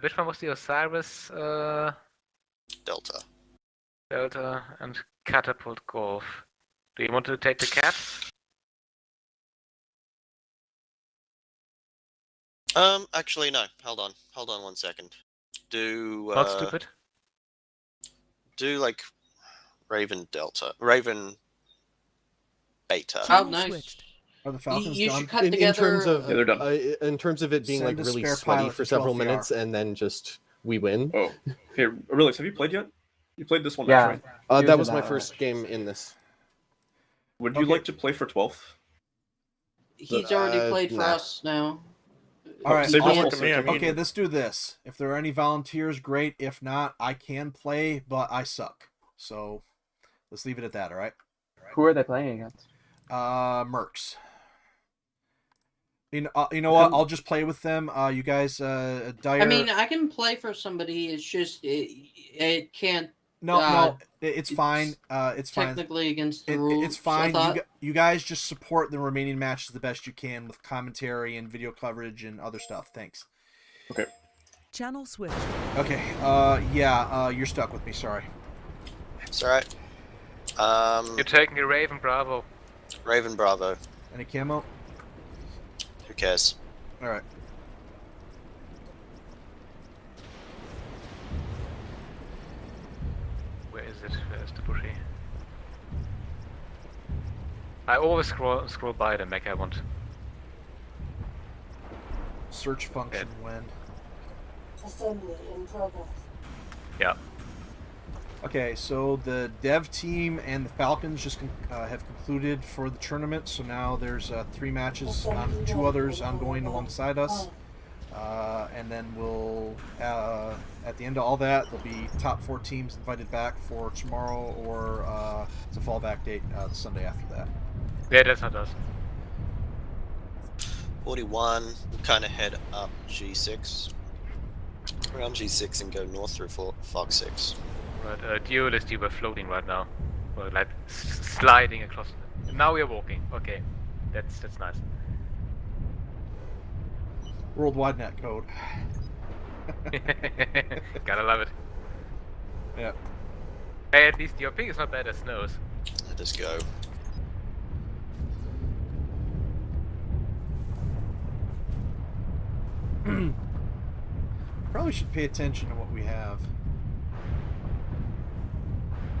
Which one was the Osiris? Delta. Delta and Catapult Golf. Do you want to take the caps? Actually no. Hold on 1 second. Do Not stupid. do like Raven Delta. Raven Beta. Oh, nice. Are the Falcons You done? should cut In together. terms of Yeah, they're done. in terms of it being Send like a really spare sweaty pilot for to several 12 minutes and then just we win. Oh, okay. Relix, have you played yet? You played this one, Yeah. right? That was my first game in this. Would you like to play for 12th? He's already played for nah. us now. All right. Save us I'll- also coming okay, in. let's do this. If there are any volunteers, great. If not, I can play, but I suck. So let's leave it at that. All right. Who are they playing against? Mercs. You know what? I'll just play with them. You guys, Dyer. I mean, I can play for somebody. It's just it can't. No, it's fine. It's fine. Technically against the rules. It's fine. I thought. You guys just support the remaining matches the best you can with commentary and video coverage and other stuff. Thanks. Okay. Channel switched. Okay. Yeah. You're stuck with me. Sorry. It's alright. You're taking a Raven Bravo. Raven Bravo. Any camo? Who cares? All right. Where is it? Where's the bushy? I always scroll by the mech I want. Search function when. Assembly in progress. Yeah. Okay, so the dev team and the Falcons just have concluded for the tournament. So now there's 3 matches, 2 others ongoing alongside us, and then we'll at the end of all that, there'll be top 4 teams invited back for tomorrow, or it's a fallback date the Sunday after that. Yeah, that's not us. 41. We'll kind of head up G6. Around G6 and go north through Fog 6. Right, Duelist, you were floating right now. Or like sliding across. Now we're walking. Okay. That's nice. Worldwide net code. Gotta love it. Yeah. Hey, at least your ping is not bad as snows. Let us go. Probably should pay attention to what we have.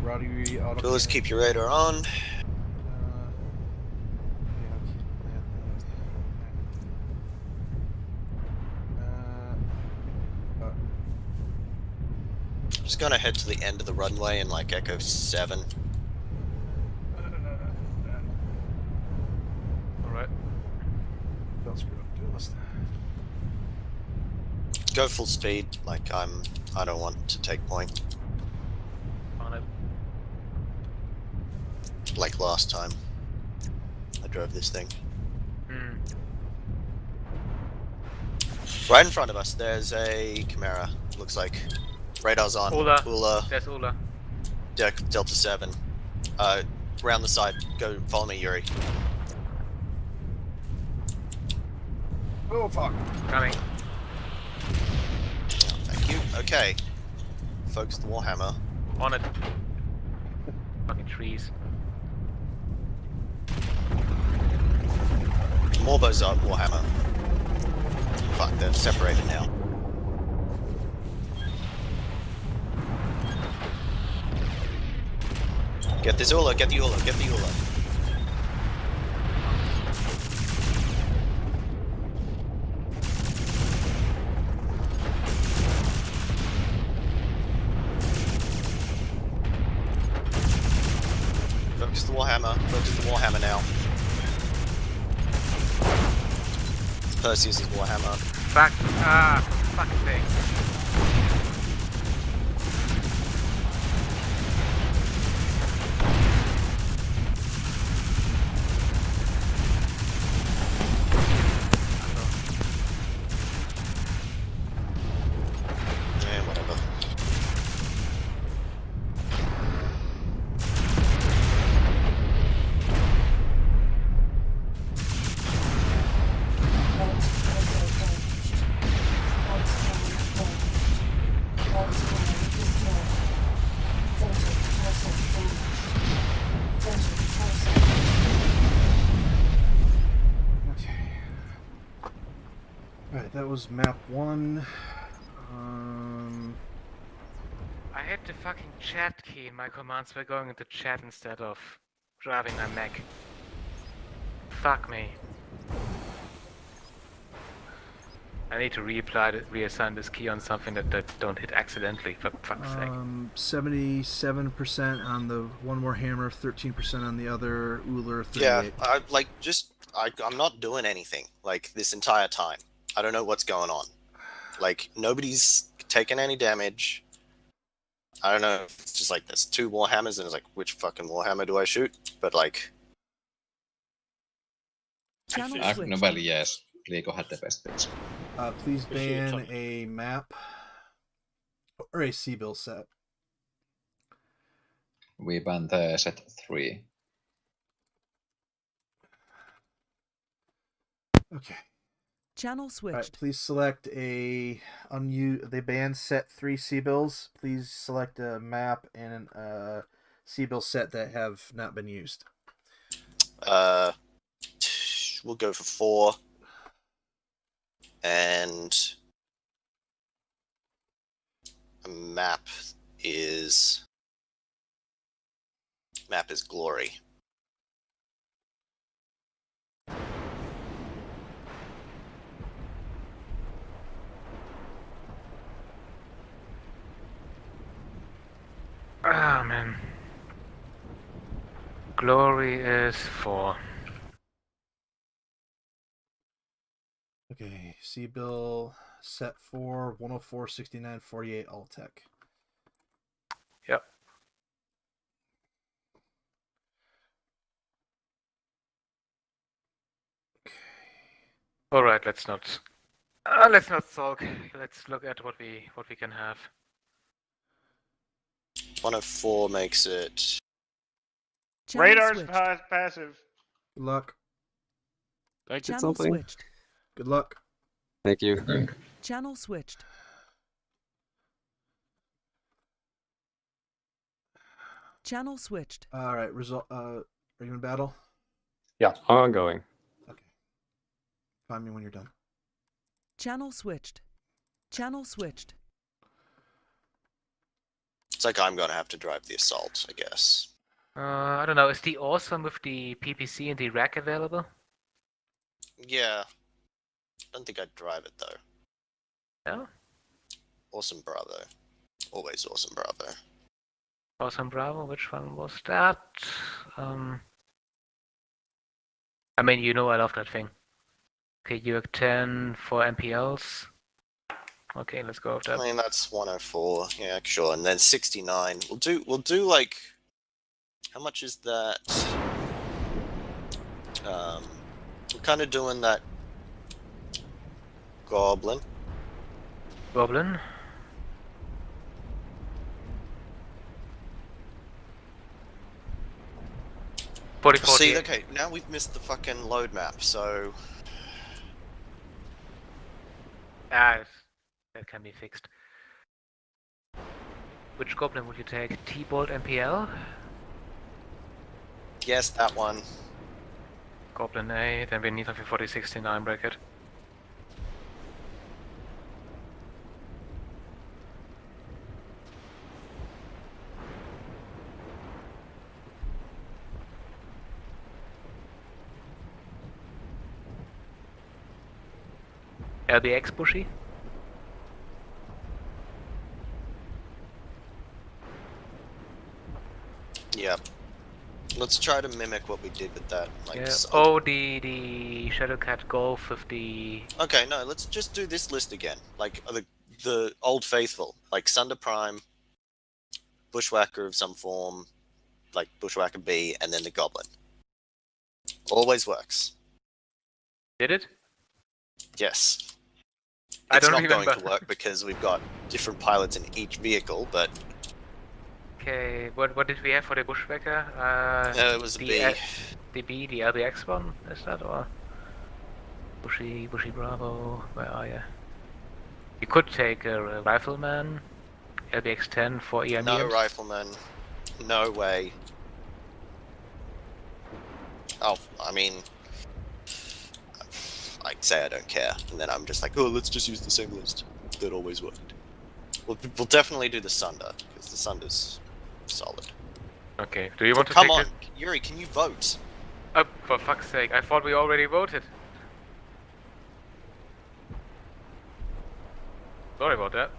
Rowdy auto. Duelist, keep your radar on. Just gonna head to the end of the runway and like echo 7. Alright. Don't screw up, Duelist. Go full speed. Like I don't want to take point. On it. Like last time I drove this thing. Right in front of us, there's a Chimera. Looks like radar's on. Ula. There's Ula. Delta 7. Around the side. Go follow me, Yuri. Oh fuck. Coming. Thank you. Okay. Focus the Warhammer. On it. Fucking trees. Morbo's up, Warhammer. Fuck, they're separated now. Get this Ula, get the Ula, get the Ula. Focus the Warhammer now. Perseus is Warhammer. Fuck. For fuck's sake. Yeah, whatever. Alright, that was map 1. I hit the fucking chat key and my commands were going into chat instead of driving my mech. Fuck me. I need to reassign this key on something that don't hit accidentally, for fuck's sake. 77% on the one more hammer, 13% on the other, Uller 38. Yeah, I'm not doing anything, like, this entire time. I don't know what's going on. Like, nobody's taken any damage. I don't know, it's just like, there's 2 Warhammers, and it's like, which fucking Warhammer do I shoot? But, like... No väliä, liiko hätäpesteeksi. Please ban a map or a C-bill set. We ban the set 3. Okay. Channel switched. Alright, please select they ban set 3 C-bills. Please select a map and a C-bill set that have not been used. We'll go for 4. And... a map is Glory. Ah, man. Glory is 4. Okay, C-bill set 4, 104, 69, 48, all tech. Yep. All right, let's not sulk. Let's look at what we can have. 104 makes it... Radar's passive. Good luck. Thank you. Channel Something. switched. Good luck. Thank you. Channel switched. Channel switched. All right, result. Are you in battle? Yeah, ongoing. Okay. Find me when you're done. Channel switched. Channel switched. It's like I'm gonna have to drive the assault, I guess. I don't know. Is the awesome with the PPC and the rack available? Yeah. Don't think I'd drive it though. No? Awesome Bravo. Always Awesome Bravo. Awesome Bravo, which one was that? I mean, you know I love that thing. Okay, UX 10 for MPLs. Okay, let's go with that. I mean, that's 104. Yeah, sure. And then 69. We'll do like... How much is that? We're kind of doing that Goblin. Goblin. See, okay, now we've missed the fucking load map, so... Ah, that can be fixed. Which goblin would you take? T-Bolt MPL? Yes, that one. Goblin A, then we need a 4069 bracket. LBX bushy? Yep. Let's try to mimic what we did with that. Like, Yeah. Oh, the Shadowcat Golf with the... Okay, no, let's just do this list again. Like, the Old Faithful. Like, Sunder Prime, Bushwhacker of some form, like Bushwhacker B, and then the Goblin. Always works. Did it? Yes. I It's don't not going remember. to work because we've got different pilots in each vehicle, but... Okay, what did we have for the Bushwhacker? it was a B. The B, the LBX one, is that, or? Bushy Bravo, where are you? You could take a Rifleman, LBX 10 for EMEs. No Rifleman. No way. Oh, I mean... I say I don't care, and then I'm just like, oh, let's just use the same list. That always worked. We'll definitely do the Sunder, because the Sunder's solid. Okay, do you want to Come take on, Yuri, can you vote? Oh, for fuck's sake, I thought we already voted. Sorry about that.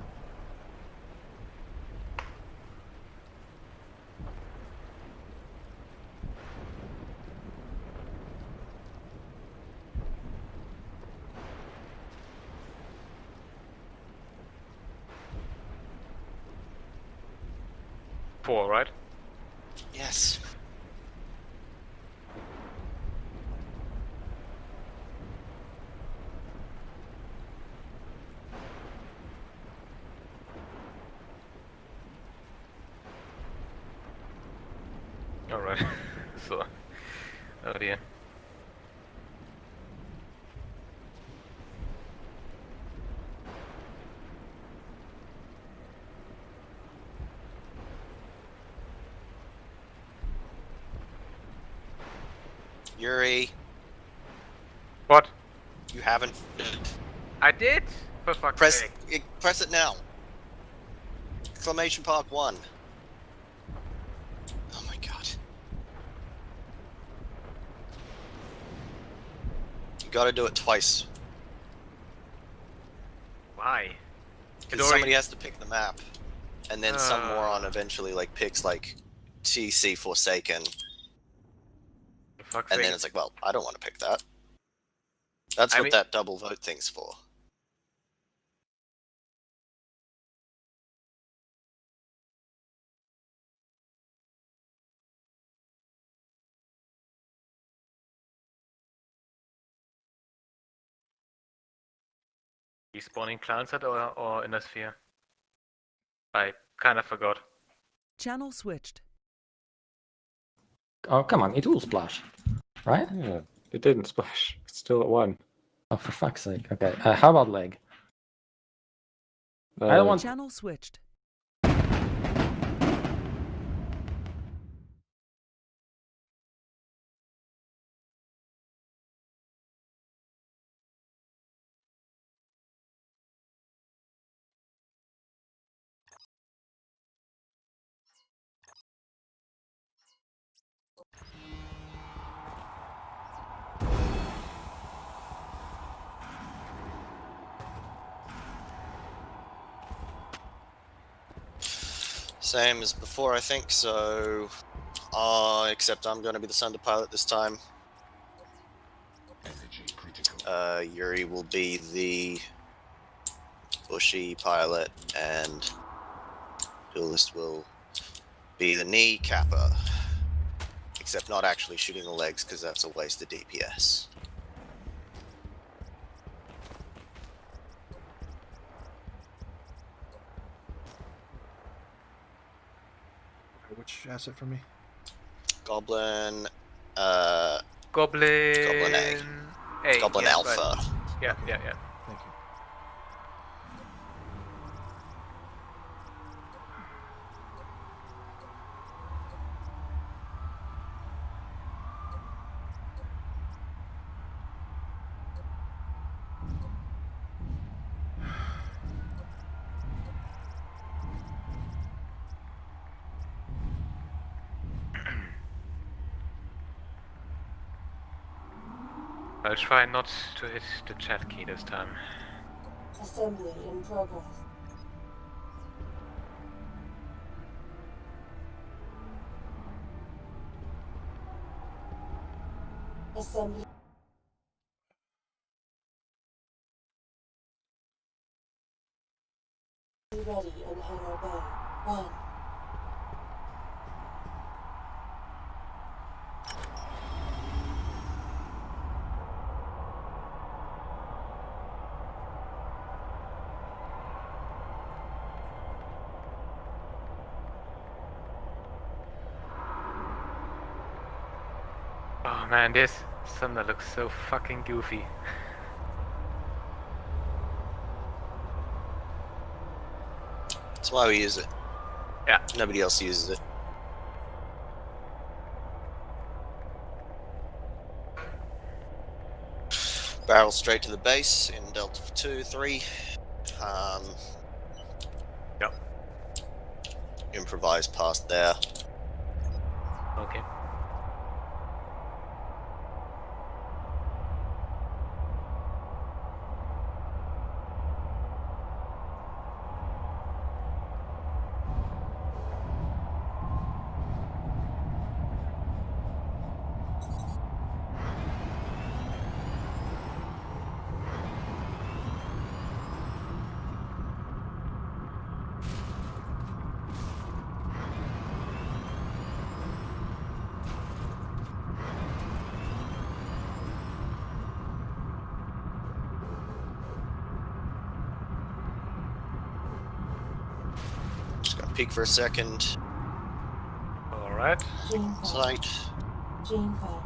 Four, right? Yes. Alright. So. Oh dear. Yuri. What? You haven't... I did? For fuck's sake. Press it now. Exclamation Park 1. Oh my god. You gotta do it twice. Why? Because somebody has to pick the map. And then some moron eventually like picks like TC Forsaken. And then it's like, well, I don't want to pick that. That's what that double vote thing's for. Respawning Clownset or in a sphere? I kind of forgot. Channel switched. Oh, come on, it will splash. Right? Yeah, it didn't splash. It's still at 1. Oh, for fuck's sake. Okay, how about leg? I don't want... Channel switched. Same as before, I think, so... except I'm going to be the Sunder pilot this time. Yuri will be the Bushy pilot, and Duelist will be the knee capper. Except not actually shooting the legs, because that's a waste of DPS. which asset for me? Goblin. Goblin. A. Goblin yeah, Alpha. right. Yeah, yeah, yeah. Thank you. I'll try not to hit the chat key this time. Assembly in progress. Assembly. Ready in Hangar Bay. 1. Oh man, this thunder looks so fucking goofy. That's why we use it. Yeah. Nobody else uses it. Barrel straight to the base in Delta 2, 3. Yep. Improvise past there. Okay. Just gonna peek for a second. Alright. Sight. Gene fire.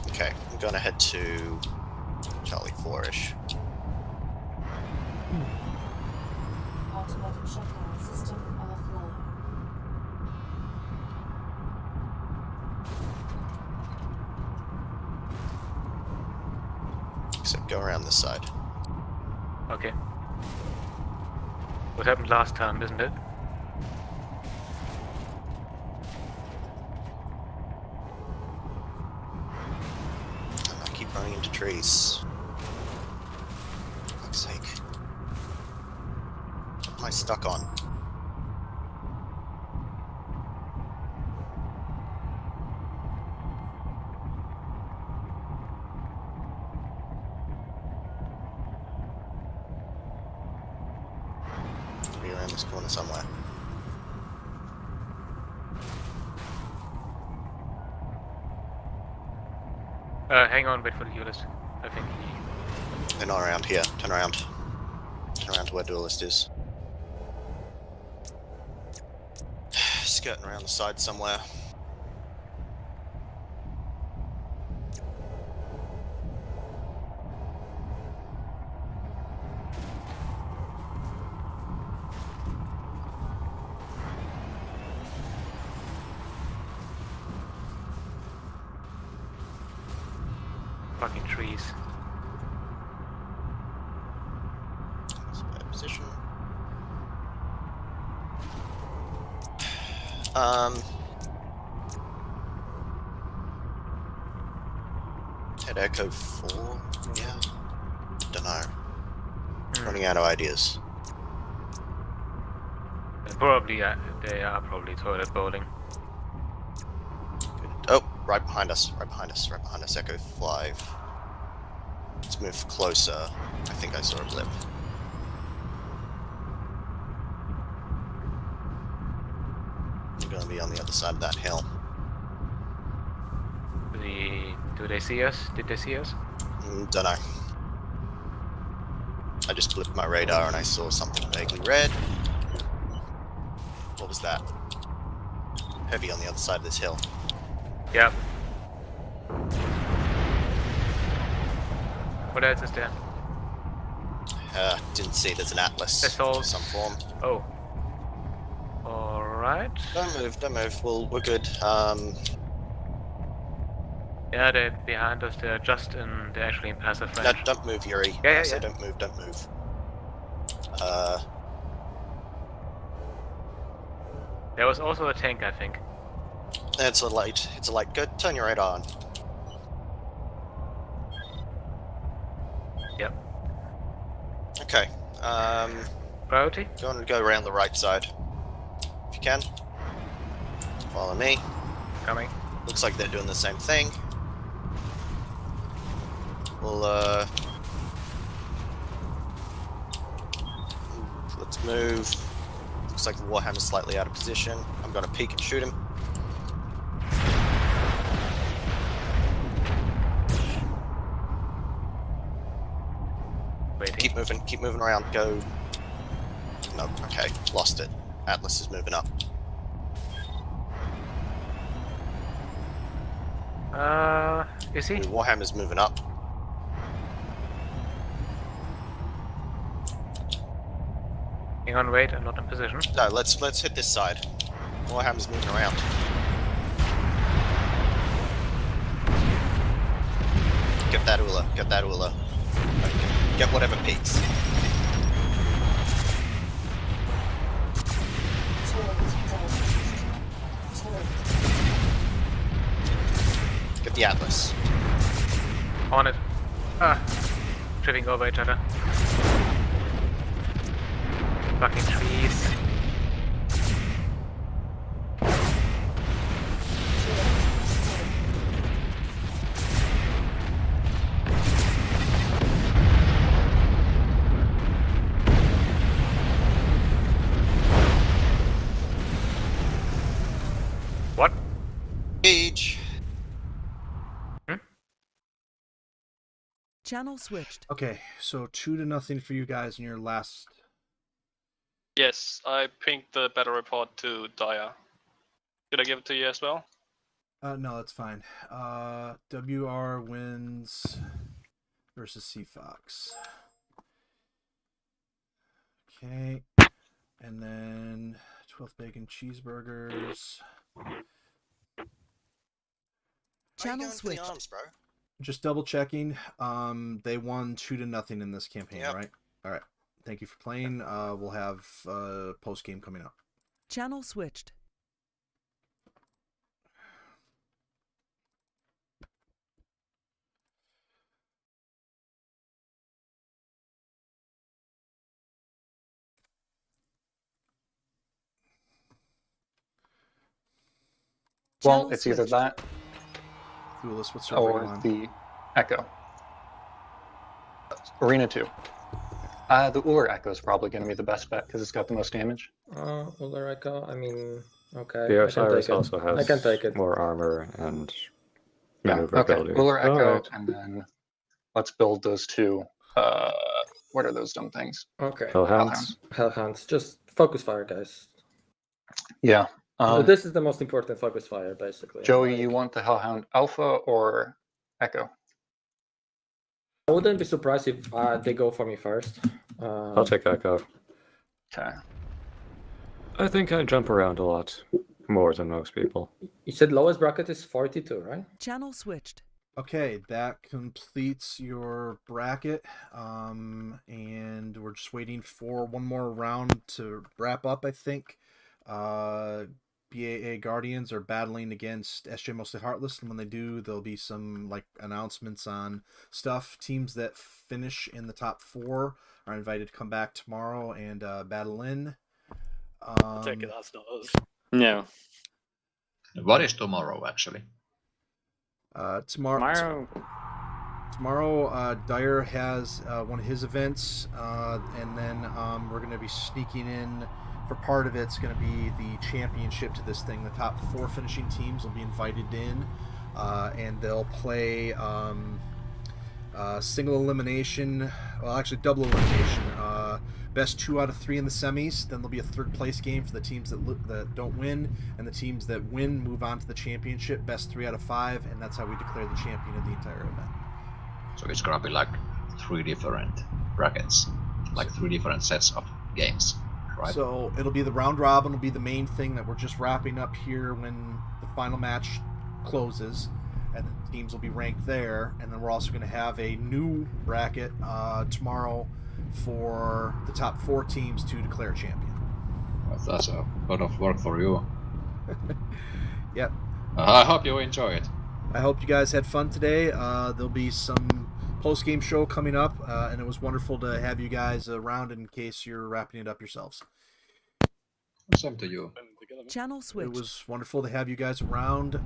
Okay, I'm gonna head to Charlie 4-ish. Automatic shutdown system offline. Except go around this side. Okay. What happened last time, isn't it? I keep running into trees. For fuck's sake. What am I stuck on? Be around this corner somewhere. Hang on, wait for the duelist. I think They're not around here. Turn around. Turn around to where Duelist is. Skirting around the side somewhere. fucking trees. That's a bad position. Head Echo 4? Yeah. Dunno. Running out of ideas. Probably, they are probably toilet bowling. Oh, right behind us, right behind us, right behind us, Echo 5. Let's move closer. I think I saw a blip. I'm gonna be on the other side of that hill. Do they see us? Did they see us? Dunno. I just blipped my radar and I saw something vaguely red. What was that? Heavy on the other side of this hill. Yep. What else is there? Didn't see. There's an atlas Assault. of some form. Oh. Alright. Don't move, don't move. We're good. Yeah, they're behind us. They're actually in passive range. No, don't move, Yuri. Yeah. Don't move, don't move. There was also a tank, I think. It's a light. Go, turn your radar on. Yep. Okay. Priority? Go around the right side. If you can. Follow me. Coming. Looks like they're doing the same thing. We'll, let's move. Looks like the Warhammer's slightly out of position. I'm gonna peek and shoot him. Waiting. Keep moving around. Go. No, okay, lost it. Atlas is moving up. Is he? Warhammer's moving up. Hang on, wait, I'm not in position. No, let's hit this side. Warhammer's moving around. Get that Ula. Get whatever peaks. Get the Atlas. On it. Tripping over each other. Fucking trees. What? Age. Channel switched. Okay, so 2-0 for you guys in your last. Yes, I pinged the battle report to Dyer. Did I give it to you as well? No, that's fine. WR wins versus Sea Fox. Okay, and then 12 bacon cheeseburgers. Channel switched. Arms, bro? Just double checking. They won 2-0 in this campaign, Yep. right? All right. Thank you for playing. We'll have post game coming up. Channel switched. Well, Channel it's either switched. that Duelist, what's your or the Echo. Arena 2. The Uller Echo is probably going to be the best bet because it's got the most damage. Uller Echo, I mean, okay. The I can Osiris take it. also has I can take it. more armor and Yeah, okay. maneuverability. Uller Echo, Alright. and then let's build those two. What are those dumb things? Okay. Hellhounds. Hellhounds. Just focus fire, guys. Yeah. This is the most important focus fire, basically. Joey, you want the Hellhound Alpha or Echo? I wouldn't be surprised if they go for me first. I'll take Echo. Okay. I think I jump around a lot more than most people. You said lowest bracket is 42, right? Channel switched. Okay, that completes your bracket. And we're just waiting for one more round to wrap up, I think. BAA Guardians are battling against SJ Mostly Heartless, and when they do, there'll be some like announcements on stuff. Teams that finish in the top 4 are invited to come back tomorrow and battle in. Take it, that's not us. No. What is tomorrow, actually? Tomorrow, Dyer has one of his events, and then we're going to be sneaking in. For part of it's going to be the championship to this thing. The top 4 finishing teams will be invited in, and they'll play Single elimination, well, actually double elimination. Best 2 out of 3 in the semis. Then there'll be a third place game for the teams that don't win, and the teams that win move on to the championship. Best 3 out of 5, and that's how we declare the champion of the entire event. So it's gonna be like 3 different brackets, like 3 different sets of games, right? So it'll be the round robin will be the main thing that we're just wrapping up here when the final match closes, and the teams will be ranked there. And then we're also going to have a new bracket tomorrow for the top 4 teams to declare champion. Well, that's a lot of work for you. Yep. I hope you enjoy it. I hope you guys had fun today. There'll be some post-game show coming up, and it was wonderful to have you guys around in case you're wrapping it up yourselves. Same to you. Channel switch. It was wonderful to have you guys around.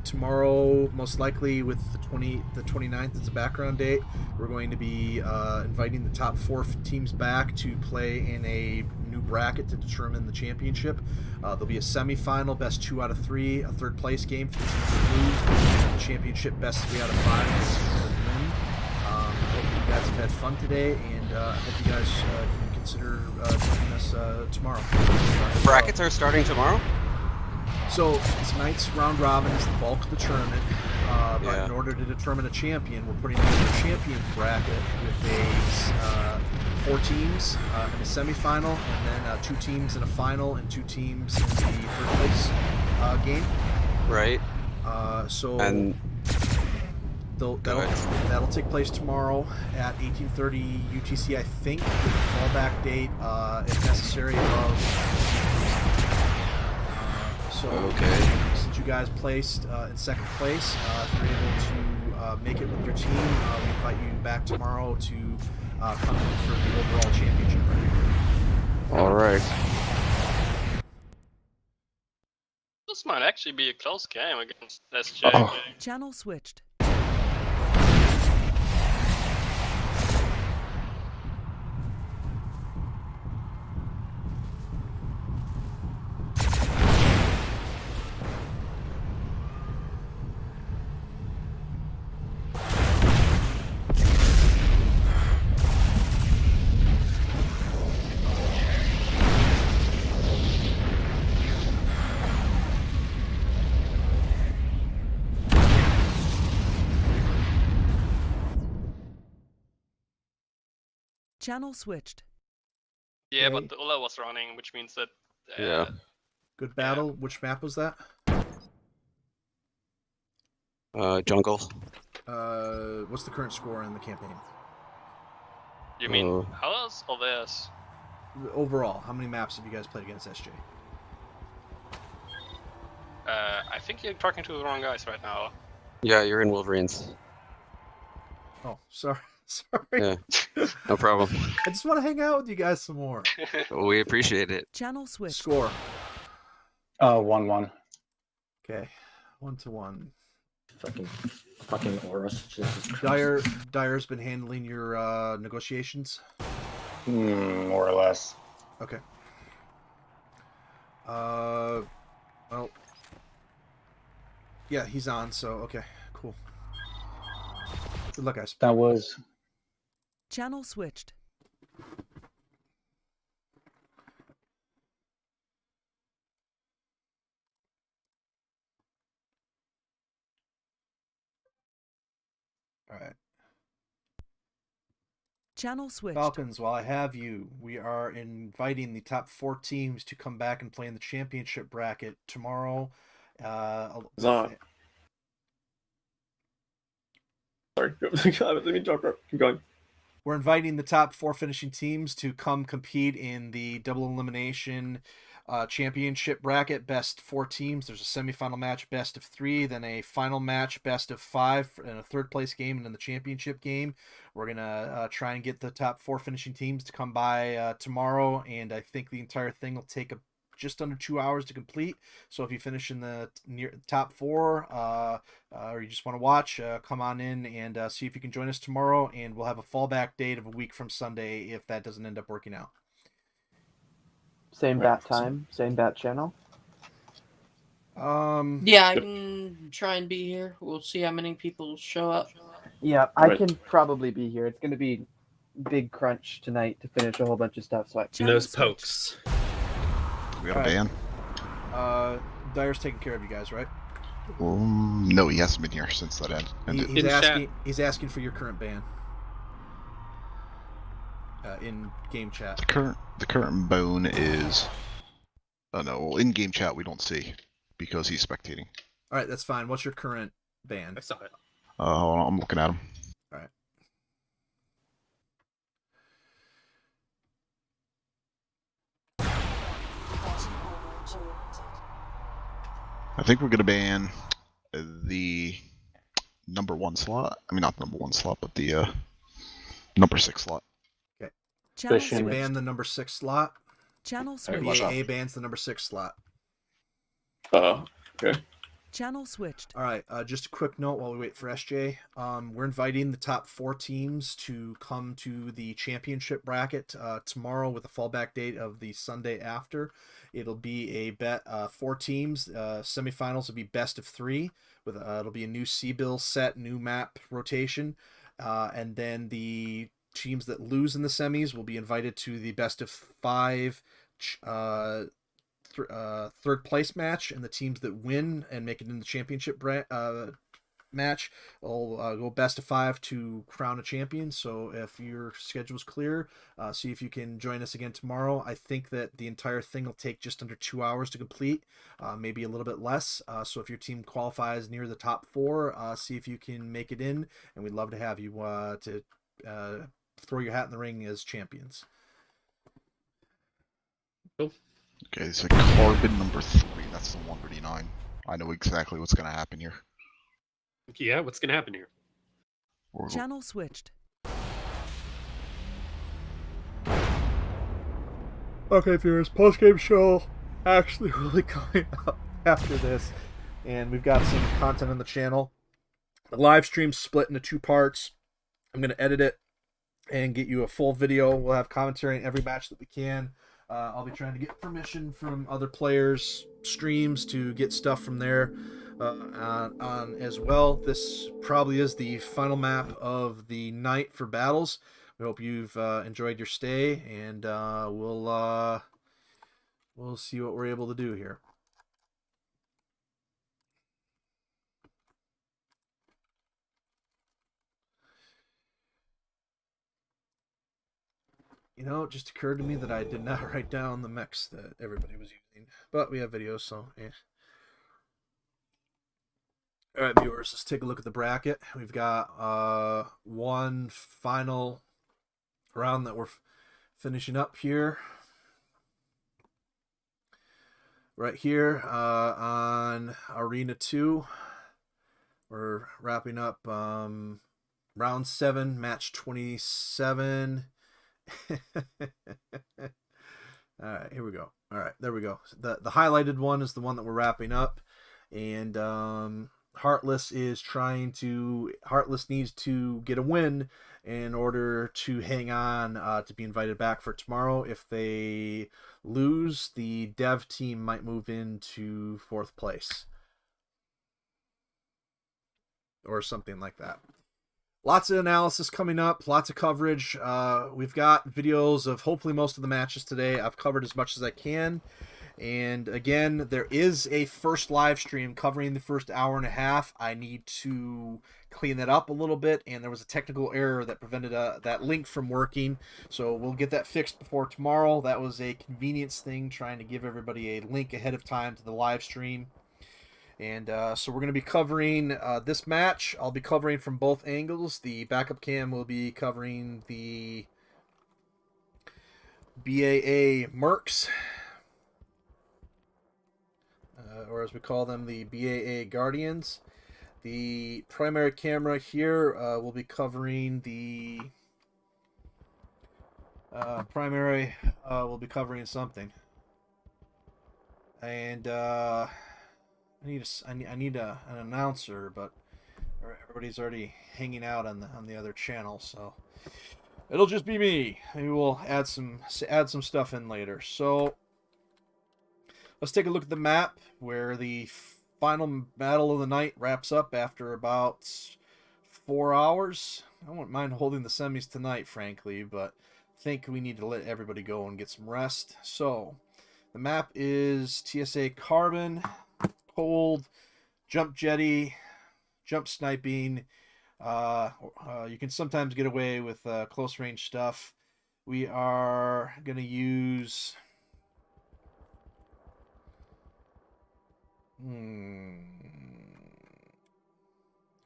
Tomorrow, most likely with the 29th as a background date, we're going to be inviting the top 4 teams back to play in a new bracket to determine the championship. There'll be a semifinal, best 2 out of 3, a third place game for the teams that lose, and the championship, best 3 out of 5 for the teams that win. I hope you guys have had fun today, and I hope you guys can consider joining us tomorrow. Brackets are starting tomorrow? So tonight's round robin is the bulk of the tournament, but in order to determine a champion, we're putting together a champion bracket with a 4 teams in a semifinal, and then 2 teams in a final, and 2 teams in the third place game. Right. And that'll take place tomorrow at 18:30 UTC, I think, with a fallback date, if necessary, of. Since you guys placed in second place, if you're able to make it with your team, we invite you back tomorrow to come in for the overall championship bracket. All right. This might actually be a close game against SJ. Oh. Channel switched. Channel switched. Yeah, but the Ulla was running, which means that. Yeah. Good battle. Yeah. Which map was that? Jungle. What's the current score in the campaign? You mean ours or theirs? Overall, how many maps have you guys played against SJ? I think you're talking to the wrong guys right now. Yeah, you're in Wolverines. Oh, sorry. Yeah, no problem. I just want to hang out with you guys some more. We appreciate it. Channel switch. Score. 1-1. Okay, 1-1. Fucking Horus. Dyer's been handling your negotiations. More or less. Okay. Well. Yeah, he's on. So okay, cool. Good luck, guys. That was. Channel switched. All right. Channel switched. Falcons, while I have you, we are inviting the top 4 teams to come back and play in the championship bracket tomorrow. Sorry. Let me talk. Keep going. We're inviting the top 4 finishing teams to come compete in the double elimination championship bracket. Best 4 teams. There's a semifinal match, best of 3, then a final match, best of 5, and a third place game, and then the championship game. We're gonna try and get the top 4 finishing teams to come by tomorrow, and I think the entire thing will take just under 2 hours to complete. So if you finish in the top 4, or you just want to watch, come on in and see if you can join us tomorrow, and we'll have a fallback date of a week from Sunday if that doesn't end up working out. Same bat time, same bat channel. Yeah, I can try and be here. We'll see how many people show up. Yeah, I Right. can probably be here. It's going to be big crunch tonight to finish a whole bunch of stuff. So I And those pokes. We got a Alright. ban. Dyer's taking care of you guys, right? No, he hasn't been here since that ended. He's asking for your current ban. In game chat. The current bone is. Oh no, well, in game chat we don't see because he's spectating. All right, that's fine. What's your current ban? I saw it. Hold on, I'm looking at him. All right. I think we're gonna ban the number 1 slot. I mean, not the number 1 slot, but the number 6 slot. Okay. Channel So switched. ban the number 6 slot. Channel switched. BAA bans the number 6 slot. Okay. Channel switched. All right. Just a quick note while we wait for SJ. We're inviting the top 4 teams to come to the championship bracket tomorrow with a fallback date of the Sunday after. It'll be a bet 4 teams. Semifinals will be best of 3. With it'll be a new C-bill set, new map rotation, and then the teams that lose in the semis will be invited to the best of 5 third place match, and the teams that win and make it in the championship match will go best of 5 to crown a champion. So if your schedule is clear, see if you can join us again tomorrow. I think that the entire thing will take just under 2 hours to complete, maybe a little bit less. So if your team qualifies near the top 4, see if you can make it in, and we'd love to have you to throw your hat in the ring as champions. Cool. Okay, so carbon number 3. That's the 139. I know exactly what's gonna happen here. Yeah, what's gonna happen here? Channel switched. Okay, viewers, post-game show actually really coming up after this, and we've got some content on the channel. The live stream's split into 2 parts. I'm going to edit it and get you a full video. We'll have commentary on every match that we can. I'll be trying to get permission from other players' streams to get stuff from there on as well. This probably is the final map of the night for battles. We hope you've enjoyed your stay, and we'll see what we're able to do here. You know, it just occurred to me that I did not write down the mechs that everybody was using, but we have videos, so yeah. All right, viewers, let's take a look at the bracket. We've got one final round that we're finishing up here. Right here on Arena 2, we're wrapping up round 7, match 27. All right, here we go. All right, there we go. The highlighted one is the one that we're wrapping up, and Heartless needs to get a win in order to hang on to be invited back for tomorrow. If they lose, the dev team might move into 4th place or something like that. Lots of analysis coming up, lots of coverage. We've got videos of hopefully most of the matches today. I've covered as much as I can. And again, there is a first live stream covering the first hour and a half. I need to clean that up a little bit, and there was a technical error that prevented that link from working. So we'll get that fixed before tomorrow. That was a convenience thing, trying to give everybody a link ahead of time to the live stream. And so we're going to be covering this match. I'll be covering from both angles. The backup cam will be covering the BAA Mercs, or as we call them, the BAA Guardians. The primary camera here will be covering the will be covering something. And I need an announcer, but everybody's already hanging out on the other channel, so it'll just be me. Maybe we'll add some stuff in later. So let's take a look at the map where the final battle of the night wraps up after about 4 hours. I wouldn't mind holding the semis tonight, frankly, but I think we need to let everybody go and get some rest. So, the map is TSA Carbon, Cold, Jump Jetty, Jump Sniping. You can sometimes get away with close range stuff. We are going to use...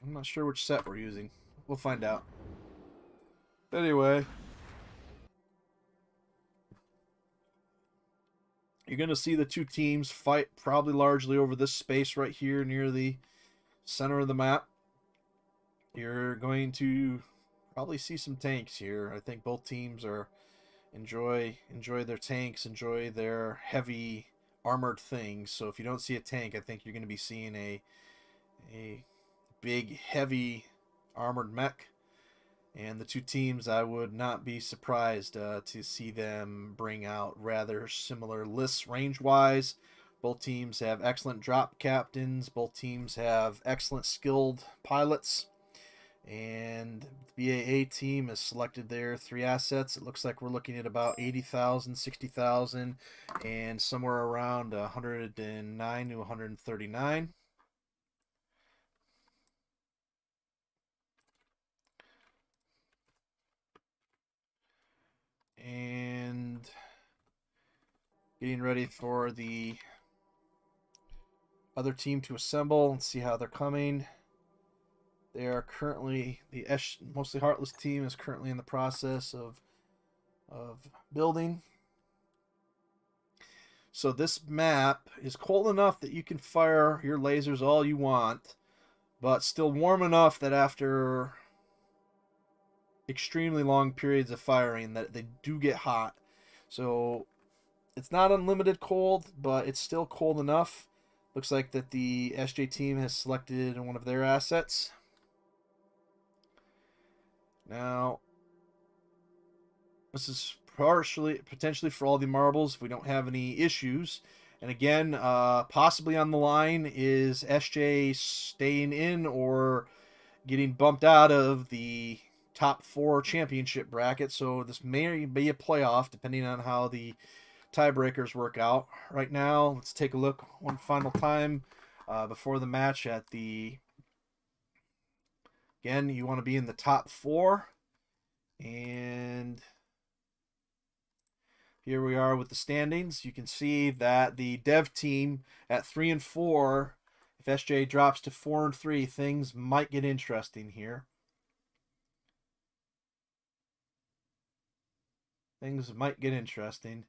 I'm not sure which set we're using. We'll find out. Anyway, you're going to see the two teams fight probably largely over this space right here near the center of the map. You're going to probably see some tanks here. I think both teams are enjoy their tanks, enjoy their heavy armored things. So if you don't see a tank, I think you're going to be seeing a big heavy armored mech. And the two teams, I would not be surprised to see them bring out rather similar lists range-wise. Both teams have excellent drop captains. Both teams have excellent skilled pilots. And the BAA team has selected their 3 assets. It looks like we're looking at about 80,000, 60,000, and somewhere around 109 to 139. And getting ready for the other team to assemble and see how they're coming. They are currently, the mostly Heartless team is currently in the process of building. So this map is cold enough that you can fire your lasers all you want, but still warm enough that after extremely long periods of firing that they do get hot. So it's not unlimited cold, but it's still cold enough. Looks like that the SJ team has selected one of their assets. Now, this is potentially for all the marbles if we don't have any issues. And again, possibly on the line is SJ staying in or getting bumped out of the top 4 championship bracket. So this may be a playoff depending on how the tiebreakers work out. Right now, let's take a look one final time before the match at the... Again, you want to be in the top 4. And here we are with the standings. You can see that the dev team at 3 and 4, if SJ drops to 4 and 3, things might get interesting here. Things might get interesting.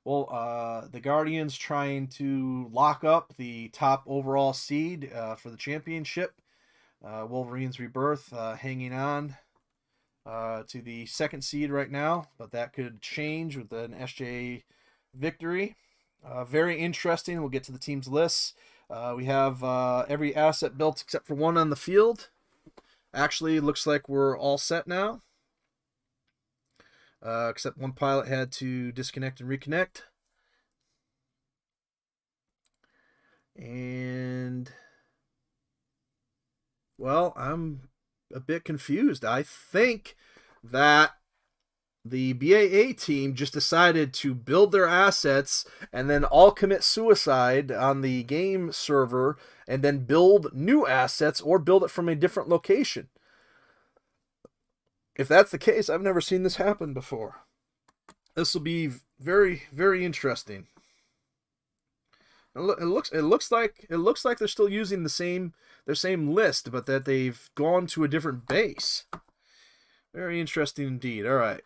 Well, the Guardians trying to lock up the top overall seed for the championship. Wolverine's Rebirth hanging on to the 2nd seed right now, but that could change with an SJ victory. Very interesting. We'll get to the team's lists. We have every asset built except for one on the field. Actually, looks like we're all set now. Except one pilot had to disconnect and reconnect. And, well, I'm a bit confused. I think that the BAA team just decided to build their assets and then all commit suicide on the game server and then build new assets or build it from a different location. If that's the case, I've never seen this happen before. This will be very, very interesting. It looks like they're still using their same list, but that they've gone to a different base. Very interesting indeed. All right.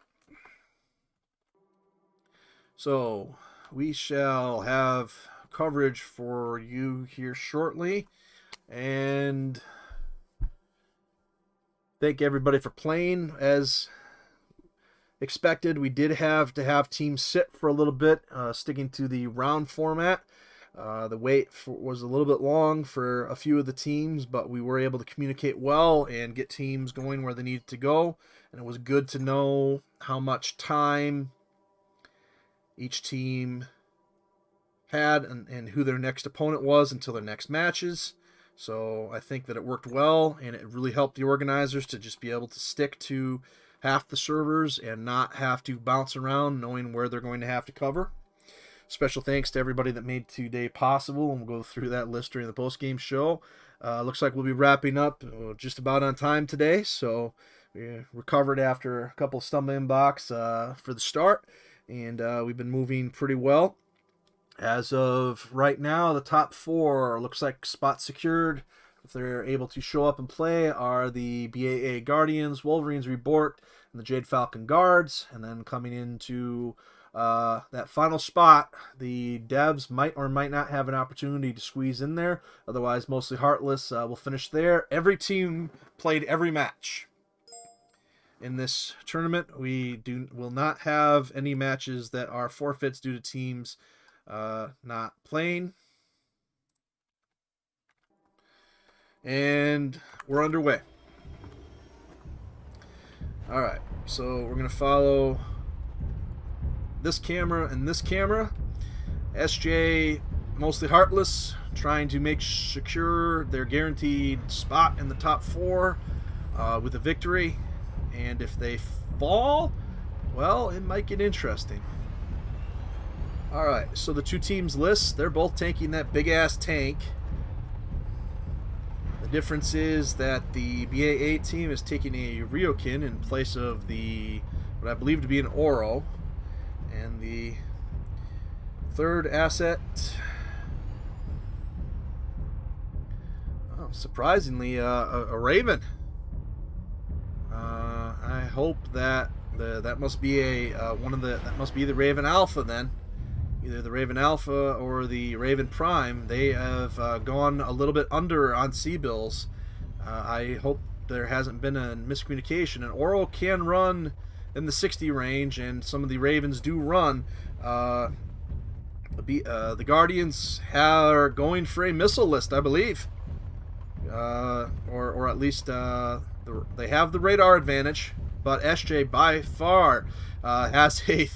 So we shall have coverage for you here shortly, and thank everybody for playing. As expected, we did have to have teams sit for a little bit, sticking to the round format. The wait was a little bit long for a few of the teams, but we were able to communicate well and get teams going where they needed to go. And it was good to know how much time each team had and who their next opponent was until their next matches. So I think that it worked well, and it really helped the organizers to just be able to stick to half the servers and not have to bounce around knowing where they're going to have to cover. Special thanks to everybody that made today possible, and we'll go through that list during the post-game show. Looks like we'll be wrapping up just about on time today, so we recovered after a couple of stumbling blocks for the start, and we've been moving pretty well. As of right now, the top 4 looks like spots secured. If they're able to show up and play, are the BAA Guardians, Wolverines Reborn, and the Jade Falcon Guards. And then coming into that final spot, the Devs might or might not have an opportunity to squeeze in there. Otherwise, mostly Heartless will finish there. Every team played every match. In this tournament, we will not have any matches that are forfeits due to teams not playing. And we're underway. Alright, so we're going to follow this camera and this camera. SJ, mostly Heartless, trying to make secure their guaranteed spot in the top 4 with a victory. And if they fall, well, it might get interesting. Alright, so the two teams list, they're both tanking that big-ass tank. The difference is that the BAA team is taking a Ryokin in place of the what I believe to be an Oro. And the third asset, surprisingly, a Raven. I hope that that must be that must be the Raven Alpha then. Either the Raven Alpha or the Raven Prime. They have gone a little bit under on C-bills. I hope there hasn't been a miscommunication. An Oro can run in the 60 range, and some of the Ravens do run. The Guardians are going for a missile list, I believe. Or at least they have the radar advantage, but SJ by far has a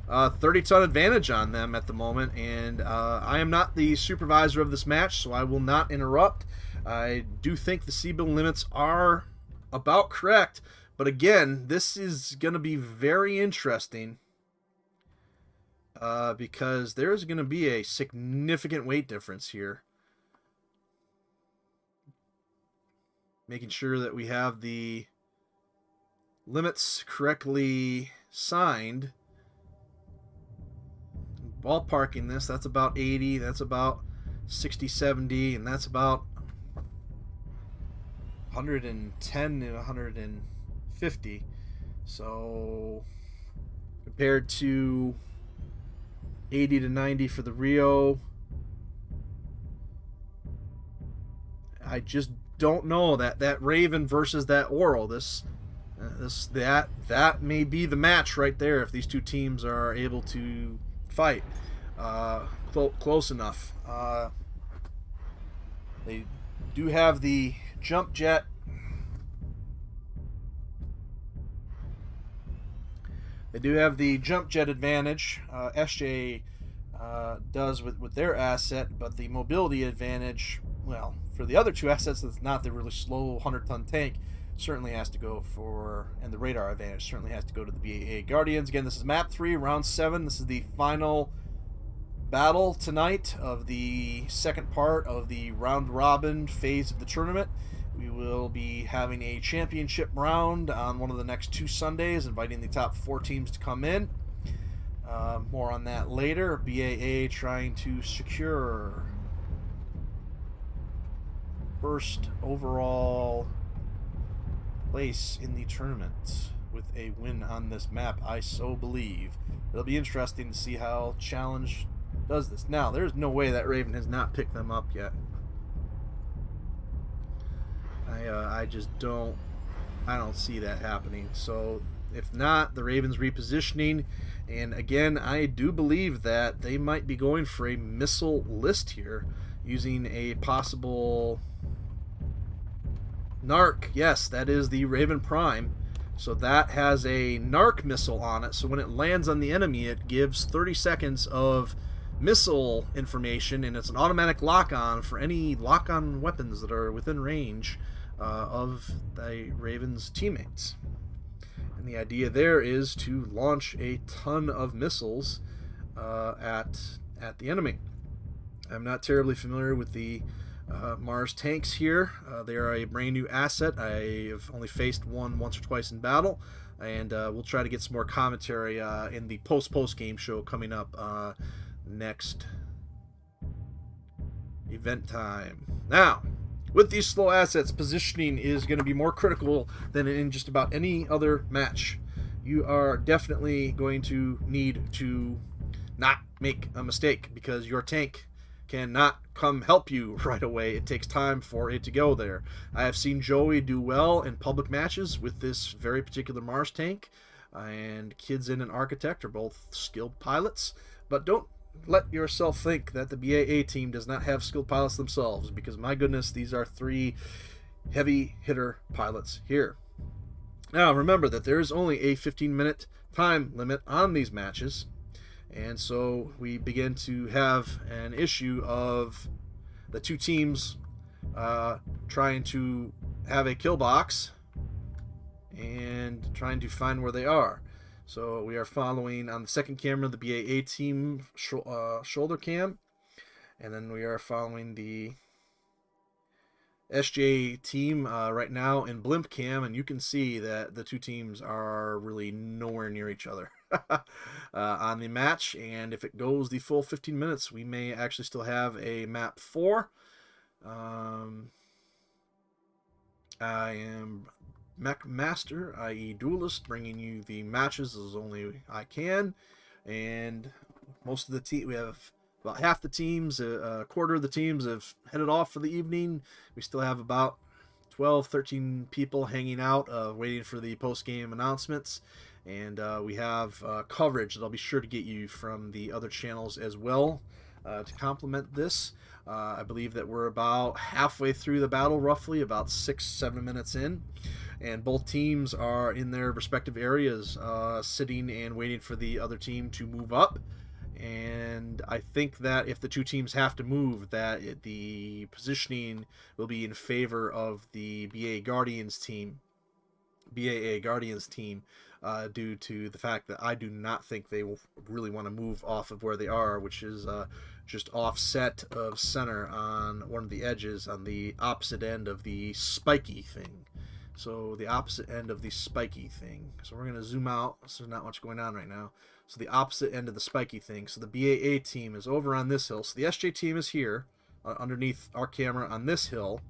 30-ton advantage on them at the moment, and I am not the supervisor of this match, so I will not interrupt. I do think the C-bill limits are about correct, but again, this is going to be very interesting because there's going to be a significant weight difference here. Making sure that we have the limits correctly signed. Ballparking this, that's about 80, that's about 60, 70, and that's about 110 and 150. So compared to 80 to 90 for the Rio, I just don't know that Raven versus that Oro. That may be the match right there if these two teams are able to fight close enough. They do have the jump jet. They do have the jump jet advantage. SJ does with their asset, but the mobility advantage, well, for the other two assets, that's not the really slow 100-ton tank, certainly has to go for, and the radar advantage certainly has to go to the BAA Guardians. Again, this is map 3, round 7. This is the final battle tonight of the second part of the round robin phase of the tournament. We will be having a championship round on one of the next 2 Sundays, inviting the top 4 teams to come in. More on that later. BAA trying to secure first overall place in the tournament with a win on this map, I so believe. It'll be interesting to see how Challenge does this. Now, there's no way that Raven has not picked them up yet. I just don't see that happening. So if not, the Ravens repositioning, and again, I do believe that they might be going for a missile list here, using a possible Narc. Yes, that is the Raven Prime. So that has a Narc missile on it, so when it lands on the enemy, it gives 30 seconds of missile information, and it's an automatic lock-on for any lock-on weapons that are within range of the Ravens teammates. And the idea there is to launch a ton of missiles at the enemy. I'm not terribly familiar with the Mars tanks here. They are a brand new asset. I have only faced one once or twice in battle, and we'll try to get some more commentary in the post game show coming up next event time. Now, with these slow assets, positioning is going to be more critical than in just about any other match. You are definitely going to need to not make a mistake, because your tank cannot come help you right away. It takes time for it to go there. I have seen Joey do well in public matches with this very particular Mars tank, and Kids in and Architect are both skilled pilots, but don't let yourself think that the BAA team does not have skilled pilots themselves, because my goodness, these are 3 heavy hitter pilots here. Now remember that there is only a 15-minute time limit on these matches, and so we begin to have an issue of the 2 teams trying to have a kill box and trying to find where they are. So we are following on the second camera the BAA team shoulder cam, and then we are following the SJ team right now in blimp cam, and you can see that the 2 teams are really nowhere near each other on the match. And if it goes the full 15 minutes, we may actually still have a map 4. I am Mech Master, i.e. Duelist, bringing you the matches as only I can, and most of the team, we have about half the teams, a quarter of the teams have headed off for the evening. We still have about 12-13 people hanging out, waiting for the post-game announcements, and we have coverage that I'll be sure to get you from the other channels as well to complement this. I believe that we're about halfway through the battle, roughly about 6-7 minutes in, and both teams are in their respective areas, sitting and waiting for the other team to move up. And I think that if the 2 teams have to move, that the positioning will be in favor of the BAA Guardians team, due to the fact that I do not think they will really want to move off of where they are, which is just offset of center on one of the edges on the opposite end of the spiky thing. So the opposite end of the spiky thing. So we're going to zoom out, so there's not much going on right now. So the opposite end of the spiky thing. So the BAA team is over on this hill. So the SJ team is here, underneath our camera on this hill.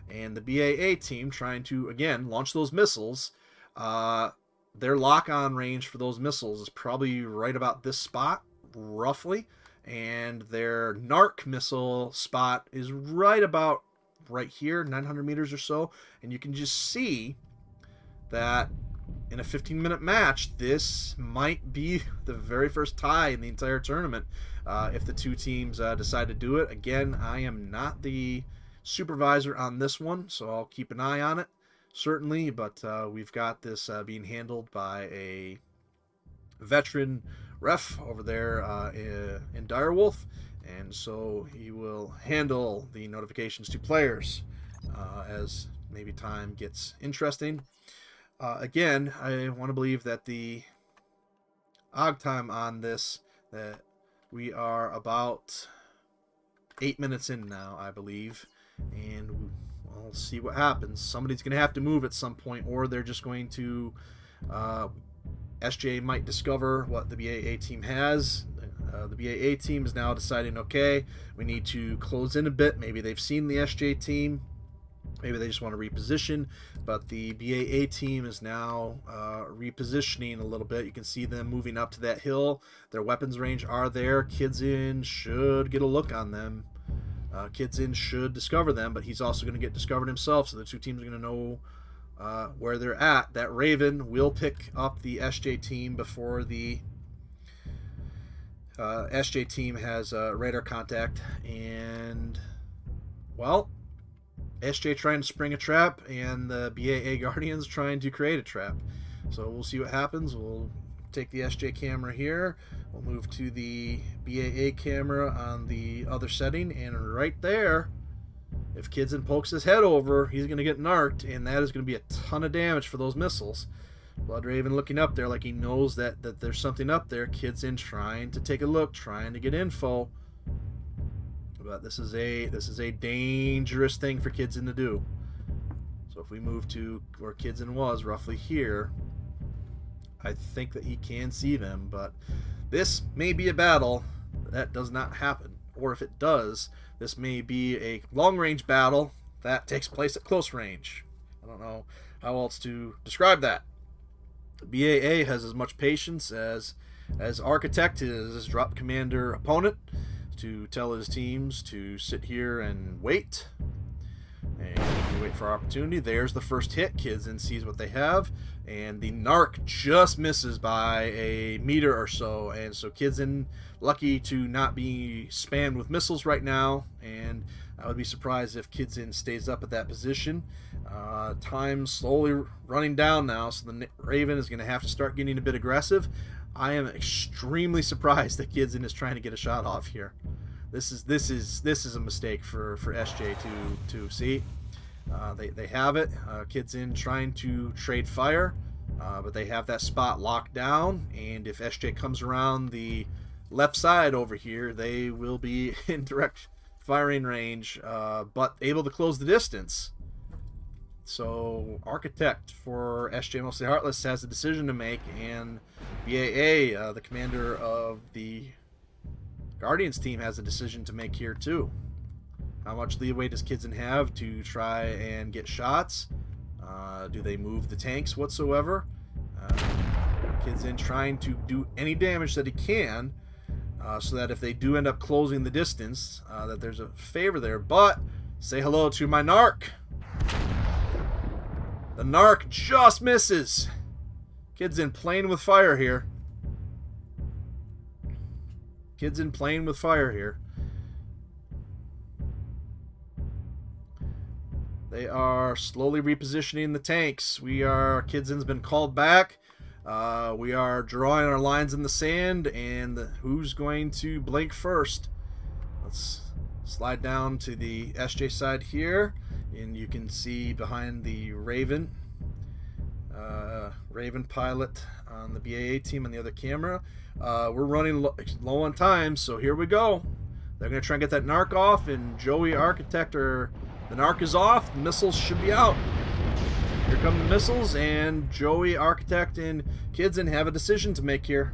And the BAA team trying to, again, launch those missiles. Their lock-on range for those missiles is probably right about this spot, roughly. And their NARC missile spot is right about right here, 900 meters or so. And you can just see that in a 15-minute match, this might be the very first tie in the entire tournament if the 2 teams decide to do it. Again, I am not the supervisor on this one, so I'll keep an eye on it, certainly, but we've got this being handled by a veteran ref over there in Direwolf, and so he will handle the notifications to players as maybe time gets interesting. Again, I want to believe that the OG time on this, that we are about 8 minutes in now, I believe, and we'll see what happens. Somebody's going to have to move at some point, or they're just going to SJ might discover what the BAA team has. The BAA team is now deciding, okay, we need to close in a bit. Maybe they've seen the SJ team. Maybe they just want to reposition, but the BAA team is now repositioning a little bit. You can see them moving up to that hill. Their weapons range are there. Kids in should get a look on them. Kids in should discover them, but he's also going to get discovered himself, so the 2 teams are going to know where they're at. That Raven will pick up the SJ team before the SJ team has radar contact, and, well, SJ trying to spring a trap, and the BAA Guardians trying to create a trap. So we'll see what happens. We'll take the SJ camera here. We'll move to the BAA camera on the other setting, and right there, if Kidson pokes his head over, he's going to get narked, and that is going to be a ton of damage for those missiles. Bloodraven looking up there like he knows that there's something up there. Kidson trying to take a look, trying to get info. But this is a dangerous thing for Kidson to do. So if we move to where Kidson was, roughly here, I think that he can see them, but this may be a battle that does not happen. Or if it does, this may be a long-range battle that takes place at close range. I don't know how else to describe that. BAA has as much patience as Architect, his drop commander opponent, to tell his teams to sit here and wait. And we wait for our opportunity. There's the first hit. Kidson sees what they have, and the narc just misses by a meter or so. And so Kidson lucky to not be spammed with missiles right now, and I would be surprised if Kidson stays up at that position. Time slowly running down now, so the Raven is going to have to start getting a bit aggressive. I am extremely surprised that Kidson is trying to get a shot off here. This is a mistake for SJ to see. They have it. Kidson trying to trade fire, but they have that spot locked down, and if SJ comes around the left side over here, they will be in direct firing range, but able to close the distance. So Architect for SJ Mostly Heartless has a decision to make, and BAA, the commander of the Guardians team, has a decision to make here too. How much leeway does Kidson have to try and get shots? Do they move the tanks whatsoever? Kidson trying to do any damage that he can, so that if they do end up closing the distance, that there's a favor there. But say hello to my narc. The narc just misses. Kidson playing with fire here. Kidson playing with fire here. They are slowly repositioning the tanks. Kidson's been called back. We are drawing our lines in the sand, and who's going to blink first? Let's slide down to the SJ side here, and you can see behind the Raven pilot on the BAA team on the other camera. We're running low on time, so here we go. They're going to try and get that narc off, and Joey Architect, the narc is off. The missiles should be out. Here come the missiles, and Joey Architect and Kidson have a decision to make here.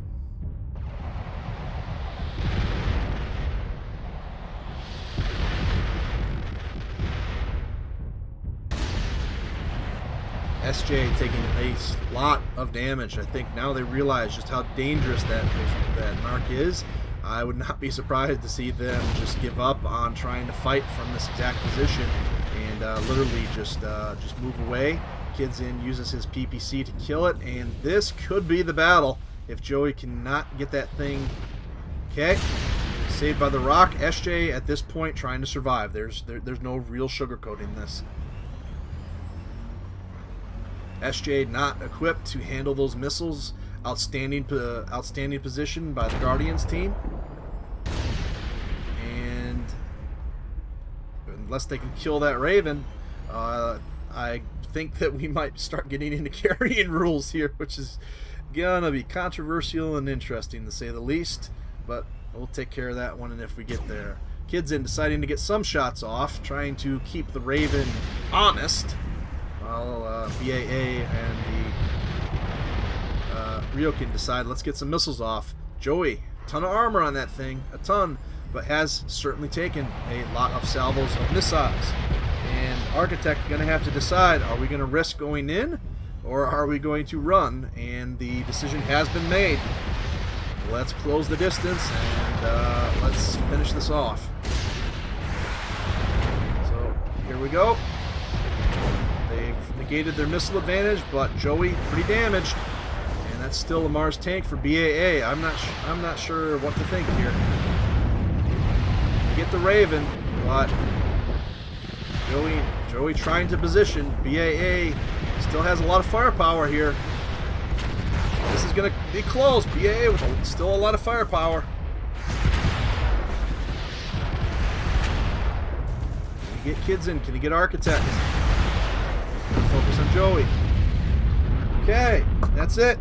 SJ taking a lot of damage. I think now they realize just how dangerous that narc is. I would not be surprised to see them just give up on trying to fight from this exact position and literally just move away. Kidson uses his PPC to kill it, and this could be the battle if Joey cannot get that thing. Okay, saved by the rock. SJ at this point trying to survive. There's no real sugarcoating this. SJ not equipped to handle those missiles. Outstanding position by the Guardians team. And unless they can kill that Raven, I think that we might start getting into carrying rules here, which is gonna be controversial and interesting to say the least. But we'll take care of that one, and if we get there. Kidson deciding to get some shots off, trying to keep the Raven honest. While BAA and the Ryokin decide, let's get some missiles off. Joey, ton of armor on that thing, a ton, but has certainly taken a lot of salvos of missiles. And Architect going to have to decide, are we going to risk going in, or are we going to run? And the decision has been made. Let's close the distance, and let's finish this off. So, here we go. They've negated their missile advantage, but Joey pretty damaged, and that's still a Mars tank for BAA. I'm not sure what to think here. They get the Raven, but Joey trying to position. BAA still has a lot of firepower here. This is going to be close. BAA with still a lot of firepower. Can you get kids in? Can you get architects? Focus on Joey. Okay, that's it.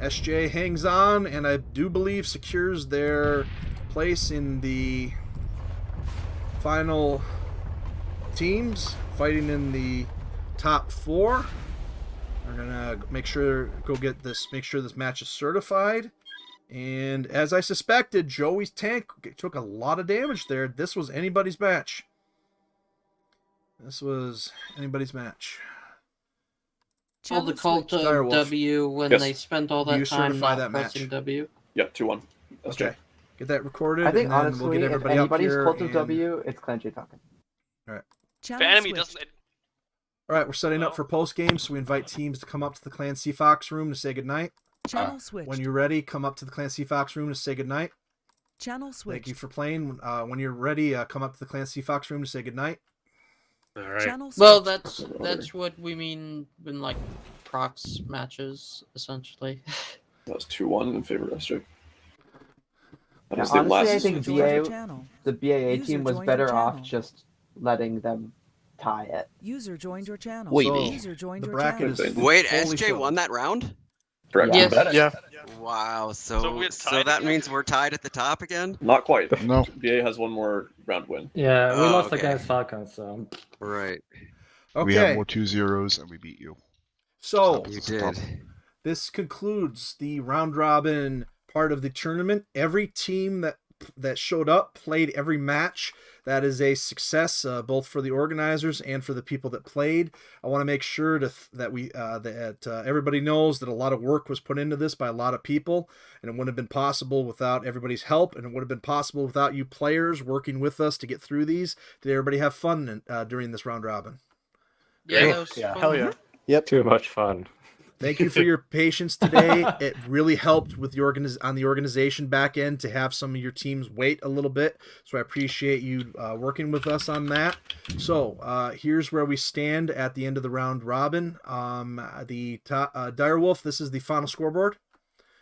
SJ hangs on, and I do believe secures their place in the final teams, fighting in the top 4. We're gonna make sure make sure this match is certified. And as I suspected, Joey's tank took a lot of damage there. This was anybody's match. This was anybody's match. All the cult of W when they spent all that time not pressing W. Yeah, 2-1. Okay. Get that recorded. I think and then honestly, we'll get if everybody anybody's up here cult of and... W, it's Clancy talking. All right. If the enemy doesn't. All right, we're setting up for post game, so we invite teams to come up to the Clan Fox room to say goodnight. Channel switched. When you're ready, come up to the Clan Fox room to say goodnight. Channel switched. Thank you for playing. When you're ready, come up to the Clan Fox room to say goodnight. All right. Well, that's what we mean in like prox matches, essentially. That was 2-1 in favor of SJ. That Now, was the honestly, last. I think the BAA team was better off just letting them tie it. User joined your channel. Wait, User joined your channel. wait, SJ won that round? Correct. Yes. Yeah. Wow, So so we're so tied that again? means we're tied at the top again? Not quite. No. BA has one more round win. Yeah, we Oh, lost okay. against Falcons, so. Right. Okay. We have more 2-0s and we beat you. So You did. this concludes the round robin part of the tournament. Every team that showed up played every match. That is a success, both for the organizers and for the people that played. I want to make sure that everybody knows that a lot of work was put into this by a lot of people, and it wouldn't have been possible without everybody's help, and it would have been possible without you players working with us to get through these. Did everybody have fun during this round robin? Yeah, that was fun. Hell yeah. Yep. Too much fun. Thank you for your patience today. It really helped with the organization back end to have some of your teams wait a little bit. So I appreciate you working with us on that. So here's where we stand at the end of the round robin. The Direwolf, this is the final scoreboard.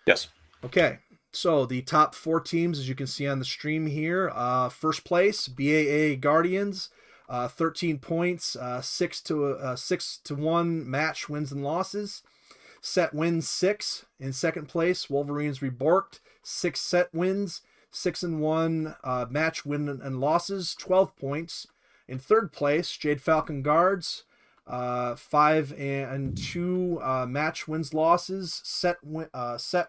Yes. Okay. So the top 4 teams, as you can see on the stream here, first place, BAA Guardians. 13 points, 6-1 match wins and losses. Set wins 6. In second place, Wolverines Reborked, 6 set wins, 6-1 match win and losses, 12 points. In third place, Jade Falcon Guards, 5-2 match wins losses, set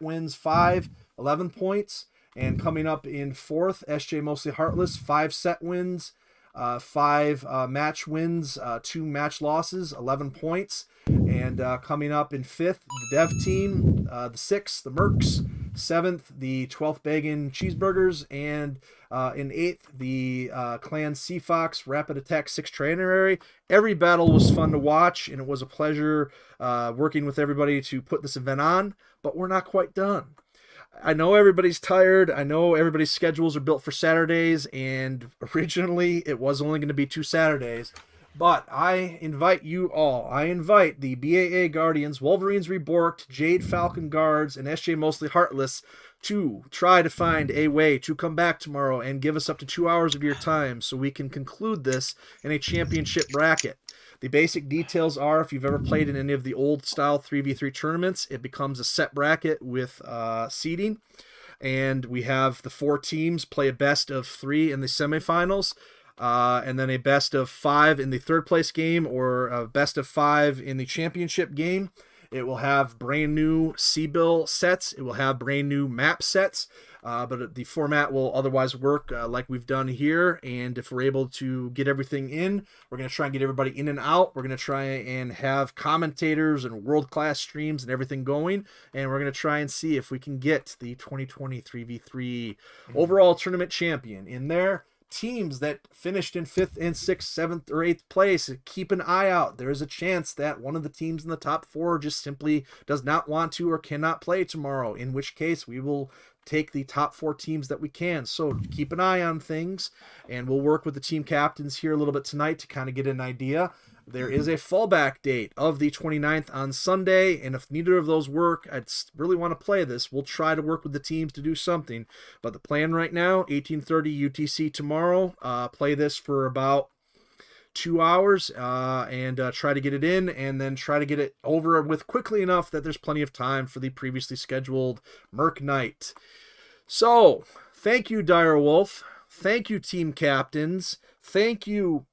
wins 5, 11 points. And coming up in fourth, SJ Mostly Heartless, 5 set wins, 5 match wins, 2 match losses, 11 points. And coming up in fifth, the Dev Team, the 6th, the Mercs, 7th, the 12th Bacon Cheeseburgers, and in 8th, the Clan Fox Rapid Attack 6 Trainary. Every battle was fun to watch, and it was a pleasure working with everybody to put this event on, but we're not quite done. I know everybody's tired. I know everybody's schedules are built for Saturdays, and originally it was only going to be 2 Saturdays. But I invite you all. I invite the BAA Guardians, Wolverines Reborked, Jade Falcon Guards, and SJ Mostly Heartless to try to find a way to come back tomorrow and give us up to 2 hours of your time so we can conclude this in a championship bracket. The basic details are, if you've ever played in any of the old style 3v3 tournaments, it becomes a set bracket with seeding. And we have the 4 teams play a best of 3 in the semifinals. And then a best of 5 in the third place game, or a best of 5 in the championship game. It will have brand new C-bill sets. It will have brand new map sets. But the format will otherwise work like we've done here. And if we're able to get everything in, we're going to try and get everybody in and out. We're going to try and have commentators and world-class streams and everything going. And we're going to try and see if we can get the 2020 3v3 overall tournament champion in there. Teams that finished in 5th and 6th, 7th, or 8th place, keep an eye out. There is a chance that one of the teams in the top 4 just simply does not want to or cannot play tomorrow, in which case we will take the top 4 teams that we can. So keep an eye on things, and we'll work with the team captains here a little bit tonight to kind of get an idea. there is a fallback date of the 29th on Sunday, and if neither of those work, I'd really want to play this. We'll try to work with the teams to do something. But the plan right now, 18:30 UTC tomorrow, play this for about 2 hours and try to get it in, and then try to get it over with quickly enough that there's plenty of time for the previously scheduled Merc Night. So, thank you, Direwolf. Thank you, team captains. Thank you,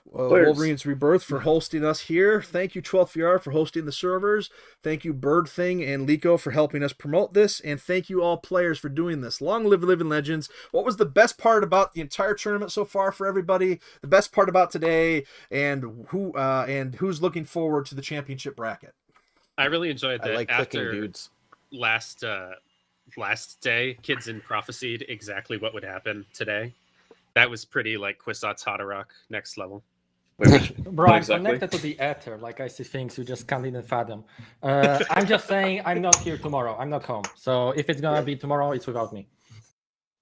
Wolverine's Rebirth, for hosting us here. Thank you, 12th VR, for hosting the servers. Thank you, Bird Thing and Lico, for helping us promote this. And thank you, all players, for doing this. Long live Living Legends. What was the best part about the entire tournament so far for everybody? The best part about today, and who's looking forward to the championship bracket? I really enjoyed that. I like clicking After dudes. last day, kids in prophesied exactly what would happen today. That was pretty like Quisat's Hadarok next level. Bro, I'm connected to the ether. Like, I see things you just can't even fathom. I'm just saying I'm not here tomorrow. I'm not home. So if it's gonna be tomorrow, it's without me.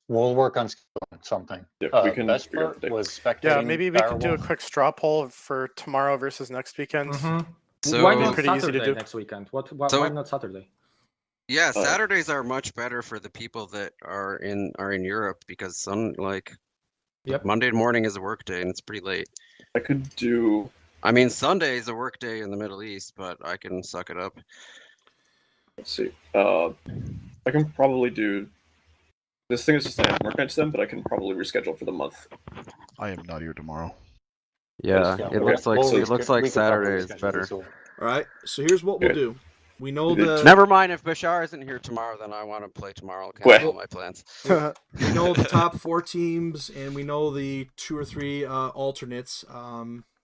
We'll work on something. Yeah, we can best figure out part the date. was spectating. Yeah, maybe we could do a Direwolf. quick straw poll for tomorrow versus next weekend. So- Why It'd be not pretty easy Saturday to do. next weekend? So- Why not Saturday? Yeah, Saturdays are much better for the people that are in Europe, because Monday morning is a work day and it's pretty late. I could do. I mean, Sunday is a work day in the Middle East, but I can suck it up. Let's see. I can probably do. This thing is just I have work nights then, but I can probably reschedule for the month. I am not here tomorrow. Yeah, it looks like we could Saturday is probably better. schedule All right, so here's what we'll do. We know the... Never mind, if Bashar isn't here tomorrow, then I want to play tomorrow. I'll cancel my plans. We know the top 4 teams, and we know the 2 or 3 alternates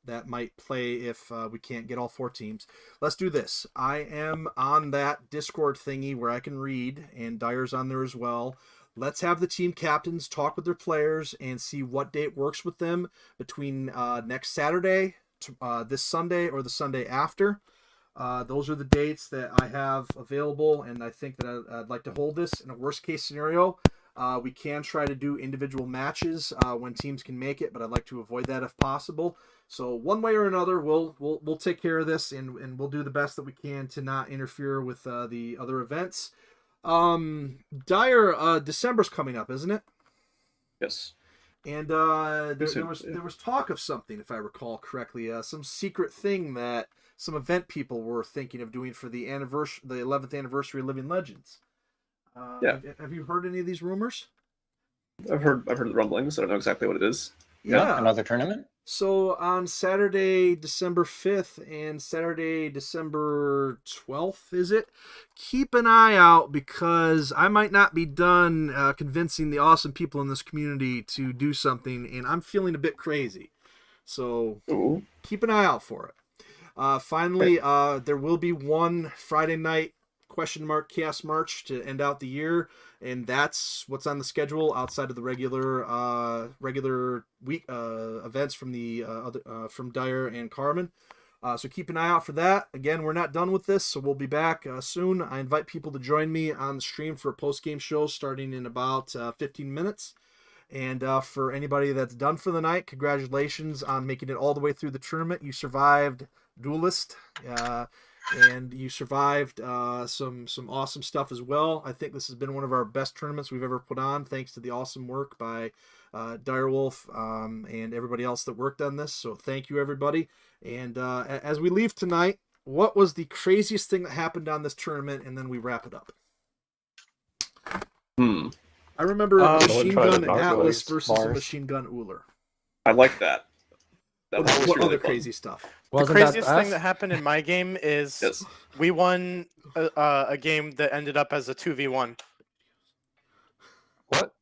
that might play if we can't get all 4 teams. Let's do this. I am on that Discord thingy where I can read, and Dyer's on there as well. Let's have the team captains talk with their players and see what date works with them between next Saturday, this Sunday, or the Sunday after. Those are the dates that I have available, and I think that I'd like to hold this. In a worst case scenario, we can try to do individual matches when teams can make it, but I'd like to avoid that if possible. So one way or another, we'll take care of this, and we'll do the best that we can to not interfere with the other events. Dyer, December's coming up, isn't it? Yes. And there was talk of something, if I recall correctly, some secret thing that some event people were thinking of doing for the 11th anniversary of Living Legends. Yeah. Have you heard any of these rumors? I've heard the rumblings. I don't know exactly what it is. Yeah. Another tournament? So on Saturday, December 5th and Saturday, December 12th, is it? Keep an eye out, because I might not be done convincing the awesome people in this community to do something, and I'm feeling a bit crazy. So keep an eye out for it. Finally, there will be one Friday night Chaos March to end out the year, and that's what's on the schedule outside of the regular week events from the from Dyer and Carmen. So keep an eye out for that. Again, we're not done with this, so we'll be back soon. I invite people to join me on the stream for a post-game show starting in about 15 minutes. And for anybody that's done for the night, congratulations on making it all the way through the tournament. You survived Duelist, and you survived some awesome stuff as well. I think this has been one of our best tournaments we've ever put on, thanks to the awesome work by Direwolf and everybody else that worked on this. So thank you, everybody. And as we leave tonight, what was the craziest thing that happened on this tournament? And then we wrap it up. I remember Machine Gun Atlas versus Machine Gun Uller. I like that. What other crazy stuff? The craziest thing that happened in my game is we won a game that ended up as a 2v1. What?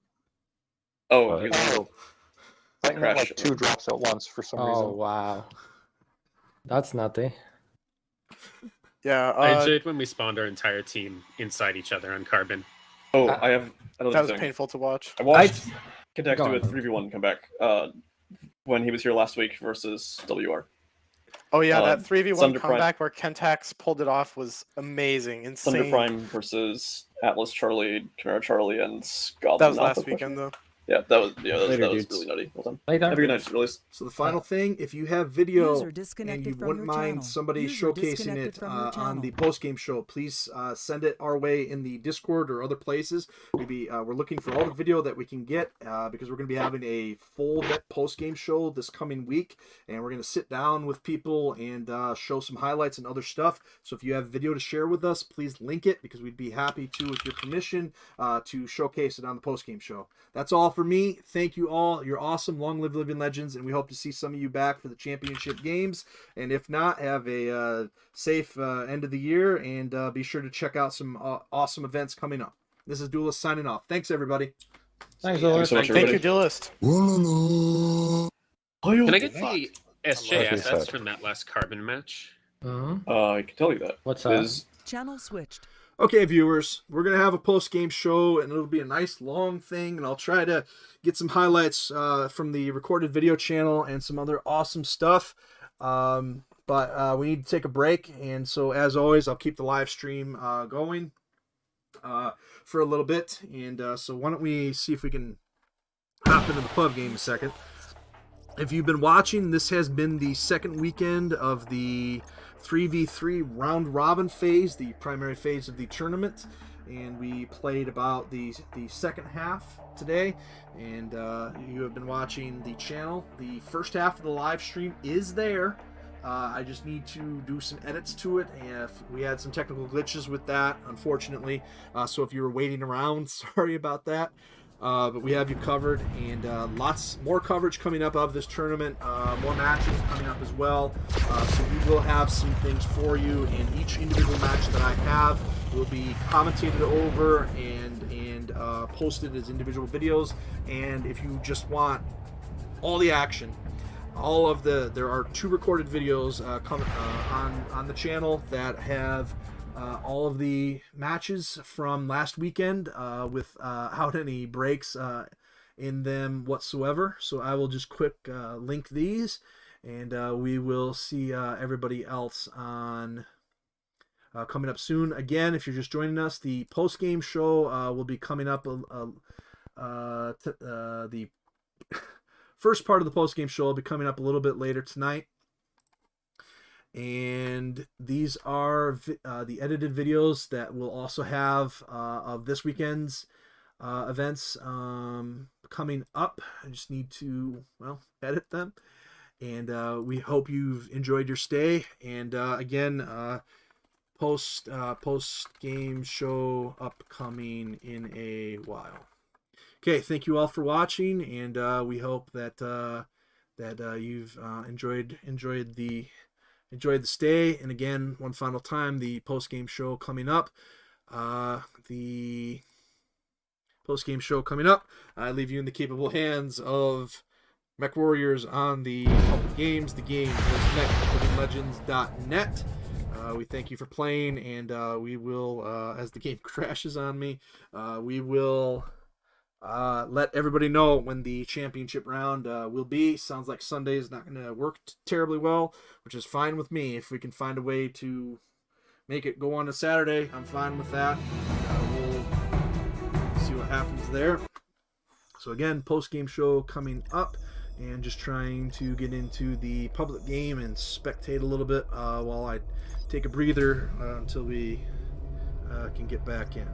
Oh, I got like 2 drops at once for some reason. Oh, wow. That's nutty. Yeah, I enjoyed when we spawned our entire team inside each other on Carbon. Oh, I have another that was thing. painful to watch. I watched Kentak do a 3v1 comeback when he was here last week versus WR. Oh yeah, that 3v1 Thunder comeback where Kentax pulled it off was amazing, insane. Thunder Prime versus Atlas Charlie, Chimera Charlie, and Goblin. That was last weekend though. Yeah, that was Later, that was dudes. really nutty. Well done. Later. Have a good night, release. So the final thing, if you have video User and disconnected you from wouldn't your mind channel. somebody User showcasing disconnected it from your on channel. the post-game show, please send it our way in the Discord or other places. Maybe we're looking for all the video that we can get because we're going to be having a full post-game show this coming week, and we're going to sit down with people and show some highlights and other stuff. So if you have video to share with us, please link it because we'd be happy to, with your permission, to showcase it on the post-game show. That's all for me. Thank you all. You're awesome. Long live Living Legends, and we hope to see some of you back for the championship games. And if not, have a safe end of the year, and be sure to check out some awesome events coming up. This is Duelist signing off. Thanks, everybody. Thanks, Thanks so much, Thank everybody. you, Duelist. Can I get the SJ Like you assets said. from that last carbon match? I can tell you that. What's that? Channel switched. Okay, viewers, we're going to have a post-game show, and it'll be a nice long thing, and I'll try to get some highlights from the recorded video channel and some other awesome stuff. But we need to take a break, and so as always, I'll keep the live stream going for a little bit. And so why don't we see if we can hop into the pub game a second. If you've been watching, this has been the second weekend of the 3v3 round robin phase, the primary phase of the tournament, and we played about the second half today, and you have been watching the channel. The first half of the live stream is there. I just need to do some edits to it, and we had some technical glitches with that, unfortunately, so if you were waiting around, sorry about that. But we have you covered, and lots more coverage coming up of this tournament, more matches coming up as well. So we will have some things for you, and each individual match that I have will be commentated over and posted as individual videos. And if you just want all the action, there are 2 recorded videos on the channel that have all of the matches from last weekend without any breaks in them whatsoever. So I will just quick link these, and we will see everybody else on coming up soon. Again, if you're just joining us, the post-game show will be coming up. The first part of the post-game show will be coming up a little bit later tonight. And these are the edited videos that will also have of this weekend's events coming up. I just need to, edit them. And we hope you've enjoyed your stay. And again, post-game show upcoming in a while. Okay, thank you all for watching, and we hope that you've enjoyed the stay. And again, one final time, the post-game show coming up. I leave you in the capable hands of Mechwarriors on the public games. The game is mech.legends.net. We thank you for playing, and we will, as the game crashes on me, we will let everybody know when the championship round will be. Sounds like Sunday is not going to work terribly well, which is fine with me. If we can find a way to make it go on to Saturday, I'm fine with that. We'll see what happens there. So again, post-game show coming up, and just trying to get into the public game and spectate a little bit while I take a breather until we can get back in.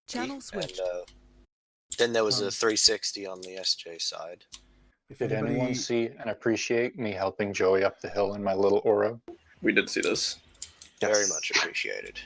Channel switched. And then there was a 360 on the SJ side. Did anyone anybody- see and appreciate me helping Joey up the hill in my little Oro? We did see this. Very much appreciated.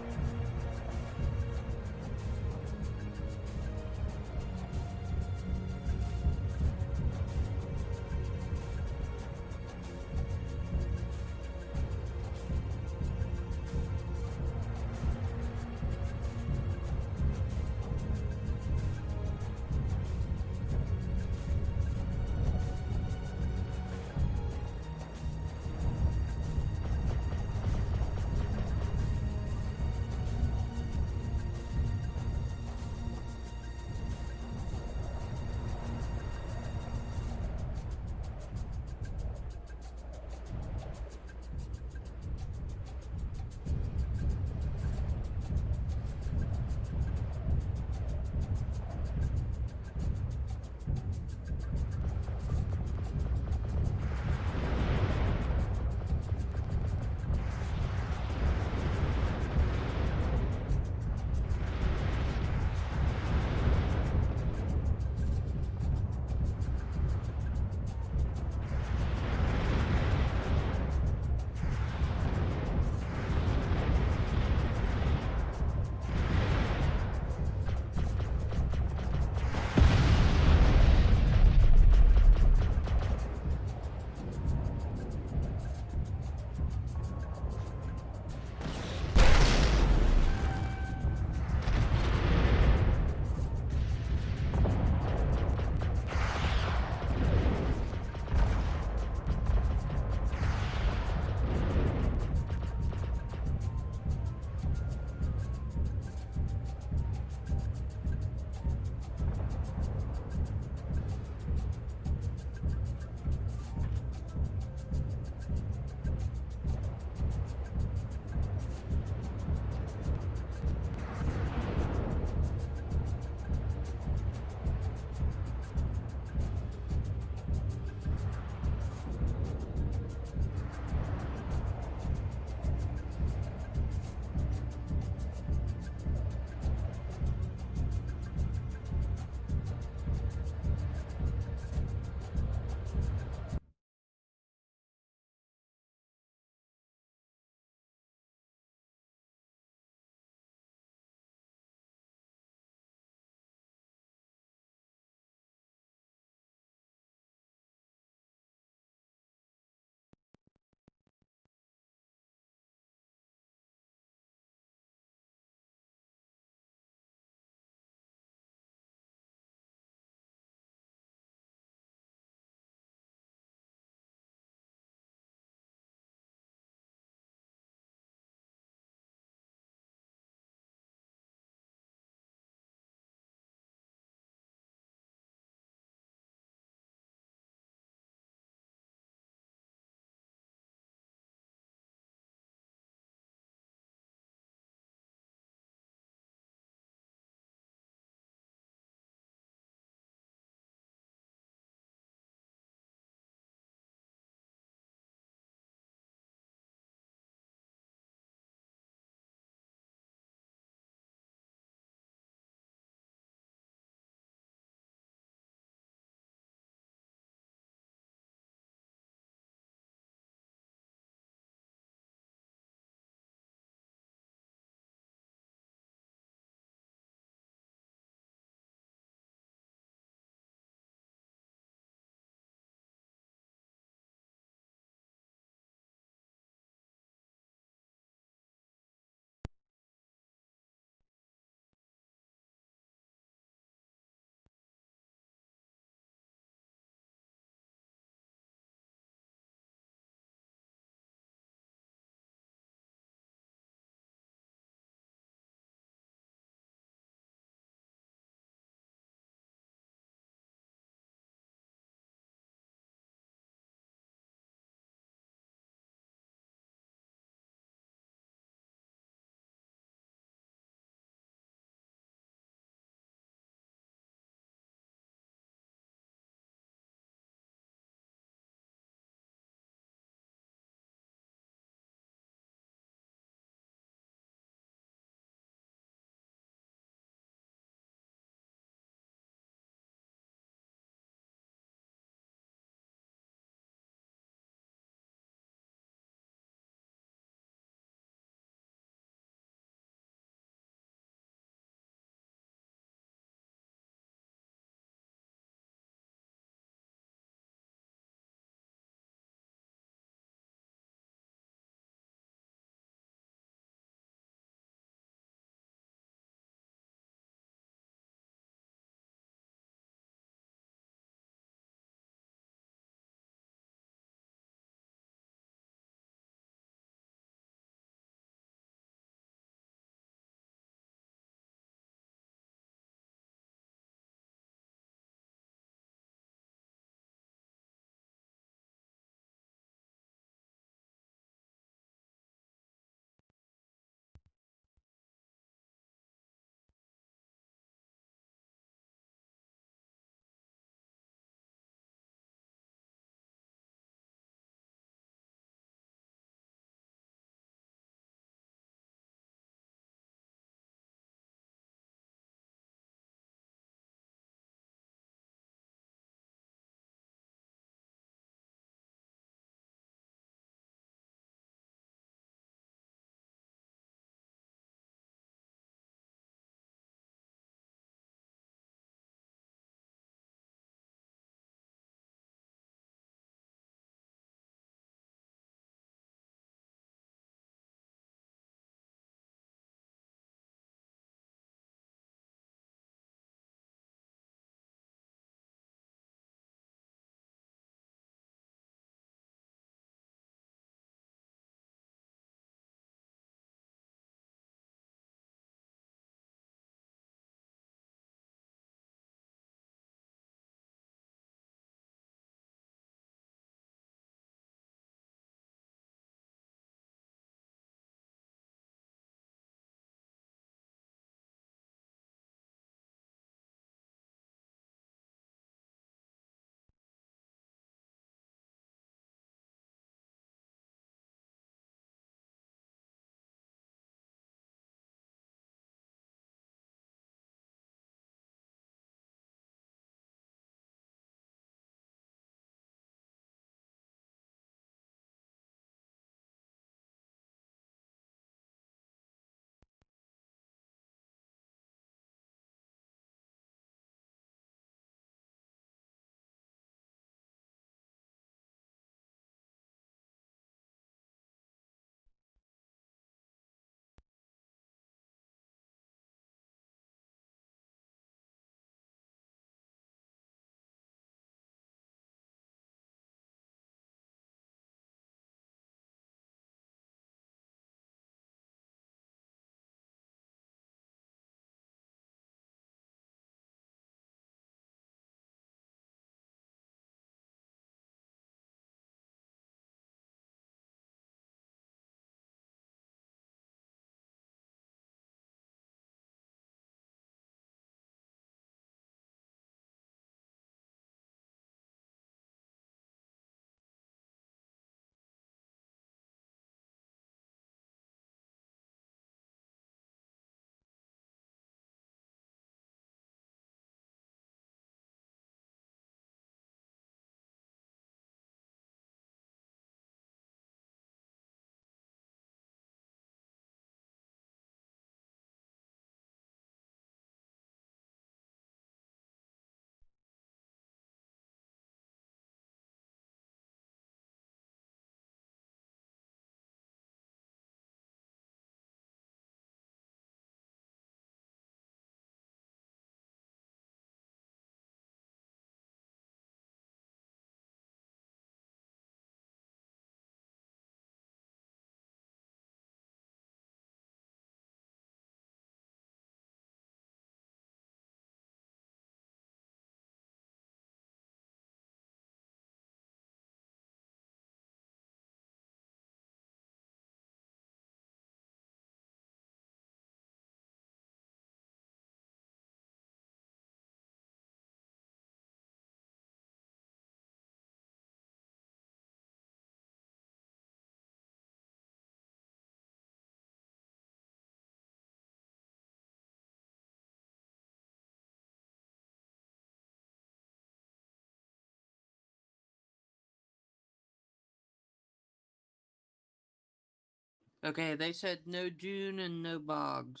Okay, they said no dune and no bogs.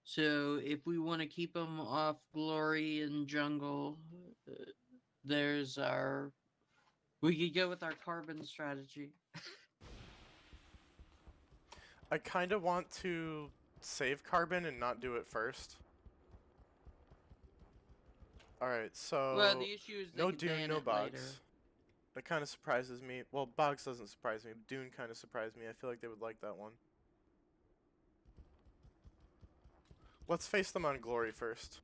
So if we want to keep them off glory and jungle, there's our. We could go with our carbon strategy. I kind of want to save carbon and not do it first. Alright, so Well, the issue is they no could dune, ban no it bogs. later. That kind of surprises me. Well, bogs doesn't surprise me. Dune kind of surprised me. I feel like they would like that one. Let's face them on glory first.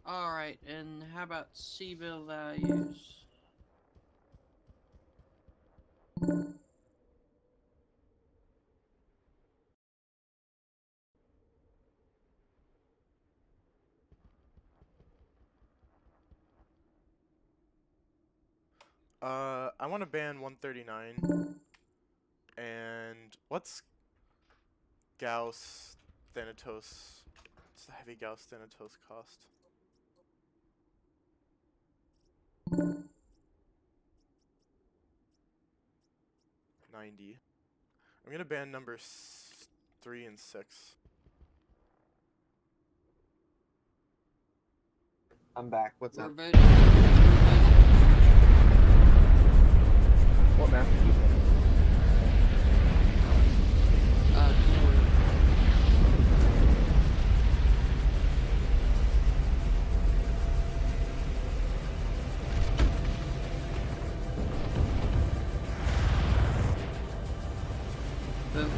Alright, and how about C-bill values? I want to ban 139. And what's Gauss Thanatos? What's the heavy Gauss Thanatos cost? $90. I'm gonna ban numbers 3 and 6. I'm back. What's up? Voting. What map did you pick? Vote 1.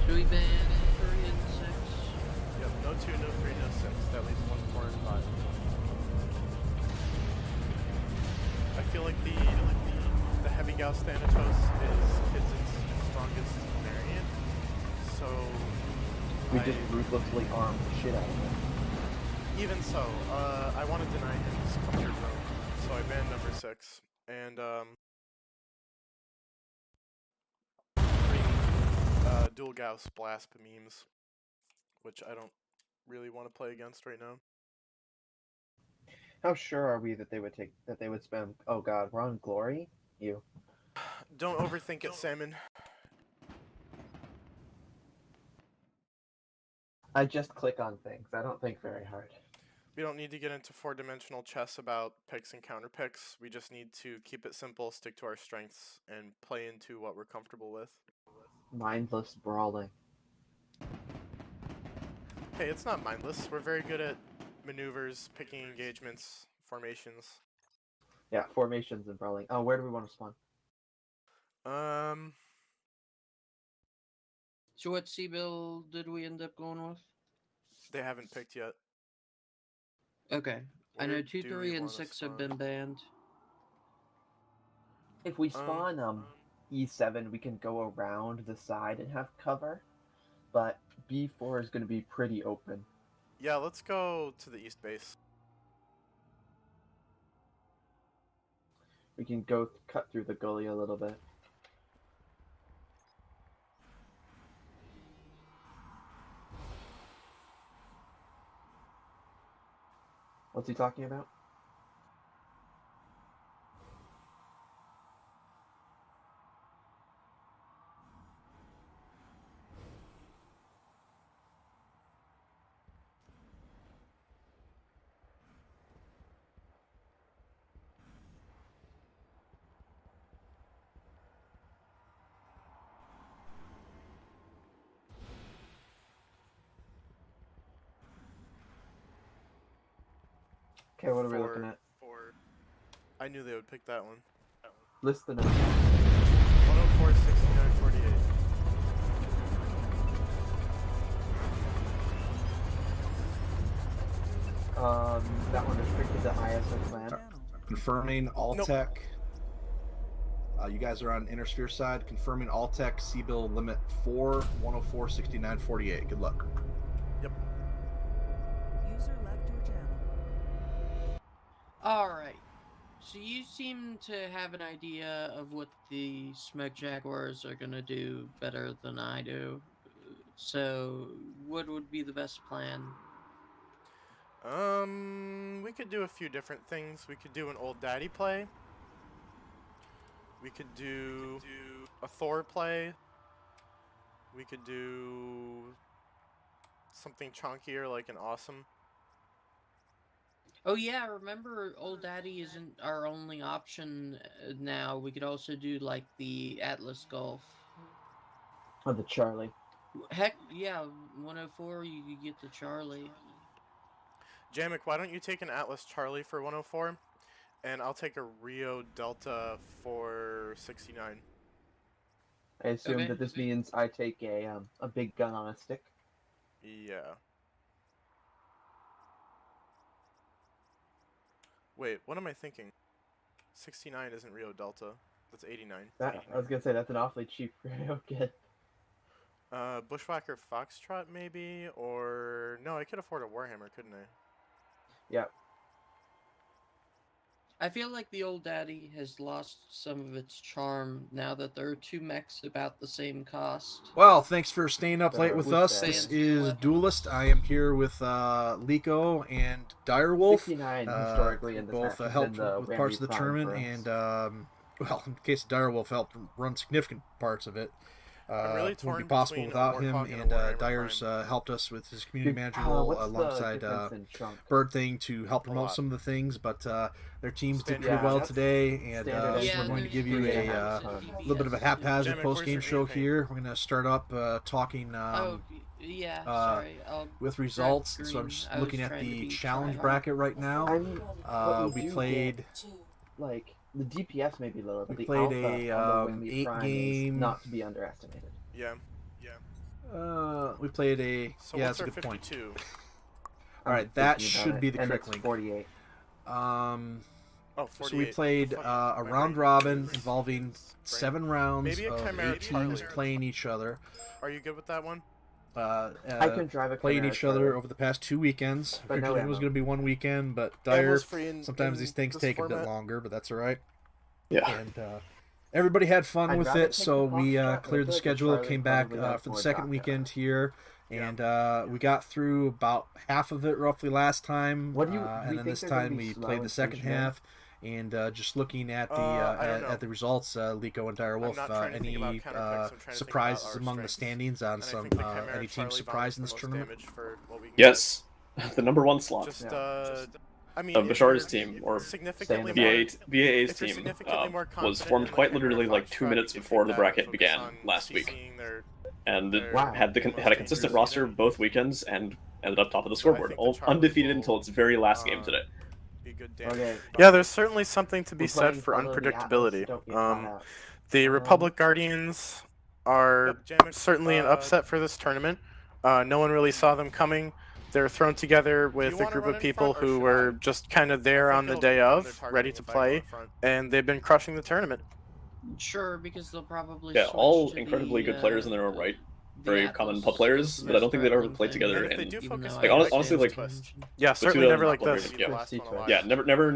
Should we ban 3 and 6? Yep, no 2, no 3, no 6. That leaves 1, 4, and 5. I feel like the heavy Gauss Thanatos is its strongest variant. So We just ruthlessly armed the shit out of him. even so, I want to deny him his comfort zone. So I banned number 6. And dual Gauss blasphemes, which I don't really want to play against right now. How sure are we that they would spam? Oh god, we're on glory? You. Don't overthink it, Salmon. I just click on things. I don't think very hard. We don't need to get into 4-dimensional chess about picks and counter picks. We just need to keep it simple, stick to our strengths, and play into what we're comfortable with. Mindless brawling. Hey, it's not mindless. We're very good at maneuvers, picking engagements, formations. Yeah, formations and brawling. Oh, where do we want to spawn? So what C-bill did we end up going with? They haven't picked yet. Okay. I know Where 2, do 3, we and wanna 6 have been banned. If we spawn E7, we can go around the side and have cover, but B4 is going to be pretty open. Yeah, let's go to the east base. We can go cut through the gully a little bit. What's he talking about? Okay, what are we looking at? I knew they would pick that one. List the numbers. 104, 69, 48. That one restricted to ISO clan. Confirming all Nope. tech. You guys are on Inner Sphere side. Confirming all tech C-bill limit 4 104 69 48. Good luck. Yep. User left your channel. All right. So you seem to have an idea of what the Smoke Jaguars are gonna do better than I do. So, what would be the best plan? We could do a few different things. We could do an old daddy play. We could do a Thor play. We could do something chunkier like an awesome. Oh yeah, remember Old Daddy isn't our only option now. We could also do like the Atlas Golf. Or the Charlie. Heck, yeah, 104 you could get the Charlie. Jamek, why don't you take an Atlas Charlie for 104? And I'll take a Rio Delta for 69. I assume that this means I take a big gun on a stick. Yeah. Wait, what am I thinking? 69 isn't Rio Delta. That's 89. I was gonna say that's an awfully cheap Rio kit. Bushwhacker Foxtrot maybe, or no, I could afford a Warhammer, couldn't I? Yeah. I feel like the Old Daddy has lost some of its charm now that there are two mechs about the same cost. Well, thanks for staying up late with us. This is Duelist. I am here with Liko and Direwolf. 69 historically in this both match has helped been the with parts of the Ramsey tournament, Prime for and well, in case Direwolf helped run significant parts of it. I'm really Wouldn't be torn possible between a without him, Warthog and a and Warhammer Dyer's Prime. helped us with his community manager what's role the alongside difference in chunk? Bird Thing to help promote lot. some of the things, but their teams did Standard pretty well that's today, and standard Yeah, we're going to there's give you three a halves of little bit of a haphazard Jamek, post-game where's your show green paint? here. We're going to start up talking Yeah, sorry. I'll with grab results. So I'm green. just I was looking at trying to the be challenge try-hard. bracket right now. I mean, what We do played. get, like the DPS may be lower, but We the played alpha a, on the Wimby Prime 8-game is not to be underestimated. Yeah. We played a. So Yeah, what's that's a our good point. 52? All right, I'm that thinking about should it, be the and correct it's link. 48. Oh, So we 48. played a round robin involving 7 rounds Maybe a of Chimera 8 teams Charlie. playing each other. Are you good with that one? I can drive a playing Chimera each other Charlie. over the past 2 weekends. But no Originally it was ammo. going to be 1 weekend, but Dyer, Ammo's free in sometimes these things this take a bit format. longer, but that's all right. Yeah. And everybody had fun I'd with rather it, take so the we Foxtrot, but I cleared the feel like the schedule, Charlie came back probably has for the more second drop weekend here, Yeah. and we got through about half of it roughly last time, What do you- do and you then think this they're gonna time be we slow played the in second Fusion? half. And just looking at the I don't know. at the results, Liko and Direwolf, not trying to think about any counterpicks, I'm trying to think about surprises our among the strengths. standings on And I some think the Chimera any team Charlie surprised in bombs this the most tournament? damage for what we can Yes, the number one slot. Just, Yeah. I mean, Of if Bashar's you're team, or significantly VAA's if you're team, significantly more was confident formed in the quite Chimera literally like 2 Foxtrot, minutes you can before take the that bracket and began focus on last week, CCing their- and their had most a consistent dangerous roster unit. both weekends and ended up top of the So I scoreboard, think the all Charlie undefeated will, until its very last game today. be good damage. Okay. Yeah, there's certainly something to be We're said playing for follow the unpredictability. Atlas, don't get caught out. The Republic Guardians are certainly an upset for this tournament. No one really saw them coming. They're thrown together with a group of people who were just kind of there on the day of, ready to play, and they've been crushing the tournament. Sure, because they'll probably Yeah, switch all to incredibly the, good players in their own right. Very Atlas common pub players, for but I don't think they've ever most played part, together. If they And do focus like on the honestly, like twist. Yeah, the certainly two never of like them are this. very- The Yeah, last one alive. yeah, never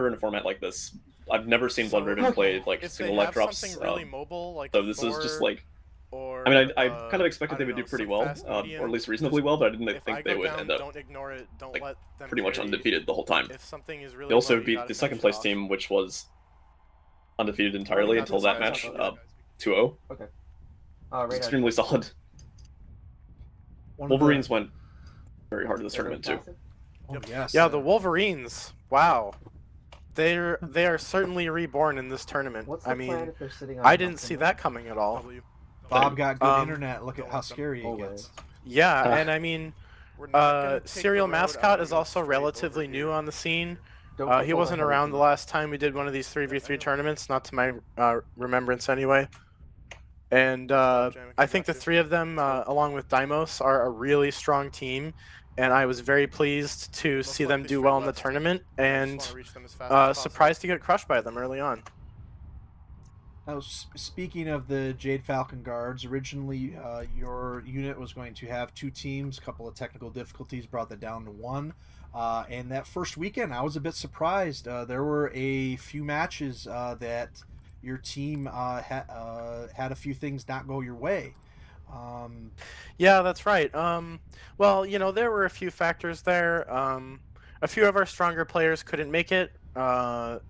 in a format like this. I've never seen Blood Raven play like if they single life have drops. something really mobile, like So a this is just Thor like. or, I mean, I kind of expected I they don't would do know, pretty some well, fast or medium, at least reasonably well, but I didn't if I think go they would down, end up don't ignore it. Don't like, let them pretty much carry you. undefeated the whole time. If something is really They also low, you beat gotta the finish second it place off. team, which was undefeated entirely got until this, that guys. match, Got 2-0. Okay. It's extremely solid. Wolverines went very hard in this tournament too. Yes. Yeah, the Wolverines. Wow. They are certainly reborn in this tournament. What's I the plan mean, if they're sitting on I didn't nothing? see that coming at all. Bob got good Um, internet. Look at how scary it gets. Yeah, and I mean, Serial Mascot is also relatively new on the scene. He wasn't around the last time we did one of these 3v3 tournaments, not to my remembrance anyway. And I think the three of them, along with Deimos, are a really strong team. And I was very pleased to see them do well in the tournament, and surprised to get crushed by them early on. Speaking of the Jade Falcon Guards, originally your unit was going to have 2 teams. A couple of technical difficulties brought that down to 1. And that first weekend, I was a bit surprised. There were a few matches that your team had a few things not go your way. Yeah, that's right. Well, there were a few factors there. A few of our stronger players couldn't make it. Not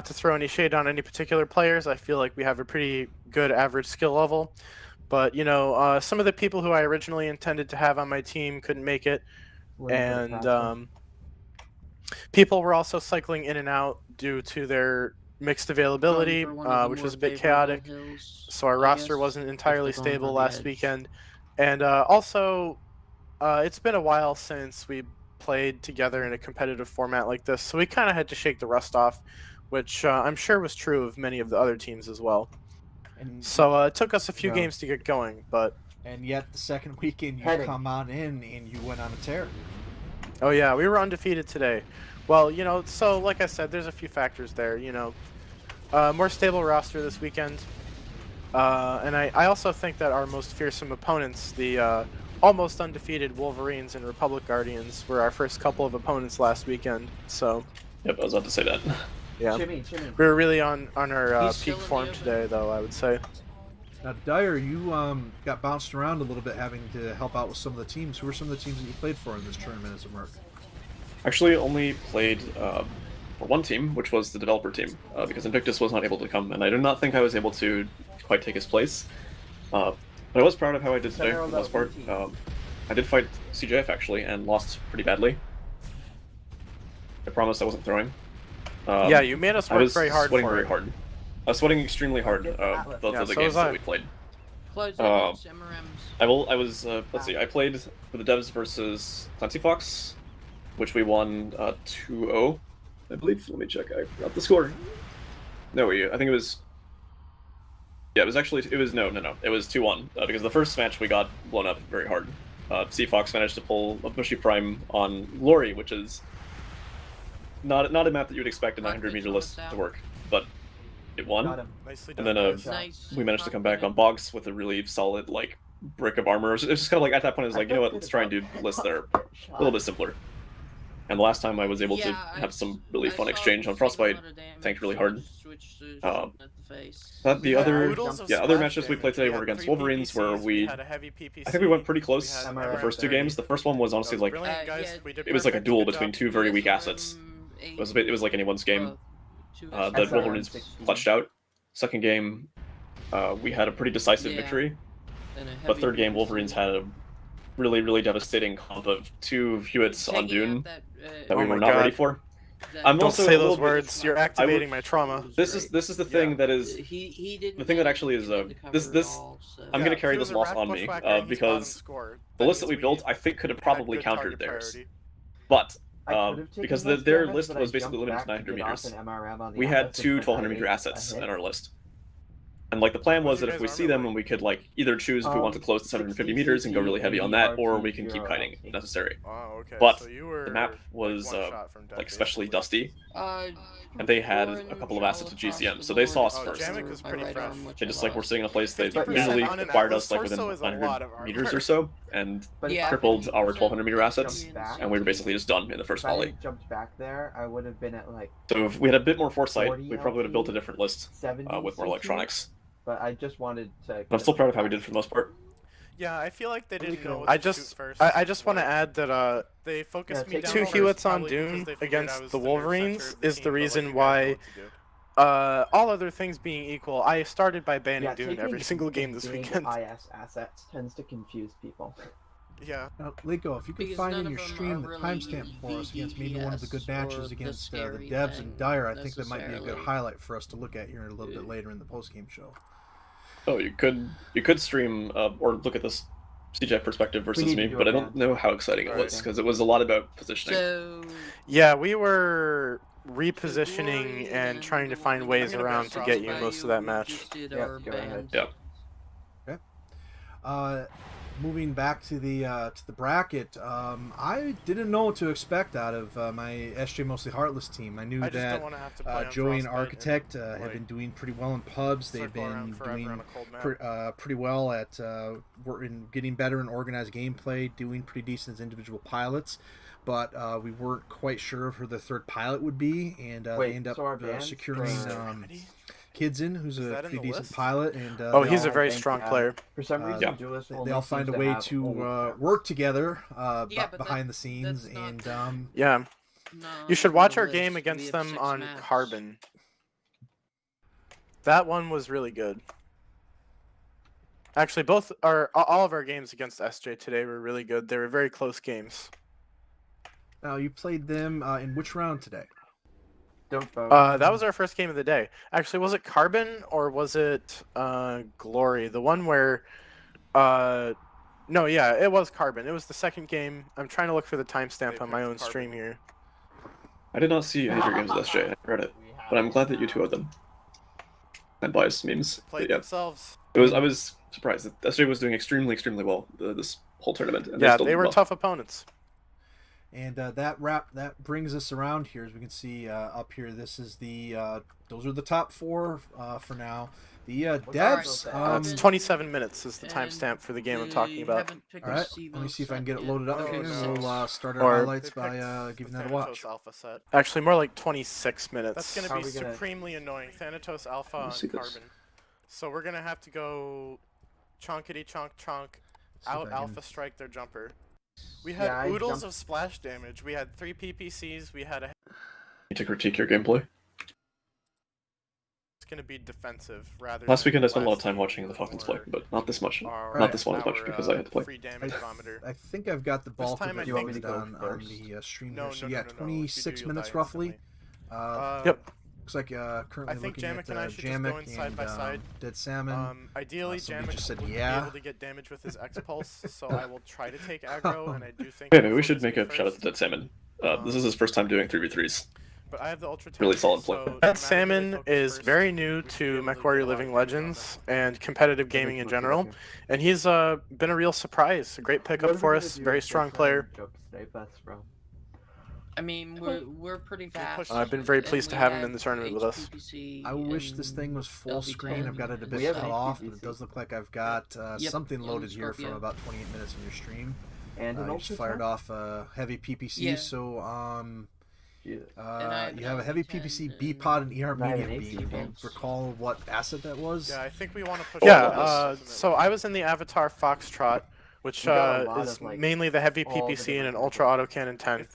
to throw any shade on any particular players, I feel like we have a pretty good average skill level. But, some of the people who I originally intended to have on my team couldn't make it. And people were also cycling in and out due to their mixed availability, which was a bit chaotic. So our roster wasn't entirely stable last weekend. And also, it's been a while since we played together in a competitive format like this, so we kind of had to shake the rust off, which I'm sure was true of many of the other teams as well. So it took us a few games to get going, but... And yet the second weekend you come on in and you went on a tear. Oh yeah, we were undefeated today. Well, so like I said, there's a few factors there, more stable roster this weekend. And I also think that our most fearsome opponents, the almost undefeated Wolverines and Republic Guardians, were our first couple of opponents last weekend. So. Yep, I was about to say that. Yeah. Jimmy. We were really on our peak form today, though, I would say. Now, Dyer, you got bounced around a little bit, having to help out with some of the teams. Who were some of the teams that you played for in this tournament as a Merc? Actually, only played for one team, which was the developer team, because Invictus was not able to come, and I do not think I was able to quite take his place. But I was proud of how I did today, for the most part. I did fight CJF, actually, and lost pretty badly. I promised I wasn't throwing. Yeah, you made us work very hard. I was sweating very hard. I was sweating extremely hard both of the games that we played. I was, let's see, I played for the devs versus Clancy Fox, which we won 2-0, I believe. Let me check, I forgot the score. No, I think it was... Yeah, it was 2-1, because the first match we got blown up very hard. C-Fox managed to pull a Bushy Prime on Glory, which is not a map that you would expect a 900-meter list to work, but it won. And then we managed to come back on Boggs with a really solid, brick of armor. It's just kind of like, at that point, it was like, you know what, let's try and do lists that are a little bit simpler. And the last time I was able to have some really fun exchange on Frostbite, tanked really hard. The other matches we played today were against Wolverines, where I think we went pretty close the first 2 games. The first one was honestly it was like a duel between 2 very weak assets. It was like anyone's game that Wolverines clutched out. Second game, we had a pretty decisive victory. But third game, Wolverines had a really, really devastating comp of 2 Hewitts on Dune that we were not ready for. Don't say those words. You're activating my trauma. This is the thing that is the thing that actually is this. I'm gonna carry this loss on me because the list that we built, I think, could have probably countered theirs, but because their list was basically limited to 900 meters, we had 2 1200-meter assets in our list. And the plan was that if we see them, and we could either choose if we want to close to 750 meters and go really heavy on that, or we can keep kiting if necessary. But the map was especially dusty, and they had a couple of assets with GCM, so they saw us first. They just were sitting in a place they visually acquired us within 900 meters or so, and crippled our 1200 meter assets, and we were basically just done in the first volley. If I jumped back there, I would have been at So if we had a bit more foresight, we probably would have built a different list with more electronics. But I just wanted to... I'm still proud of how we did for the most part. Yeah, I feel like they didn't know what to shoot first. I just want to add that they focused me down 2 Hewitts on Dune against the Wolverines is the reason why, all other things being equal, I started by banning Dune every single game this weekend. IS assets tends to confuse people. Yeah. Now, Liko, if you could find in your stream the timestamp for us against maybe one of the good matches against the Devs and Dyer, I think that might be a good highlight for us to look at here a little bit later in the post-game show. Oh, you could stream or look at this CJ perspective versus me, but I don't know how exciting it was because it was a lot about positioning. Yeah, we were repositioning and trying to find ways around to get you most of that match. Yeah. Okay. moving back to the bracket, I didn't know what to expect out of my SJ Mostly Heartless team. I knew I just that don't wanna have to play on Joey and Frostbite Architect and, have been doing pretty well in pubs. They've circle around been forever doing on a cold map. pretty well at getting better in organized gameplay, doing pretty decent as individual pilots. But we weren't quite sure of who the third pilot would be, and they end up so our bands securing Kidson, who's a pretty decent list? pilot, and Oh, he's a very strong player. For some reason, Julius they all find a way to work together behind the scenes, and Yeah. No, You should on watch the our list. game We against have them 6 on maps. Carbon. That one was really good. Actually, all of our games against SJ today were really good. They were very close games. now you played them in which round today? That was our first game of the day. Actually, was it Carbon or was it Glory? The one where no, yeah, it was Carbon. It was the second game. I'm trying to look for the timestamp on my own stream here. I did not see any of your games with SJ. I read it, but I'm glad that you two had them. And biased memes. Played Yeah. themselves. I was surprised that SJ was doing extremely well this whole tournament. And Yeah, still they did were well. tough opponents. And that brings us around here. As we can see up here, this is the those are the top 4 for now. The devs. It's 27 minutes is the timestamp for the game I'm talking about. All right, let me see if I can get it loaded up here, and we'll start our Or- highlights by giving that a watch. Alpha set. Actually, more like 26 minutes. That's going How to are be we gonna- supremely annoying. Thanatos Alpha on see this. Carbon. So we're going to have to go chonkity chonk chonk, See if out I can- Alpha strike their jumper. We had Yeah, I oodles jumped- of splash damage. We had 3 PPCs. We had a... Need to critique your gameplay. It's going to be defensive rather Last than weekend I spent a lot of last time game watching the Falcons play, but not this much. our- Not this one as much our, because I had to play. free damage barometer. I think I've got the bulk time of I it think- loaded Do you want on, me to go on first? the stream No, here. So no, yeah, no, no, no. If you 26 do, you'll minutes die roughly. Yep. Looks like currently I think looking Jamek at and I should just go in Jamek side and by side. Dead Salmon. Ideally, somebody Jamek just said would yeah. be able to get damage with his X-Pulse, so I will try to take aggro, and I do think... Yeah, maybe we should make a shout out to Dead Salmon. This is his first time doing 3v3s. But I have the Ultra Really solid play. Dead Salmon is very new to Mechwarrior Living Legends and competitive gaming in general, and he's been a real surprise. A great pickup for us, very strong player. I mean, we're pretty fast. I've been very pleased and to we have him in the have tournament with us. HPPC I wish this and thing was full LB10 screen. I've got it a bit Yep. cut off, but it does look like I've got Yep, something and loaded here from Scorpio. about 28 minutes in your stream. And an you just Ultra fired 10? off a heavy PPC, Yeah. so Yeah. you have a heavy PPC B pod and ER I have medium an B. AC Do you bench. recall what asset that was? Yeah, I think we want to push. Yeah, So I was in the Avatar Foxtrot, which We got a lot is of, like, mainly the heavy all the PPC and an different Ultra Autocannon 10.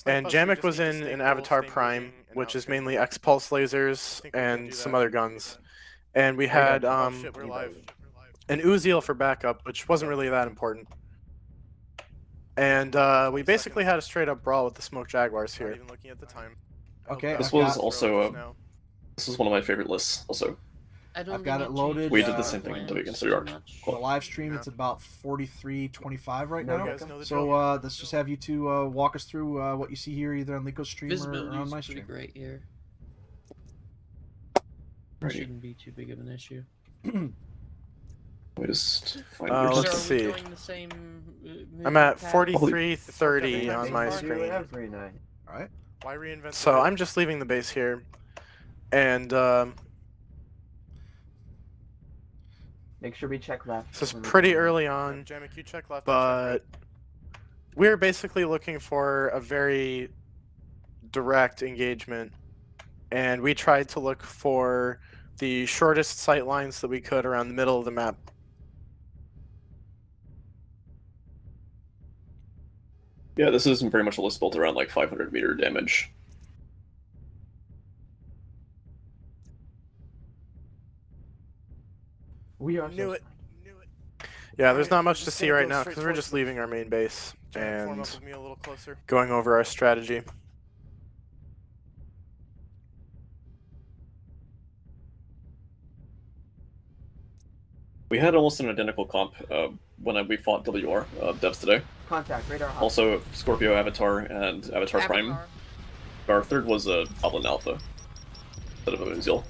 And Jamek was in an Avatar Prime, which is mainly X-Pulse lasers and some other guns. And we had an Uziel for backup, which wasn't really that important. And we basically had a straight up brawl with the Smoke Jaguars here. Even looking at the time. Okay, This was also this is one of my favorite lists. Also, I've got it loaded. we did the same thing against New York. The live stream, it's about 43:25 right No, now. you guys know the So drill. let's just have you two walk us through what you see here, either on Lico's stream or Visibility on is my pretty stream. great here. Right. Shouldn't be too big of an issue. We just find Let's So are we see. going the same, I'm at path? 43:30 on my screen. Alright. Why reinvent? So I'm just leaving the base here, and Make sure we check left. this is pretty early on. Jamek, you check left, But we're basically looking for a very direct engagement, and we tried to look for the shortest sight lines that we could around the middle of the map. Yeah, this is very much a list built around like 500-meter damage. We are Knew it. Yeah, there's not much to see right now because we're just leaving our main base and going over our strategy. We had almost an identical comp when we fought WR devs today. Contact, radar hot. Also, Scorpio Avatar and Avatar Prime. Our third was a Goblin Alpha instead of a Uziel.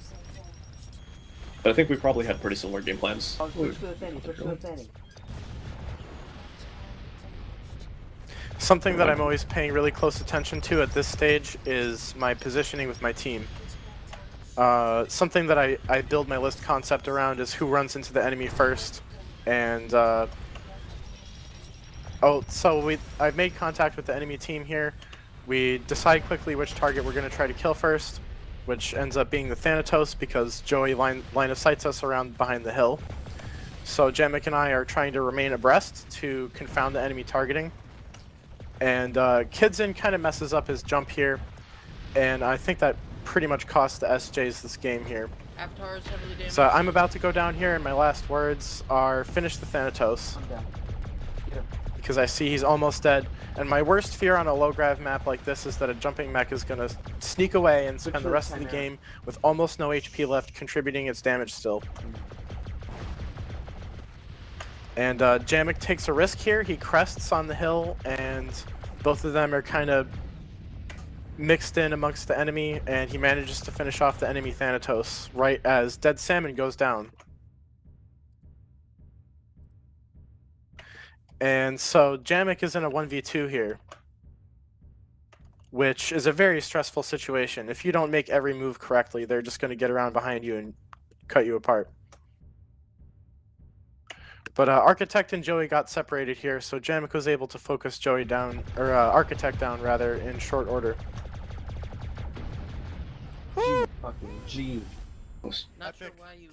But I think we probably had pretty similar game plans. Oh, switch to the Fanny, switch to the Fanny. Something that I'm always paying really close attention to at this stage is my positioning with my team. Something that I build my list concept around is who runs into the enemy first, and I've made contact with the enemy team here. We decide quickly which target we're going to try to kill first, which ends up being the Thanatos because Joey line of sights us around behind the hill. So Jamek and I are trying to remain abreast to confound the enemy targeting. And Kidsin kind of messes up his jump here, and I think that pretty much cost the SJs this game here. Avatar is heavily damaged. So I'm about to go down here, and my last words are finish the Thanatos. Because I see he's almost dead, and my worst fear on a low grav map like this is that a jumping mech is going to sneak away and spend the rest of the game with almost no HP left, contributing its damage still. And Jamek takes a risk here. He crests on the hill, and both of them are kind of mixed in amongst the enemy, and he manages to finish off the enemy Thanatos right as Dead Salmon goes down. And so Jamek is in a 1v2 here, which is a very stressful situation. If you don't make every move correctly, they're just going to get around behind you and cut you apart. But Architect and Joey got separated here, so Jamek was able to focus Joey down, or Architect down rather, in short order. Fucking G. Not sure why you.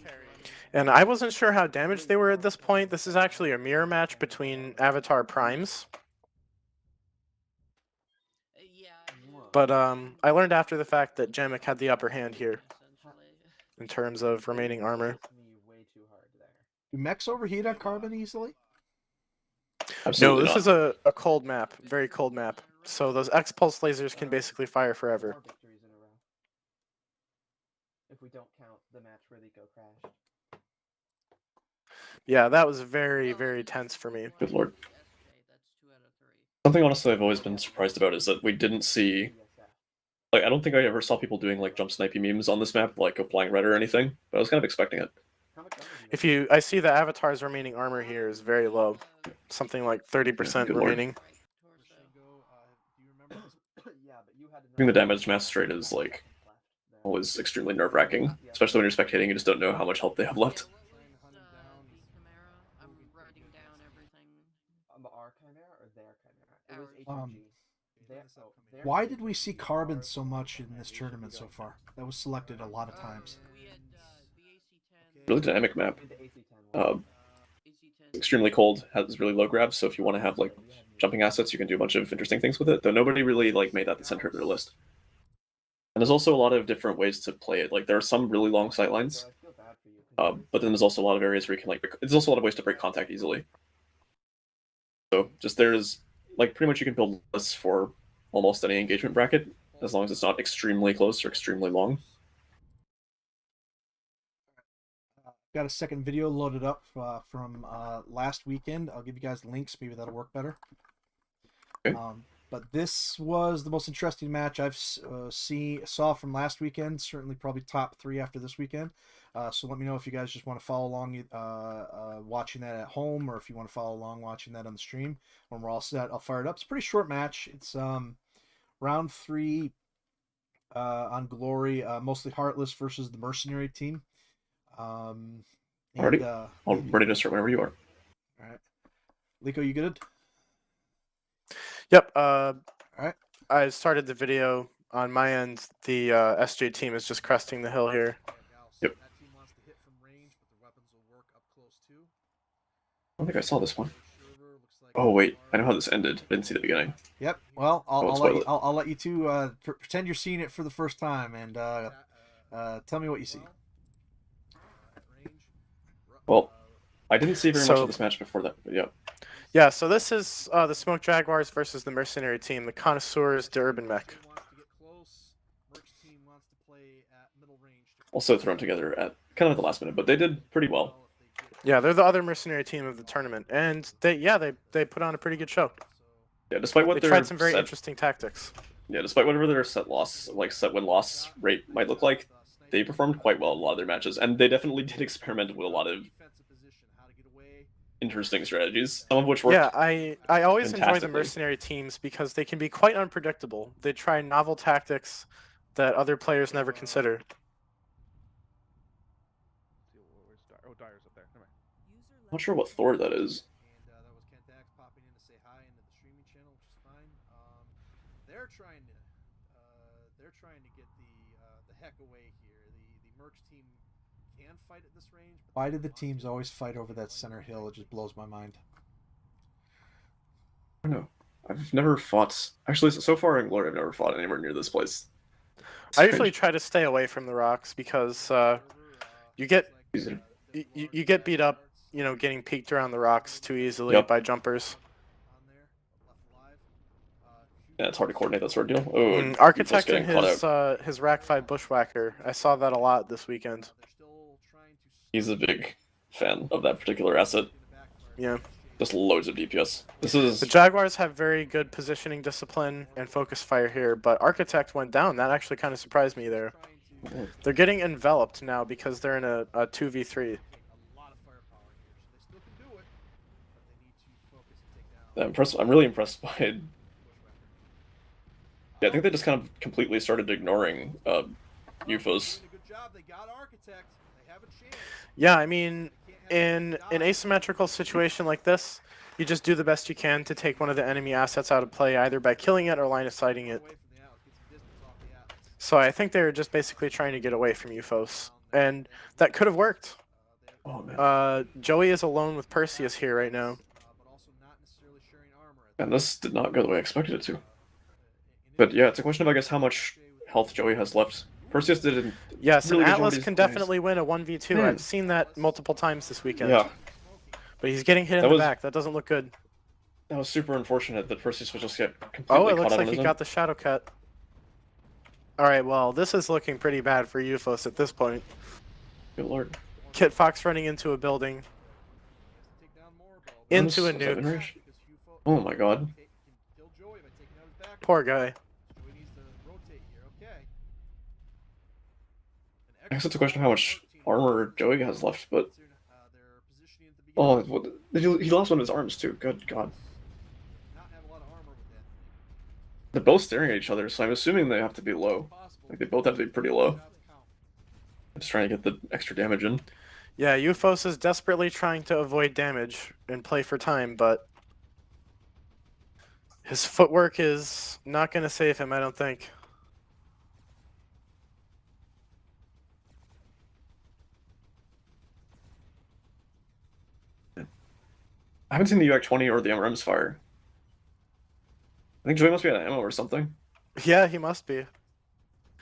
And I wasn't sure how damaged they were at this point. This is actually a mirror match between Avatar Primes. But I learned after the fact that Jamek had the upper hand here in terms of remaining armor. Do mechs overheat on carbon easily? Absolutely no, this is a cold map, very cold map. So those X-pulse lasers can basically fire forever. If we don't count the match where Lico crashed. Yeah, that was very, very tense for me. Good lord. Something honestly I've always been surprised about is that we didn't see... Like, I don't think I ever saw people doing, like, jump sniping memes on this map, like applying red or anything, but I was kind of expecting it. I see the Avatar's remaining armor here is very low. Something like 30% remaining. I think the damage mass rate is, like, always extremely nerve-wracking, especially when you're spectating, you just don't know how much health they have left. Why did we see carbon so much in this tournament so far? That was selected a lot of times. Really dynamic map. Extremely cold, has really low grabs, so if you want to have like jumping assets, you can do a bunch of interesting things with it, though nobody really like made that the center of their list. And there's also a lot of different ways to play it. Like there are some really long sightlines, but then there's also a lot of areas where you can like, there's also a lot of ways to break contact easily. So just there's like pretty much you can build lists for almost any engagement bracket, as long as it's not extremely close or extremely long. Got a second video loaded up from last weekend. I'll give you guys links. Maybe that'll work better. Okay. But this was the most interesting match I've saw from last weekend. Certainly probably top 3 after this weekend. So let me know if you guys just want to follow along watching that at home, or if you want to follow along watching that on the stream. When we're all set, I'll fire it up. It's a pretty short match. It's round 3 on Glory, mostly Heartless versus the Mercenary team. I'm ready to start whenever you are. All right. Lico, you good? Yep. All right. I started the video on my end. The SJ team is just cresting the hill here. Yep. I don't think I saw this one. Oh wait, I know how this ended. I didn't see the beginning. Yep. Well, I'll let you two pretend you're seeing it for the first time and tell me what you see. Well, I didn't see very much of this match before that, but yeah. Yeah, so this is the Smoke Jaguars versus the Mercenary team, the Connoisseurs de Urban Mech. Also thrown together at kind of at the last minute, but they did pretty well. Yeah, they're the other Mercenary team of the tournament, and they put on a pretty good show. Yeah, despite what they tried some very interesting tactics. Yeah, despite whatever their set win-loss rate might look like, they performed quite well in a lot of their matches, and they definitely did experiment with a lot of interesting strategies, some of which work. Yeah, I always enjoy the fantastically. mercenary teams because they can be quite unpredictable. They try novel tactics that other players never consider. Not sure what Thor that is. And that was Kentax popping in to say hi into the streaming channel, which is fine. They're trying to get the heck away here. The Mercs team can fight at this range. Why do the teams always fight over that center hill? It just blows my mind. I don't know. I've never fought. Actually, so far in Glory, I've never fought anywhere near this place. It's I usually try to stay away from the rocks because you get you get beat up, you know, getting peeked around the rocks too easily by jumpers. Yeah, it's hard to coordinate that sort of deal. Oh, Architecting his Rack 5 Bushwhacker. I saw that a lot this weekend. He's a big fan of that particular asset. Yeah. Just loads of DPS. The Jaguars have very good positioning discipline and focus fire here, but Architect went down. That actually kind of surprised me there. They're getting enveloped now because they're in a 2v3. I'm really impressed by. Yeah, I think they just kind of completely started ignoring UFOs. Yeah, I mean, in an asymmetrical situation like this, you just do the best you can to take one of the enemy assets out of play, either by killing it or line of sighting it. So I think they were just basically trying to get away from UFOs, and that could have worked. Oh, man. Joey is alone with Perseus here right now. And this did not go the way I expected it to. But yeah, it's a question of, I guess, how much health Joey has left. Perseus didn't. Yes, really and good job Atlas with can his plays. definitely win a 1v2. I've seen that multiple times this weekend. Yeah. But he's getting hit in the back. That doesn't look good. That was super unfortunate that Perseus would just get completely Oh, it caught looks up like in he his got the shadow cut. Alright, well, this is looking pretty bad for UFOs at this point. Good lord. Kit Fox running into a building. Into a nuke. Oh my god. Poor guy. I guess it's a question of how much armor Joey has left, but... Oh, he lost one of his arms too. Good god. They're both staring at each other, so I'm assuming they have to be low. Like, they both have to be pretty low. I'm just trying to get the extra damage in. Yeah, UFOs is desperately trying to avoid damage and play for time, but his footwork is not going to save him, I don't think. I haven't seen the UAC-20 or the MRM's fire. I think Joey must be out of ammo or something. Yeah, he must be.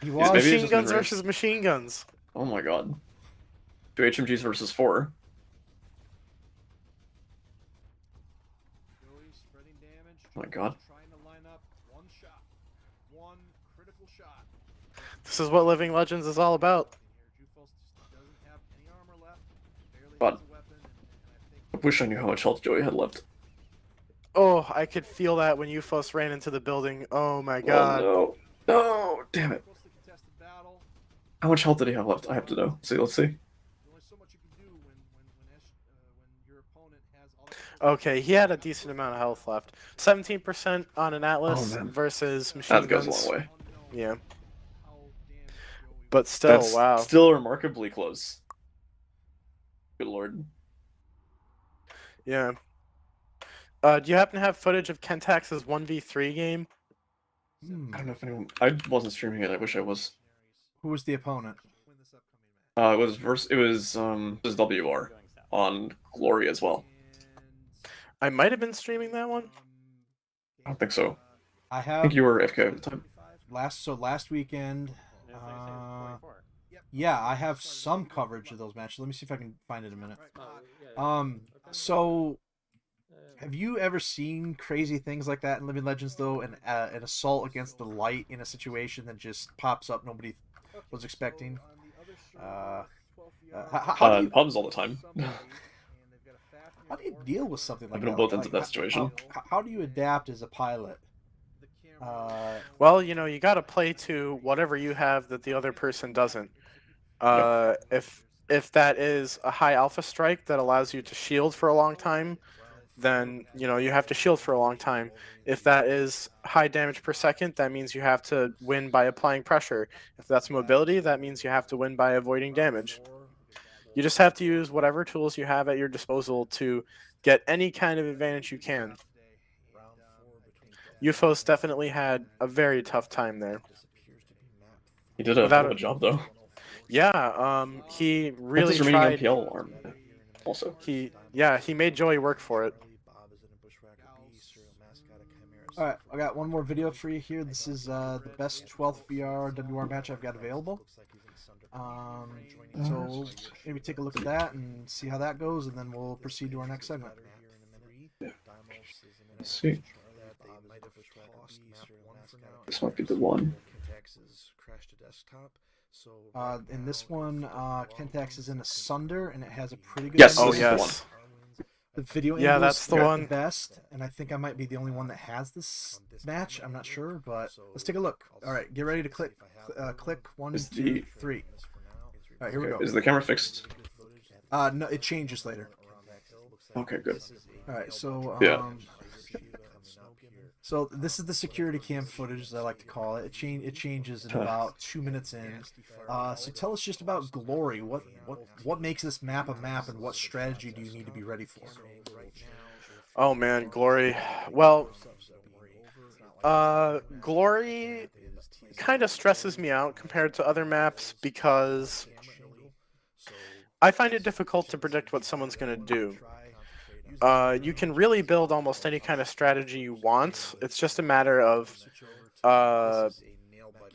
Maybe Machine guns versus machine guns. Oh my god. 2 HMGs versus 4. Oh my god. This is what Living Legends is all about. God. I wish I knew how much health Joey had left. Oh, I could feel that when UFOs ran into the building. Oh my god. Oh no. No, damn it. How much health did he have left? I have to know. See, let's see. Okay, he had a decent amount of health left. 17% on an Atlas versus machine guns. That goes a long way. Yeah. But still, That's wow. Still remarkably close. Good lord. Yeah. Do you happen to have footage of Kentax's 1v3 game? I don't know if anyone. I wasn't streaming it. I wish I was. Who was the opponent? It was WR on Glory as well. I might have been streaming that one. I don't think so. I I think you were FK at the time. Last weekend. Yeah, I have some coverage of those matches. Let me see if I can find it in a minute. So, have you ever seen crazy things like that in Living Legends, though? An assault against the light in a situation that just pops up nobody was expecting? How do you, pubs all the time. how do you deal with something like I've been that? on both ends of that situation. How do you adapt as a pilot? Well, you know, you got to play to whatever you have that the other person doesn't. If if that is a high alpha strike that allows you to shield for a long time, then you have to shield for a long time. If that is high damage per second, that means you have to win by applying pressure. If that's mobility, that means you have to win by avoiding damage. You just have to use whatever tools you have at your disposal to get any kind of advantage you can. UFOS definitely had a very tough time there. He did a hell of a job, though. Yeah, he really That's his tried. remaining MPL arm, also. He made Joey work for it. All right, I got one more video for you here. This is the best 12th VR WR match I've got available. So we'll maybe take a look at that and see how that goes, and then we'll proceed to our next segment. Let's see. This might be the one. In this one, Kentax is in a Sunder, and it has a pretty good. Yes, angle. this is the one. The video Yeah, angles that's the are one. best, and I think I might be the only one that has this match. I'm not sure, but let's take a look. All right, get ready to click. Click 1, 2, 3. All right, here we go. Is the camera fixed? No, it changes later. Okay, good. All right, so Yeah. So this is the security cam footage, as I like to call it. It changes in about 2 minutes in. So tell us just about Glory. What makes this map a map, and what strategy do you need to be ready for? Oh man, Glory. Well, Glory kind of stresses me out compared to other maps because I find it difficult to predict what someone's going to do. You can really build almost any kind of strategy you want. It's just a matter of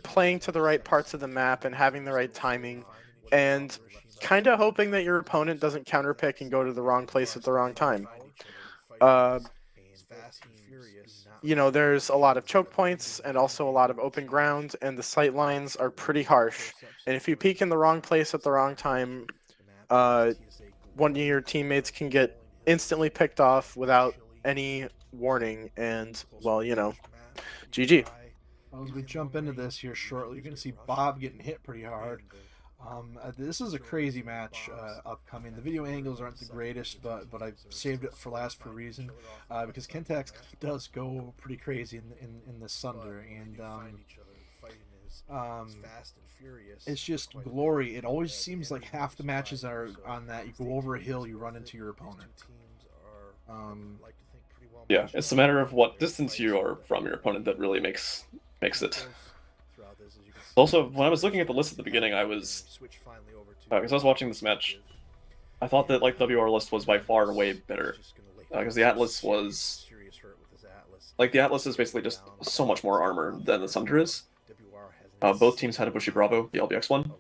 playing to the right parts of the map and having the right timing, and kind of hoping that your opponent doesn't counterpick and go to the wrong place at the wrong time. There's a lot of choke points and also a lot of open ground, and the sight lines are pretty harsh. And if you peek in the wrong place at the wrong time, one of your teammates can get instantly picked off without any warning, and well, GG. As we jump into this here shortly, you're going to see Bob getting hit pretty hard. This is a crazy match upcoming. The video angles aren't the greatest, but I saved it for last for a reason, because Kentax does go pretty crazy in the Sunder, and it's just Glory. It always seems like half the matches are on that. You go over a hill, you run into your opponent. Yeah, it's a matter of what distance you are from your opponent that really makes it. Also, when I was looking at the list at the beginning, I was because I was watching this match, I thought that like WR list was by far and away better, because the Atlas was the Atlas is basically just so much more armor than the Sunder is. Both teams had a Bushy Bravo, the LBX one.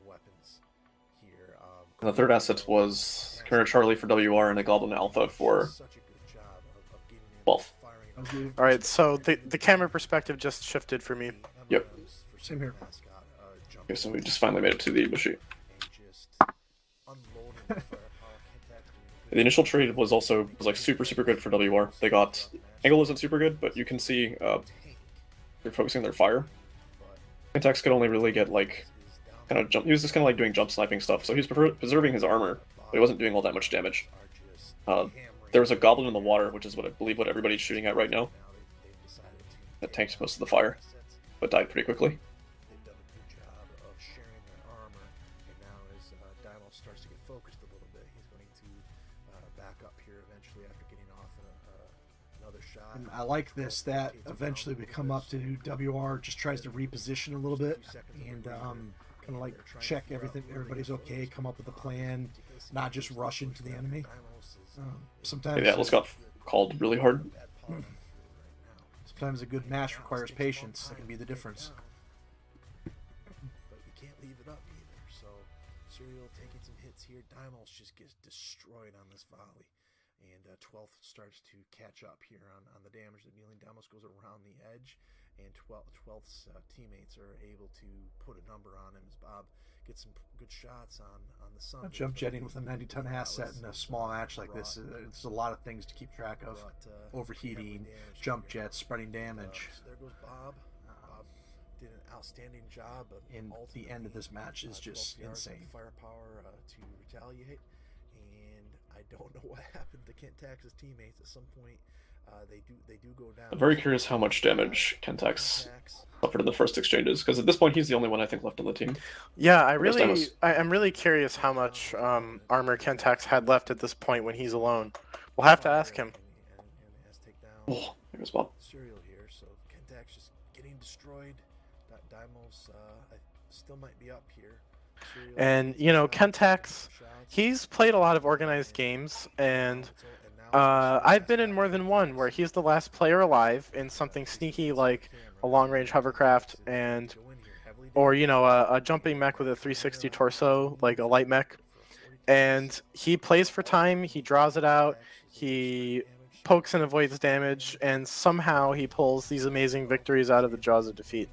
And the third asset was Commander Charlie for WR and a Goblin Alpha for Wolf. Alright, so the camera perspective just shifted for me. Yep. Same here. Okay, so we just finally made it to the Bushy. The initial trade was like super good for WR. They got angle isn't super good, but you can see they're focusing their fire. Kentax could only really get like kind of jump. He was just kind of like doing jump sniping stuff, so he was preserving his armor, but he wasn't doing all that much damage. There was a goblin in the water, which is what I believe what everybody's shooting at right now. That tanked most of the fire, but died pretty quickly. And I like this, that eventually we come up to WR, just tries to reposition a little bit, and kind of like check everybody's okay, come up with a plan, not just rush into the enemy. Sometimes the Atlas got called really hard. Sometimes a good match requires patience. That can be the difference. But you can't leave it up either. So Serial taking some hits here. Dimos just gets destroyed on this volley. And 12th starts to catch up here on the damage that dealing. Dimos goes around the edge, and 12th's teammates are able to put a number on him as Bob gets some good shots on the sun. Jump jetting with a 90-ton asset in a small match like this, it's a lot of things to keep track of. Overheating, jump jets, spreading damage. There goes Bob. did an outstanding job. And the end of this match is just insane. Firepower to retaliate, and I don't know what happened to Kentax's teammates. At some point, they do go down. I'm very curious how much damage Kentax suffered in the first exchanges, because at this point he's the only one I think left on the team. Yeah, I'm really curious how much armor Kentax had left at this point when he's alone. We'll have to ask him. Oh, there goes Bob. Serial here, so Kentax just getting destroyed. Daimos still might be up here. And you know, Kentax, he's played a lot of organized games, and I've been in more than one where he's the last player alive in something sneaky like a long-range hovercraft, or you know, a jumping mech with a 360 torso, like a light mech. And he plays for time, he draws it out, he pokes and avoids damage, and somehow he pulls these amazing victories out of the jaws of defeat.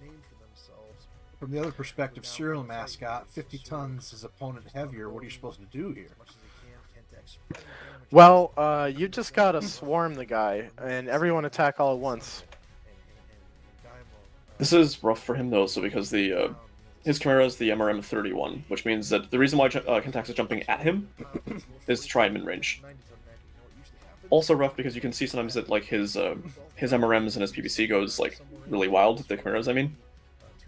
From the other perspective, Serial Mascot, 50 tons, his opponent heavier. What are you supposed to do here? Well, you just gotta swarm the guy, and everyone attack all at once. This is rough for him though, so because the his Chimera is the MRM-31, which means that the reason why Kentax is jumping at him is to try and min-range. Also rough because you can see sometimes that like his MRMs and his PVC goes like really wild, the Chimeras I mean,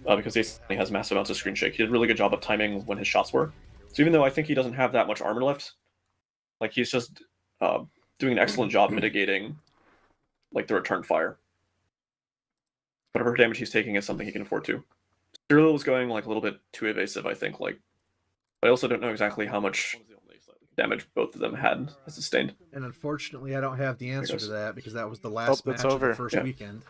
because he has massive amounts of screen shake. He did a really good job of timing when his shots were. So even though I think he doesn't have that much armor left, like he's just doing an excellent job mitigating like the return fire. Whatever damage he's taking is something he can afford to. Serial was going like a little bit too evasive, I think. Like, I also don't know exactly how much damage both of them had sustained. And unfortunately, I don't have the answer to that because that was the last match of the first weekend.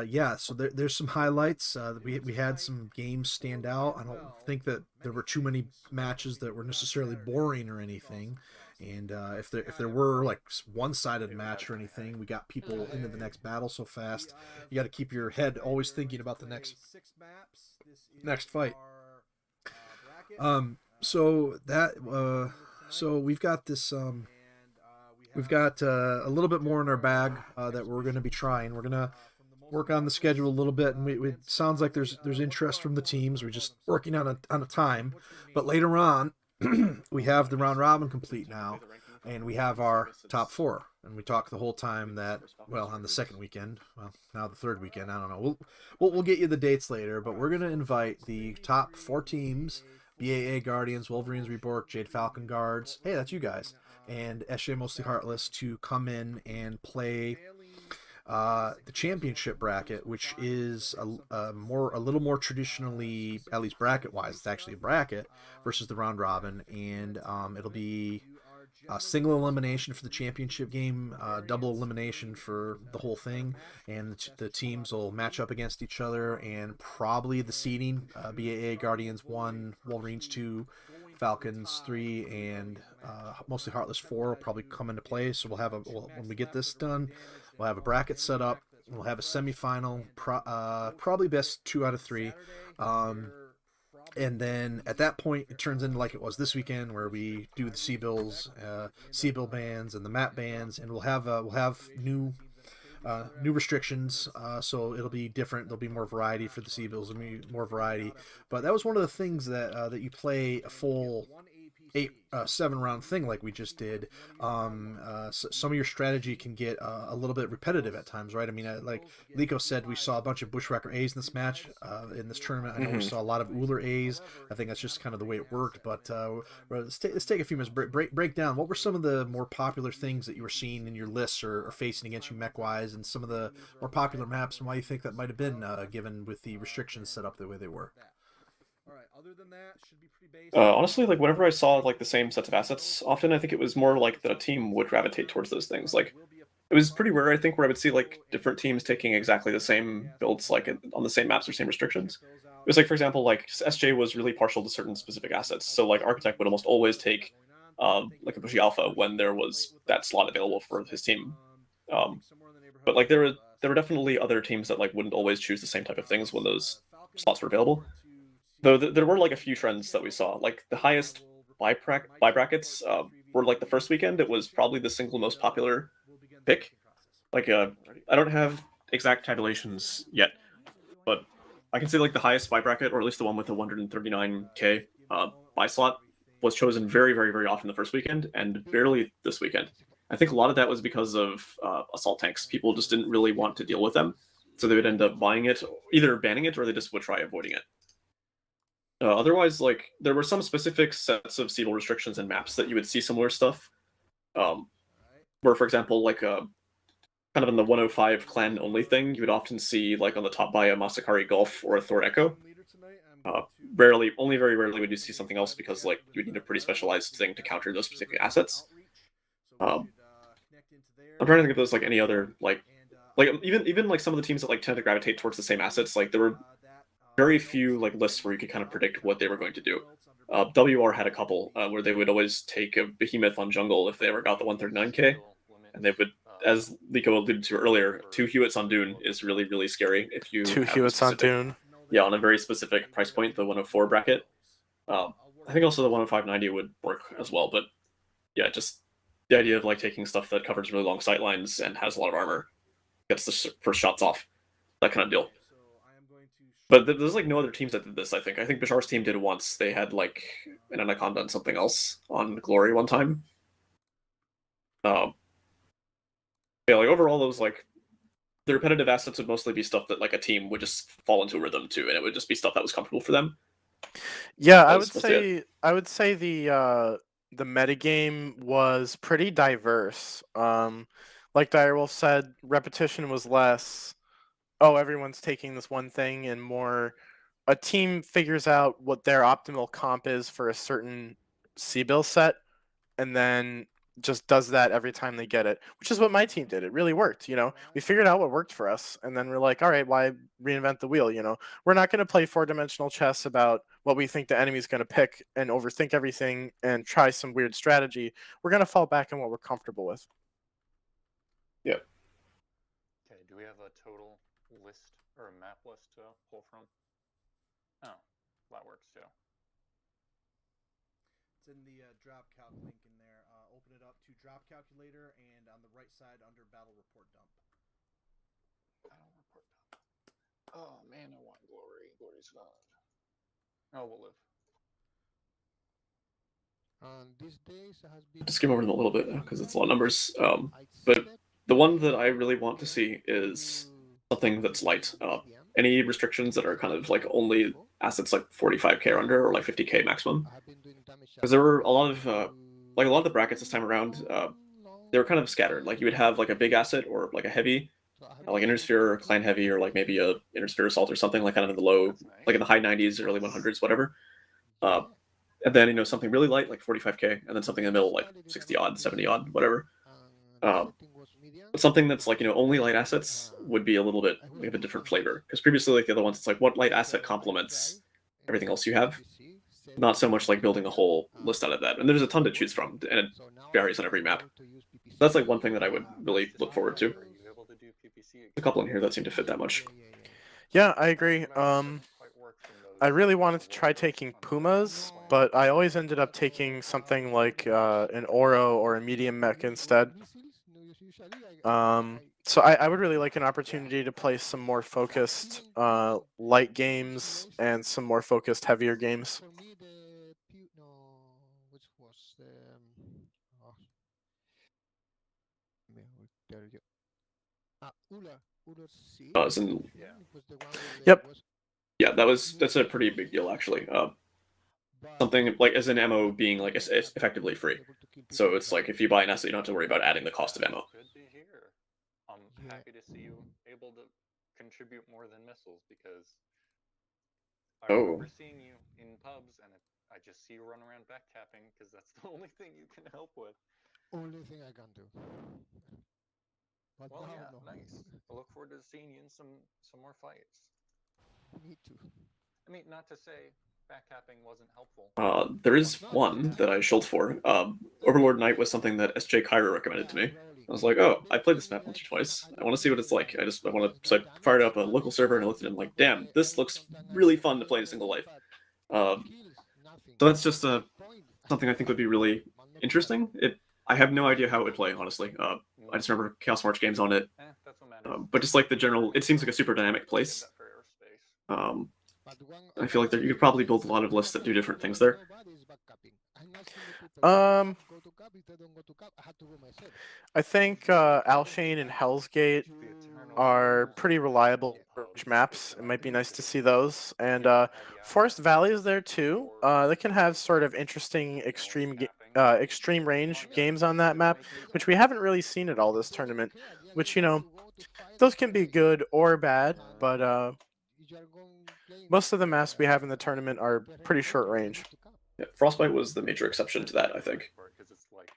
Yeah, so there's some highlights. We had some games stand out. I don't think that there were too many matches that were necessarily boring or anything. And if there were like one-sided match or anything, we got people into the next battle so fast. You got to keep your head always thinking about the next fight. So we've got this. We've got a little bit more in our bag that we're going to be trying. We're going to work on the schedule a little bit, and it sounds like there's interest from the teams. We're just working on a time, but later on, we have the round robin complete now, and we have our top four. And we talked the whole time that, well, on the second weekend, well, now the third weekend, I don't know. We'll get you the dates later, but we're going to invite the top four teams: BAA Guardians, Wolverines Reborn, Jade Falcon Guards. Hey, that's you guys. And SJ Mostly Heartless to come in and play the championship bracket, which is a little more traditionally, at least bracket-wise, it's actually a bracket versus the round robin, and it'll be a single elimination for the championship game, double elimination for the whole thing, and the teams will match up against each other, and probably the seeding, BAA Guardians 1, Wolverines 2, Falcons 3, and Mostly Heartless 4 will probably come into play. So we'll have when we get this done, we'll have a bracket set up. We'll have a semifinal, probably best 2 out of 3. And then at that point, it turns into like it was this weekend, where we do the C-Bill bands and the map bands, and we'll have new restrictions, so it'll be different. There'll be more variety for the C-Bills, and more variety. But that was one of the things that you play a full 7 round thing like we just did. Some of your strategy can get a little bit repetitive at times, right? I mean, like Liko said, we saw a bunch of Bushwhacker A's in this match, in this tournament. I know we saw a lot of Uller A's. I think that's just kind of the way it worked. But let's take a few minutes, break down what were some of the more popular things that you were seeing in your lists or facing against you mech-wise, and some of the more popular maps, and why you think that might have been given with the restrictions set up the way they were. Other than that, should be pretty basic. Honestly, like whenever I saw like the same sets of assets, often I think it was more like that a team would gravitate towards those things. Like it was pretty rare, I think, where I would see like different teams taking exactly the same builds, like on the same maps or same restrictions. It was like, for example, like SJ was really partial to certain specific assets. So like Architect would almost always take like a Bushy Alpha when there was that slot available for his team. But like there were definitely other teams that like wouldn't always choose the same type of things when those slots were available. Though there were like a few trends that we saw. Like the highest buy brackets were like the first weekend. It was probably the single most popular pick. Like I don't have exact tabulations yet, but I can say like the highest spy bracket, or at least the one with the 139k buy slot, was chosen very, very, very often the first weekend and barely this weekend. I think a lot of that was because of assault tanks. People just didn't really want to deal with them, so they would end up buying it, either banning it, or they just would try avoiding it. Otherwise, like, there were some specific sets of Siebel restrictions and maps that you would see similar stuff. Where, for example, like kind of in the 105 clan only thing, you would often see like on the top buy a Masakari Golf or a Thor Echo. Rarely, only very rarely would you see something else because like you would need a pretty specialized thing to counter those specific assets. I'm trying to think if there's like any other like even like some of the teams that like tend to gravitate towards the same assets. Like there were very few like lists where you could kind of predict what they were going to do. WR had a couple where they would always take a behemoth on jungle if they ever got the 139k, and they would, as Liko alluded to earlier, 2 Hewitts on Dune is really, really scary if you 2 have Hewitts on Dune. Yeah, on a very specific price point, the 104 bracket. I think also the 105.90 would work as well, but yeah, just the idea of like taking stuff that covers really long sight lines and has a lot of armor, gets the first shots off, that kind of deal. But there's like no other teams that did this, I think. I think Bashar's team did it once. They had like an Anaconda and something else on Glory one time. Yeah, like overall, those like the repetitive assets would mostly be stuff that like a team would just fall into a rhythm to, and it would just be stuff that was comfortable for them. Yeah, I would say the metagame was pretty diverse. Like Direwolf said, repetition was less. Oh, everyone's taking this one thing, and more a team figures out what their optimal comp is for a certain C-bill set, and then just does that every time they get it, which is what my team did. It really worked. We figured out what worked for us, and then we're like, all right, why reinvent the wheel? We're not going to play 4-dimensional chess about what we think the enemy's going to pick and overthink everything and try some weird strategy. We're going to fall back on what we're comfortable with. Yeah. Okay, do we have a total list or a map list to pull from? Oh, that works too. It's in the drop calc link in there. Open it up to drop calculator, and on the right side under battle report dump. Battle report dump. Oh man, I want glory. Glory's not. Oh, we'll live. Just skim over them a little bit because it's a lot of numbers. But the one that I really want to see is something that's light. Any restrictions that are kind of like only assets like 45k or under, or like 50k maximum, because there were a lot of like a lot of the brackets this time around, they were kind of scattered. Like you would have like a big asset or like a heavy, like Intersphere or Clan Heavy, or like maybe a Intersphere Assault or something, like kind of in the low, like in the high 90s, early 100s, whatever. And then something really light like 45k, and then something in the middle like 60 odd, 70 odd, whatever. But something that's like only light assets would be a little bit of a different flavor, because previously like the other ones, it's like what light asset complements everything else you have, not so much like building a whole list out of that. And there's a ton to choose from, and it varies on every map. That's like one thing that I would really look forward to. A couple in here that seem to fit that much. Yeah, I agree. I really wanted to try taking Pumas, but I always ended up taking something like an Oro or a medium mech instead. So I would really like an opportunity to play some more focused light games and some more focused heavier games. Yep. Yeah, that's a pretty big deal actually. Something like as an ammo being like it's effectively free, so it's like if you buy an asset, you don't have to worry about adding the cost of ammo. Good to hear. I'm happy to see you able to contribute more than missiles, because I remember seeing you in pubs and I just see you run around backcapping because that's the only thing you can help with. Only thing I can do. But well, now, yeah, no. nice. I look forward to seeing you in some more fights. Me too. I mean, not to say backcapping wasn't helpful. There is one that I shilled for. Overlord Knight was something that SJ Cairo recommended to me. I was like, oh, I played this map once or twice. I want to see what it's like. I want to. So I fired up a local server and I looked at it and I'm like, damn, this looks really fun to play in a single life. So that's just something I think would be really interesting. I have no idea how it would play, honestly. I just remember Chaos March games on it. but just like the general, it seems like a super dynamic place. I feel like you could probably build a lot of lists that do different things there. I think Alshane and Hell's Gate are pretty reliable maps. It might be nice to see those. And Forest Valley is there too. They can have sort of interesting extreme range games on that map, which we haven't really seen at all this tournament. Which, you know, those can be good or bad, but most of the maps we have in the tournament are pretty short range. Yeah, Frostbite was the major exception to that, I think.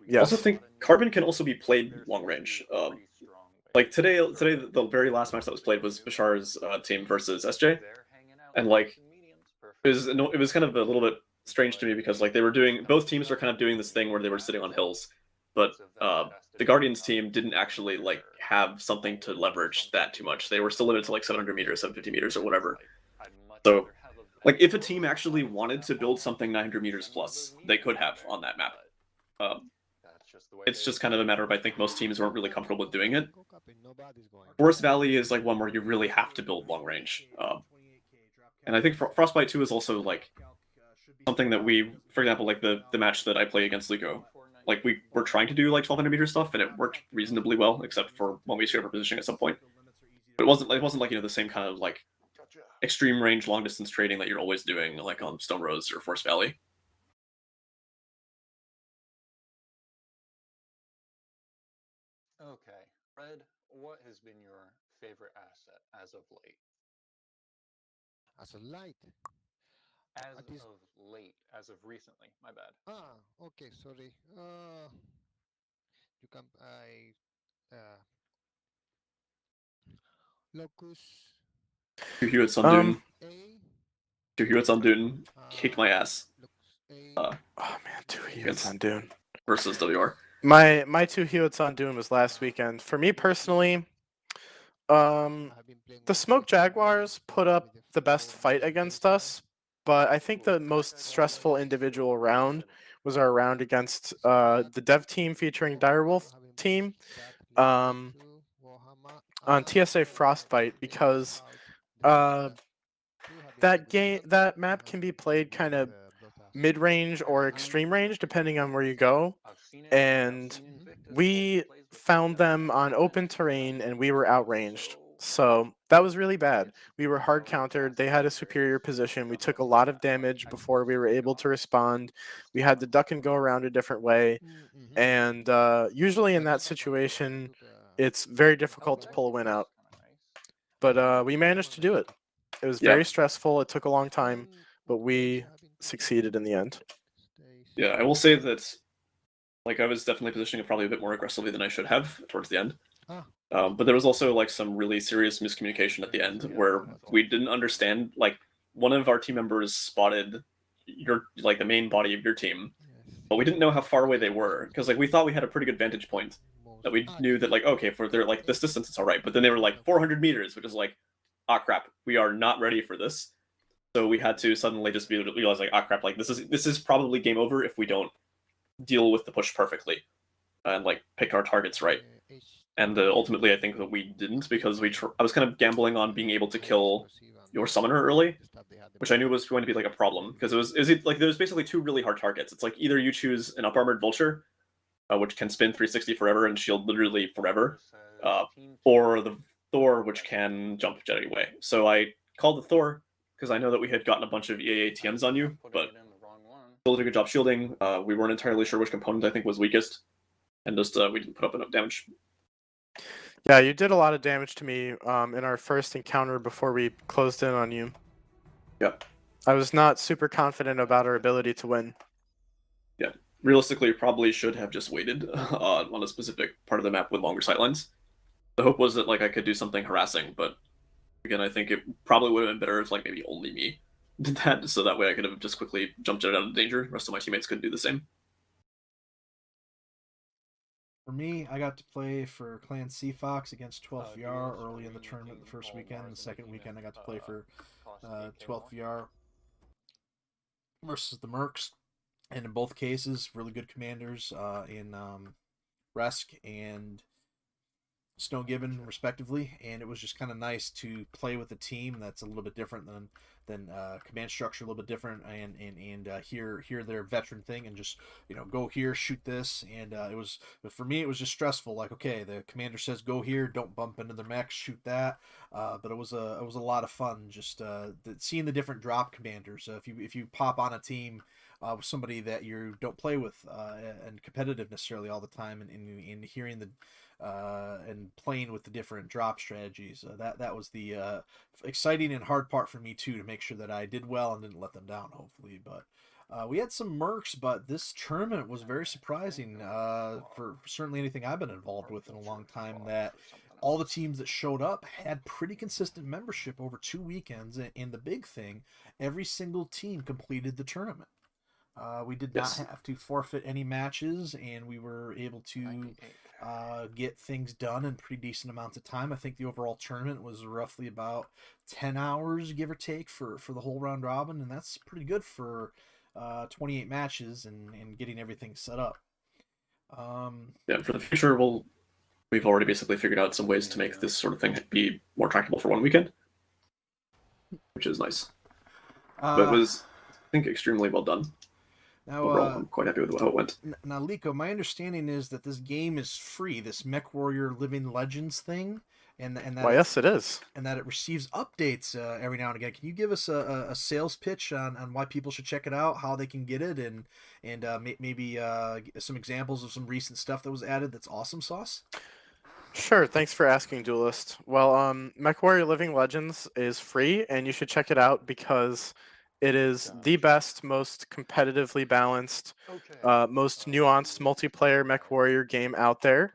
Yes. Also think Carbon can also be played long range. Like today, the very last match that was played was Bashar's team versus SJ, and like it was kind of a little bit strange to me because like both teams were kind of doing this thing where they were sitting on hills, but the Guardians team didn't actually like have something to leverage that too much. They were still limited to like 700 meters, 750 meters, or whatever. So, like if a team actually wanted to build something 900 meters plus, they could have on that map. It's just kind of a matter of I think most teams weren't really comfortable with doing it. Forest Valley is like one where you really have to build long range. And I think Frostbite 2 is also like something that we, for example, like the match that I play against Lico, like we were trying to do like 1200 meter stuff and it worked reasonably well, except for when we screwed up our positioning at some point. But it wasn't like the same kind of like extreme range long distance trading that you're always doing like on Stone Rose or Forest Valley. Okay, Fred, what has been your favorite asset as of late? As a light. As of late, as of recently, my bad. Okay, sorry. You can Locus. Two Hewitts on Dune. Two Hewitts on Dune kicked my ass. Oh man, 2 Hewitts on Dune versus WR. My 2 Hewitts on Dune was last weekend. For me personally, the Smoke Jaguars put up the best fight against us, but I think the most stressful individual round was our round against the dev team featuring Direwolf team on TSA Frostbite, because that map can be played kind of mid-range or extreme range depending on where you go, and we found them on open terrain and we were outranged. So that was really bad. We were hard countered. They had a superior position. We took a lot of damage before we were able to respond. We had to duck and go around a different way. And usually in that situation, it's very difficult to pull a win out. But we managed to do it. It was very stressful. It took a long time, but we succeeded in the end. Yeah, I will say that like I was definitely positioning it probably a bit more aggressively than I should have towards the end. But there was also like some really serious miscommunication at the end where we didn't understand, like one of our team members spotted your like the main body of your team, but we didn't know how far away they were, because like we thought we had a pretty good vantage point that we knew that like okay, for their like this distance it's all right, but then they were like 400 meters, which is like ah crap, we are not ready for this. So we had to suddenly just be able to realize like ah crap, like this is probably game over if we don't deal with the push perfectly and like pick our targets right. And ultimately I think that we didn't, because I was kind of gambling on being able to kill your summoner early, which I knew was going to be like a problem, because like there's basically 2 really hard targets. It's like either you choose an up armored vulture, which can spin 360 forever and shield literally forever, or the Thor, which can jump jet away. So I called the Thor because I know that we had gotten a bunch of EAA TMs on you, but still did a good job shielding. We weren't entirely sure which component I think was weakest, and just we didn't put up enough damage. Yeah, you did a lot of damage to me in our first encounter before we closed in on you. Yep. I was not super confident about our ability to win. Yeah, realistically, we probably should have just waited on a specific part of the map with longer sightlines. The hope was that like I could do something harassing, but again, I think it probably would have been better if like maybe only me did that, so that way I could have just quickly jumped out of danger. The rest of my teammates couldn't do the same. For me, I got to play for Clan Sea Fox against 12th VR early in the tournament the first weekend. The second weekend, I got to play for 12th VR versus the Mercs. And in both cases, really good commanders in Resk and Snow Given, respectively, and it was just kind of nice to play with a team that's a little bit different than command structure, a little bit different, and hear their veteran thing, and just go here, shoot this, and it was, for me, it was just stressful. Like, okay, the commander says go here, don't bump into their mechs, shoot that, but it was a lot of fun just seeing the different drop commanders. If you pop on a team with somebody that you don't play with and competitive necessarily all the time, and hearing the and playing with the different drop strategies. That was the exciting and hard part for me too, to make sure that I did well and didn't let them down, hopefully. But we had some mercs, but this tournament was very surprising for certainly anything I've been involved with in a long time, that all the teams that showed up had pretty consistent membership over 2 weekends, and the big thing, every single team completed the tournament. We did not have to forfeit any matches, and we were able to get things done in pretty decent amounts of time. I think the overall tournament was roughly about 10 hours, give or take, for the whole round robin, and that's pretty good for 28 matches and getting everything set up. Yeah, for the future, we've already basically figured out some ways to make this sort of thing be more tractable for one weekend, which is nice. But it was, I think, extremely well done. Now, overall, I'm quite happy with how it went. Now, Liko, my understanding is that this game is free, this Mechwarrior Living Legends thing, and that Why, yes, it is, and that it receives updates every now and again. Can you give us a sales pitch on why people should check it out, how they can get it, and maybe some examples of some recent stuff that was added that's awesome sauce? Sure, thanks for asking, Duelist. Well, Mechwarrior Living Legends is free, and you should check it out because it is the best, most competitively balanced, most nuanced multiplayer Mechwarrior game out there.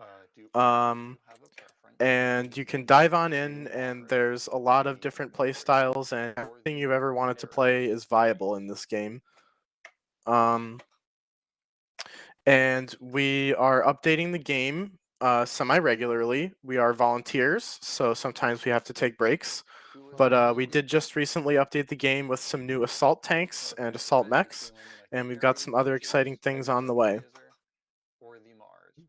And you can dive on in, and there's a lot of different play styles, and everything you've ever wanted to play is viable in this game. And we are updating the game semi-regularly. We are volunteers, so sometimes we have to take breaks. But we did just recently update the game with some new assault tanks and assault mechs, and we've got some other exciting things on the way.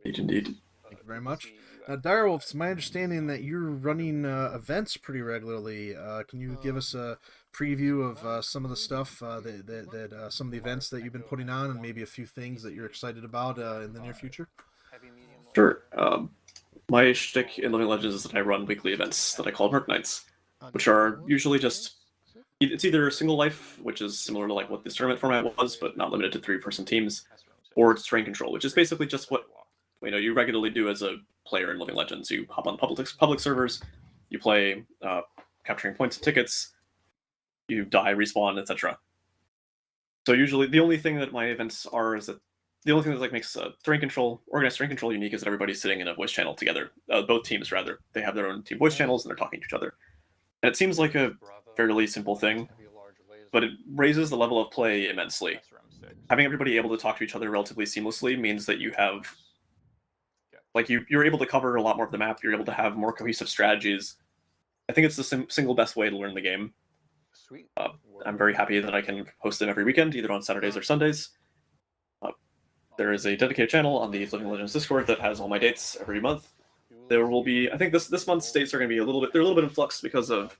Indeed. Thank you very much. Direwolf, it's my understanding that you're running events pretty regularly. Can you give us a preview of some of the stuff that some of the events that you've been putting on, and maybe a few things that you're excited about in the near future? Sure. My shtick in Living Legends is that I run weekly events that I call Merc Nights, which are usually just, it's either single life, which is similar to like what this tournament format was, but not limited to 3-person teams, or it's train control, which is basically just what you regularly do as a player in Living Legends. You hop on public servers, you play capturing points and tickets, you die, respawn, etc. So usually the only thing that my events are is that the only thing that like makes organized terrain control unique is that everybody's sitting in a voice channel together. Both teams, rather, they have their own team voice channels and they're talking to each other. And it seems like a fairly simple thing, but it raises the level of play immensely. Having everybody able to talk to each other relatively seamlessly means that you have, like, you're able to cover a lot more of the map. You're able to have more cohesive strategies. I think it's the single best way to learn the game. I'm very happy that I can host them every weekend, either on Saturdays or Sundays. There is a dedicated channel on the Living Legends Discord that has all my dates every month. There will be, I think this month's dates are going to be they're a little bit in flux because of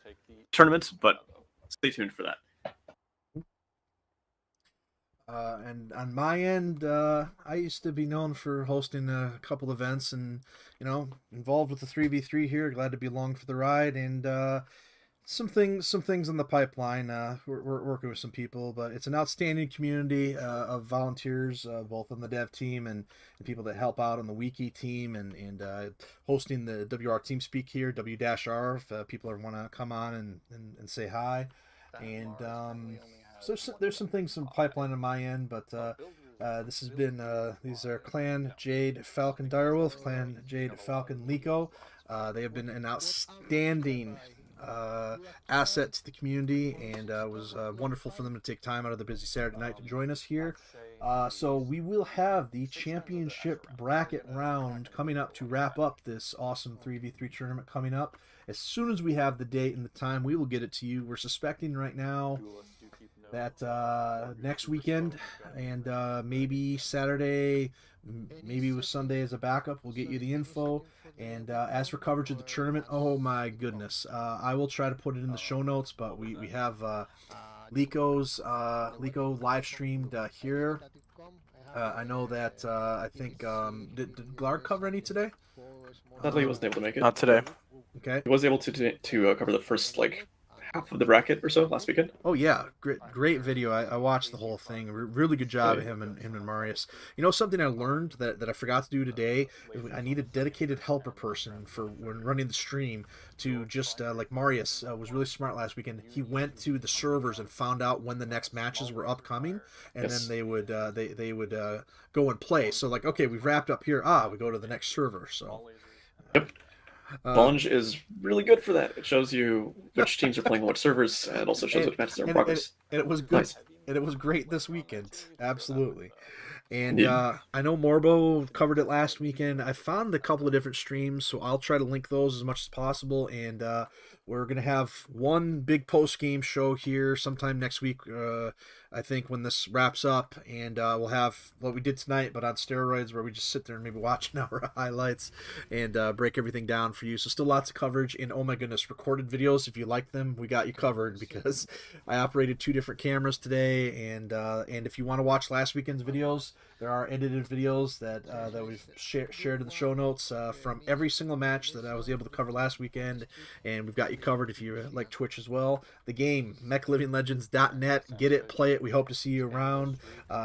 tournament, but stay tuned for that. And on my end, I used to be known for hosting a couple events, and involved with the 3v3 here. Glad to be along for the ride, and some things in the pipeline. We're working with some people, but it's an outstanding community of volunteers, both on the dev team and people that help out on the wiki team, and hosting the WR TeamSpeak here, W-R, if people want to come on and say hi. And so there's some things in the pipeline on my end, but this has been these are Clan Jade Falcon Direwolf, Clan Jade Falcon Liko. They have been an outstanding asset to the community, and it was wonderful for them to take time out of the busy Saturday night to join us here. So we will have the championship bracket round coming up to wrap up this awesome 3v3 tournament coming up. As soon as we have the date and the time, we will get it to you. We're suspecting right now that next weekend, and maybe Saturday, maybe with Sunday as a backup, we'll get you the info. And as for coverage of the tournament, oh my goodness, I will try to put it in the show notes, but we have Lico live streamed here. I know that I think did Glarg cover any today? Sadly, he wasn't able to make it. Not today. Okay. He was able to cover the first like half of the bracket or so last weekend. Oh yeah, great video. I watched the whole thing. Really good job of him and Marius. You know something I learned that I forgot to do today? I need a dedicated helper person for when running the stream to just like Marius was really smart last weekend. He went to the servers and found out when the next matches were upcoming, and then they would they would go and play. So like, okay, we've wrapped up here. We go to the next server. So. Yep. Bunge is really good for that. It shows you which teams are playing on which servers, and also shows which matches are in progress. And it was good. Nice. And it was great this weekend. Absolutely. And I know Morbo covered it last weekend. I found a couple of different streams, so I'll try to link those as much as possible. And we're going to have one big post-game show here sometime next week, I think, when this wraps up. And we'll have what we did tonight, but on steroids, where we just sit there and maybe watch an hour of highlights and break everything down for you. So still lots of coverage. And oh my goodness, recorded videos. If you like them, we got you covered, because I operated 2 different cameras today. And if you want to watch last weekend's videos, there are edited videos that we've shared in the show notes from every single match that I was able to cover last weekend, and we've got you covered if you like Twitch as well. The game, mechlivinglegends.net. Get it, play it. We hope to see you around.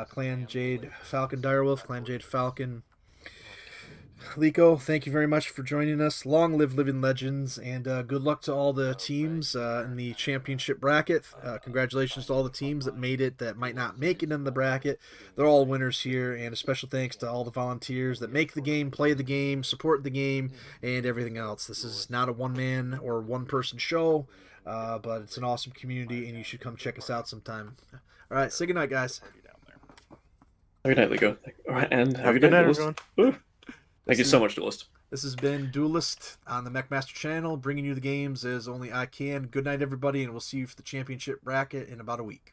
Clan Jade Falcon Direwolf, Clan Jade Falcon. Lico, thank you very much for joining us. Long live Living Legends, and good luck to all the teams in the championship bracket. Congratulations to all the teams that made it, that might not make it in the bracket. They're all winners here, and a special thanks to all the volunteers that make the game, play the game, support the game, and everything else. This is not a one-man or one-person show, but it's an awesome community, and you should come check us out sometime. All right, say goodnight, guys. Have a good night, Lico. All right, and have a good night, everyone. Thank you so much, Duelist. This has been Duelist on the MechMaster channel, bringing you the games as only I can. Good night, everybody, and we'll see you for the championship bracket in about a week.